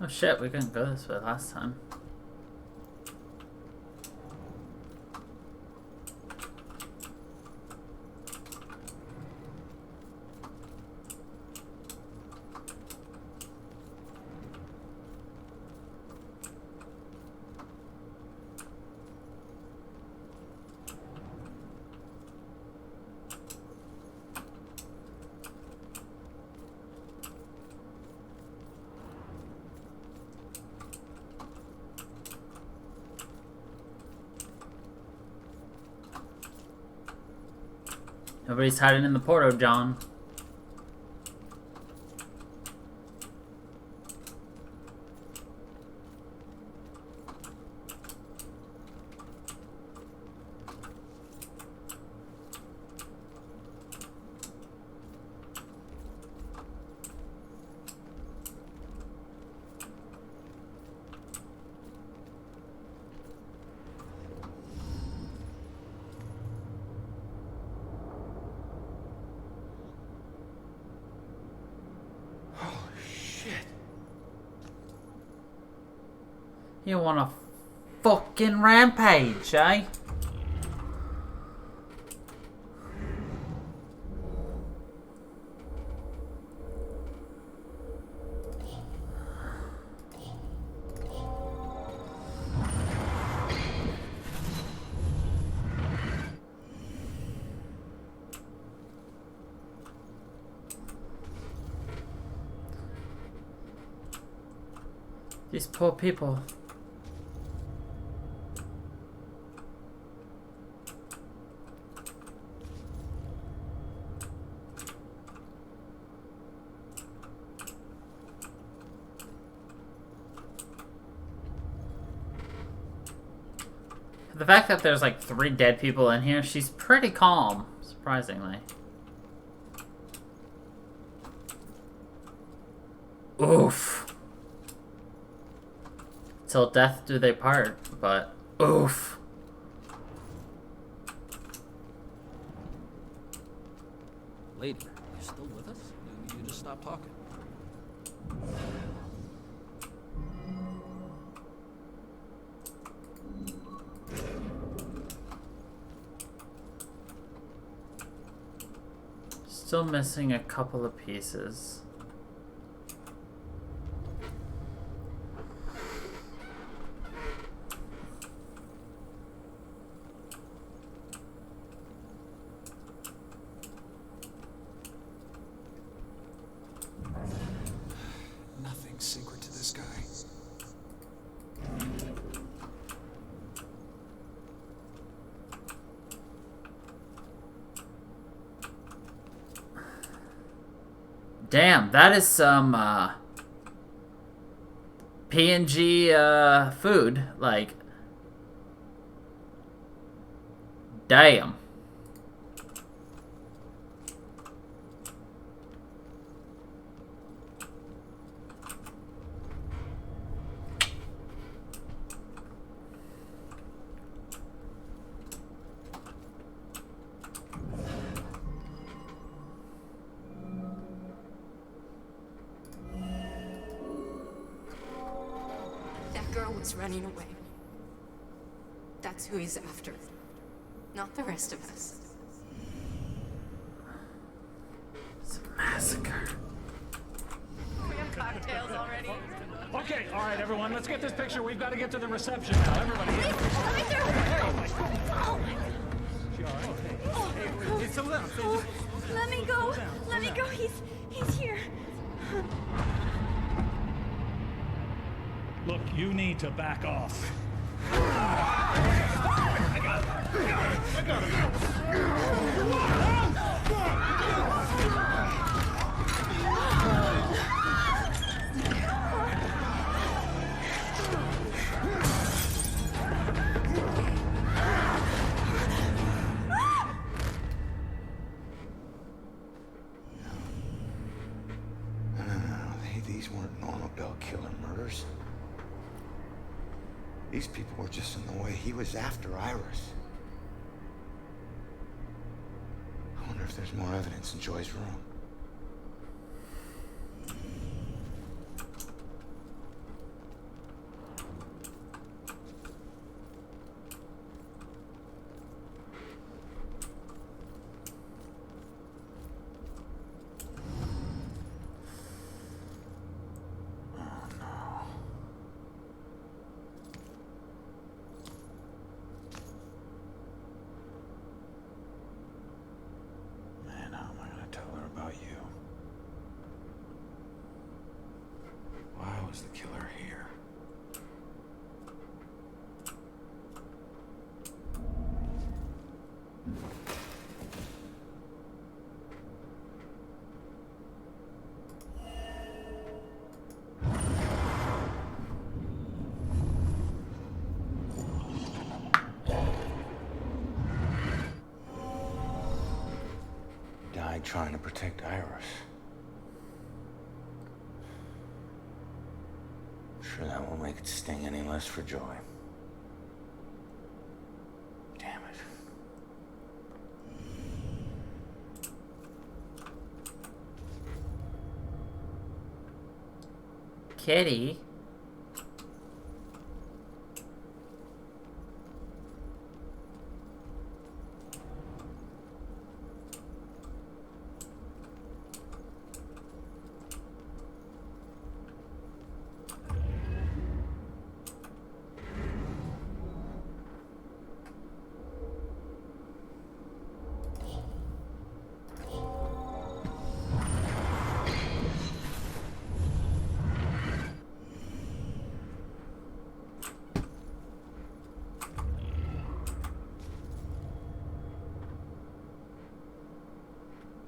Speaker 1: Oh shit, we couldn't go this way last time. Nobody's hiding in the Porto, John. You want a fucking rampage, eh? These poor people. The fact that there's like 3 dead people in here, she's pretty calm, surprisingly. Oof. Till death do they part, but oof.
Speaker 8: lady. You still with us? You just stopped talking.
Speaker 1: Still missing a couple of pieces.
Speaker 14: Nothing's secret to this guy.
Speaker 1: Damn, that is some P&G food. Like, damn.
Speaker 18: Was running away. That's who he's after. Not the rest of us.
Speaker 1: It's a massacre.
Speaker 18: We have cocktails already.
Speaker 13: Okay, all right, everyone, let's get this picture. We've got to get to the reception now. Everybody.
Speaker 12: Let me go. Let me go. He's here.
Speaker 13: Look, you need to back off.
Speaker 7: These weren't normal Bell killer murders. These people were just in the way. He was after Iris. I wonder if there's more evidence in Joy's room. The killer here. Died trying to protect Iris. Sure that won't make it sting any less for Joy. Damn it.
Speaker 1: Kitty.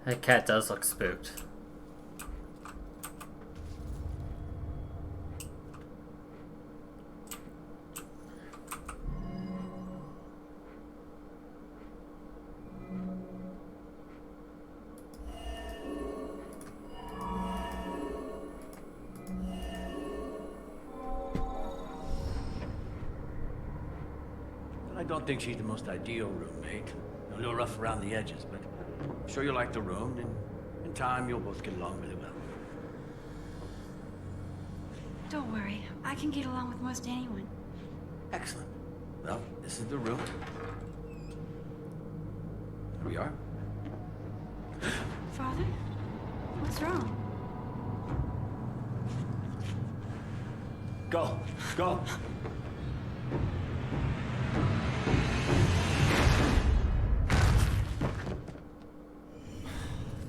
Speaker 1: That cat does look spooked.
Speaker 26: I don't think she's the most ideal roommate.
Speaker 5: A little rough around the edges, but I'm sure you'll like the room, and in time you'll both get along really well.
Speaker 17: Don't worry, I can get along with most anyone.
Speaker 5: Excellent. Well, this is the room. Here we are.
Speaker 17: Father? What's wrong?
Speaker 5: Go. Go.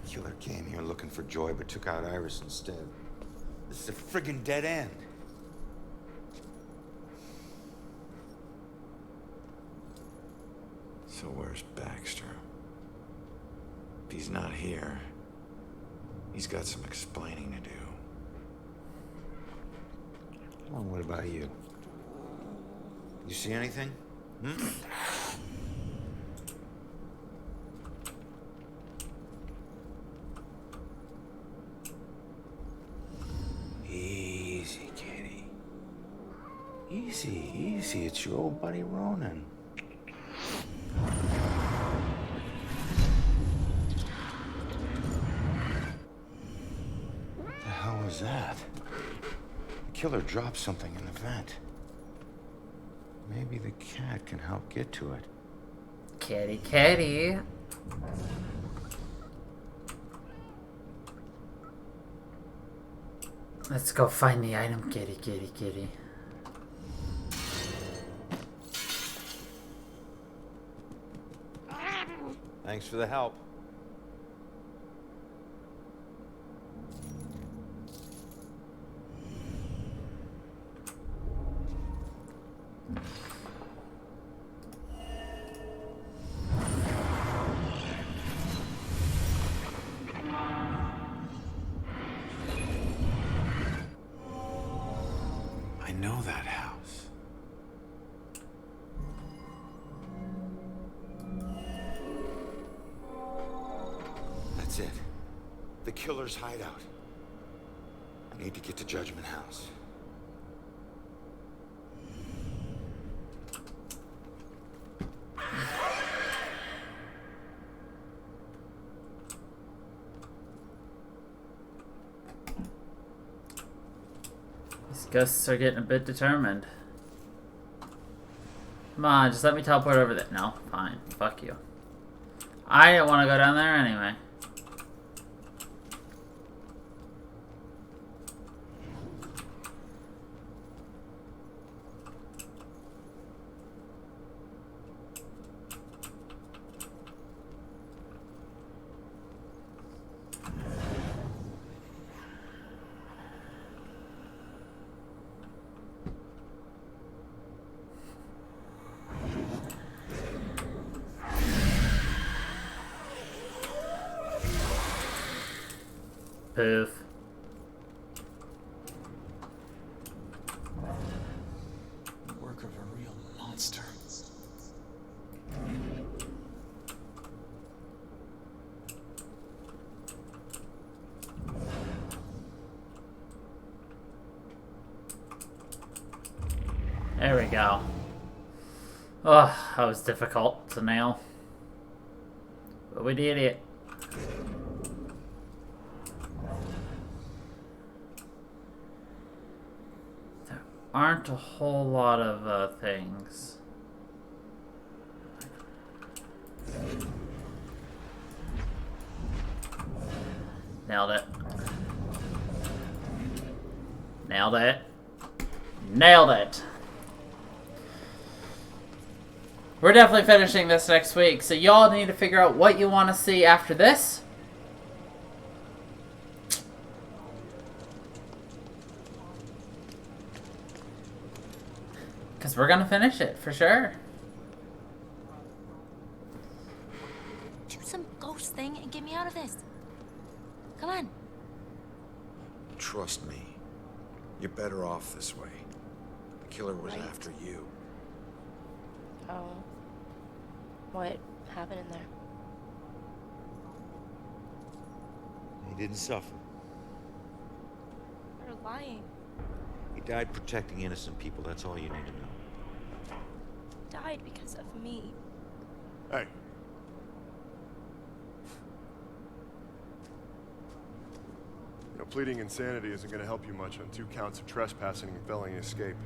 Speaker 2: Killer came here looking for Joy, but took out Iris instead. This is a friggin' dead end. So where's Baxter? If he's not here, he's got some explaining to do. Well, what about you? You see anything? Easy, kitty. Easy, easy. It's your old buddy Ronan. What the hell was that? The killer dropped something in the vent. Maybe the cat can help get to it.
Speaker 1: Kitty, kitty. Let's go find the item, kitty, kitty, kitty.
Speaker 2: Thanks for the help. I know that house. That's it. The killer's hideout. I need to get to Judgment House.
Speaker 1: These ghosts are getting a bit determined. Come on, just let me teleport over there. No, fine. Fuck you. I didn't want to go down there anyway. Poof.
Speaker 14: Work of a real monster.
Speaker 1: There we go. Oh, that was difficult to nail. But we did it. Aren't a whole lot of things. Nailed it. Nailed it. Nailed it. We're definitely finishing this next week, so y'all need to figure out what you want to see after this. Because we're going to finish it, for sure.
Speaker 4: Do some ghost thing and get me out of this. Come on.
Speaker 2: Trust me. You're better off this way. The killer was
Speaker 4: Right.
Speaker 2: after you.
Speaker 4: Oh. What happened in there?
Speaker 2: He didn't suffer.
Speaker 4: You're lying.
Speaker 2: He died protecting innocent people. That's all you need to know.
Speaker 4: Died because of me.
Speaker 9: Hey,
Speaker 15: pleading insanity isn't going to help you much on 2 counts of trespassing and felony escape.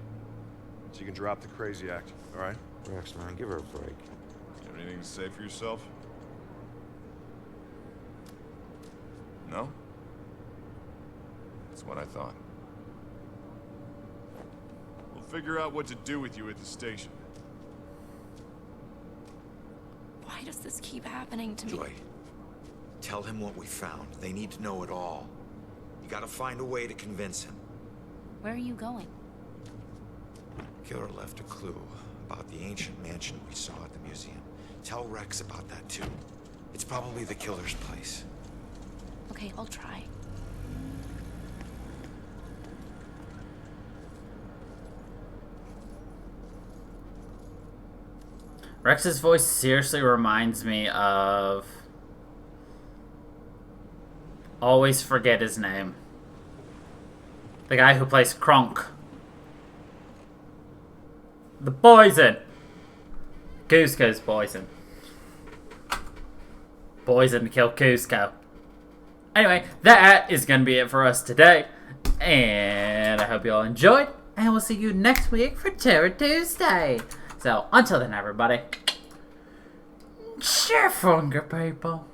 Speaker 15: So you can drop the crazy act, all right?
Speaker 2: Rex, man, give her a break.
Speaker 6: You have anything to say for yourself? No? That's what I thought.
Speaker 15: We'll figure out what to do with you at the station.
Speaker 4: Why does this keep happening to me?
Speaker 2: Joy, tell him what we found. They need to know it all. You gotta find a way to convince him.
Speaker 4: Where are you going?
Speaker 2: Killer left a clue about the ancient mansion we saw at the museum. Tell Rex about that too. It's probably the killer's place.
Speaker 4: Okay, I'll try.
Speaker 1: Rex's voice seriously reminds me of... Always forget his name. The guy who plays Kronk. The Poison! Kuzco's Poison. Poison to kill Kuzco. Anyway, that is going to be it for us today. And I hope you all enjoyed. And we'll see you next week for Terror Tuesday. So, until then, everybody. Cheer, Funga people.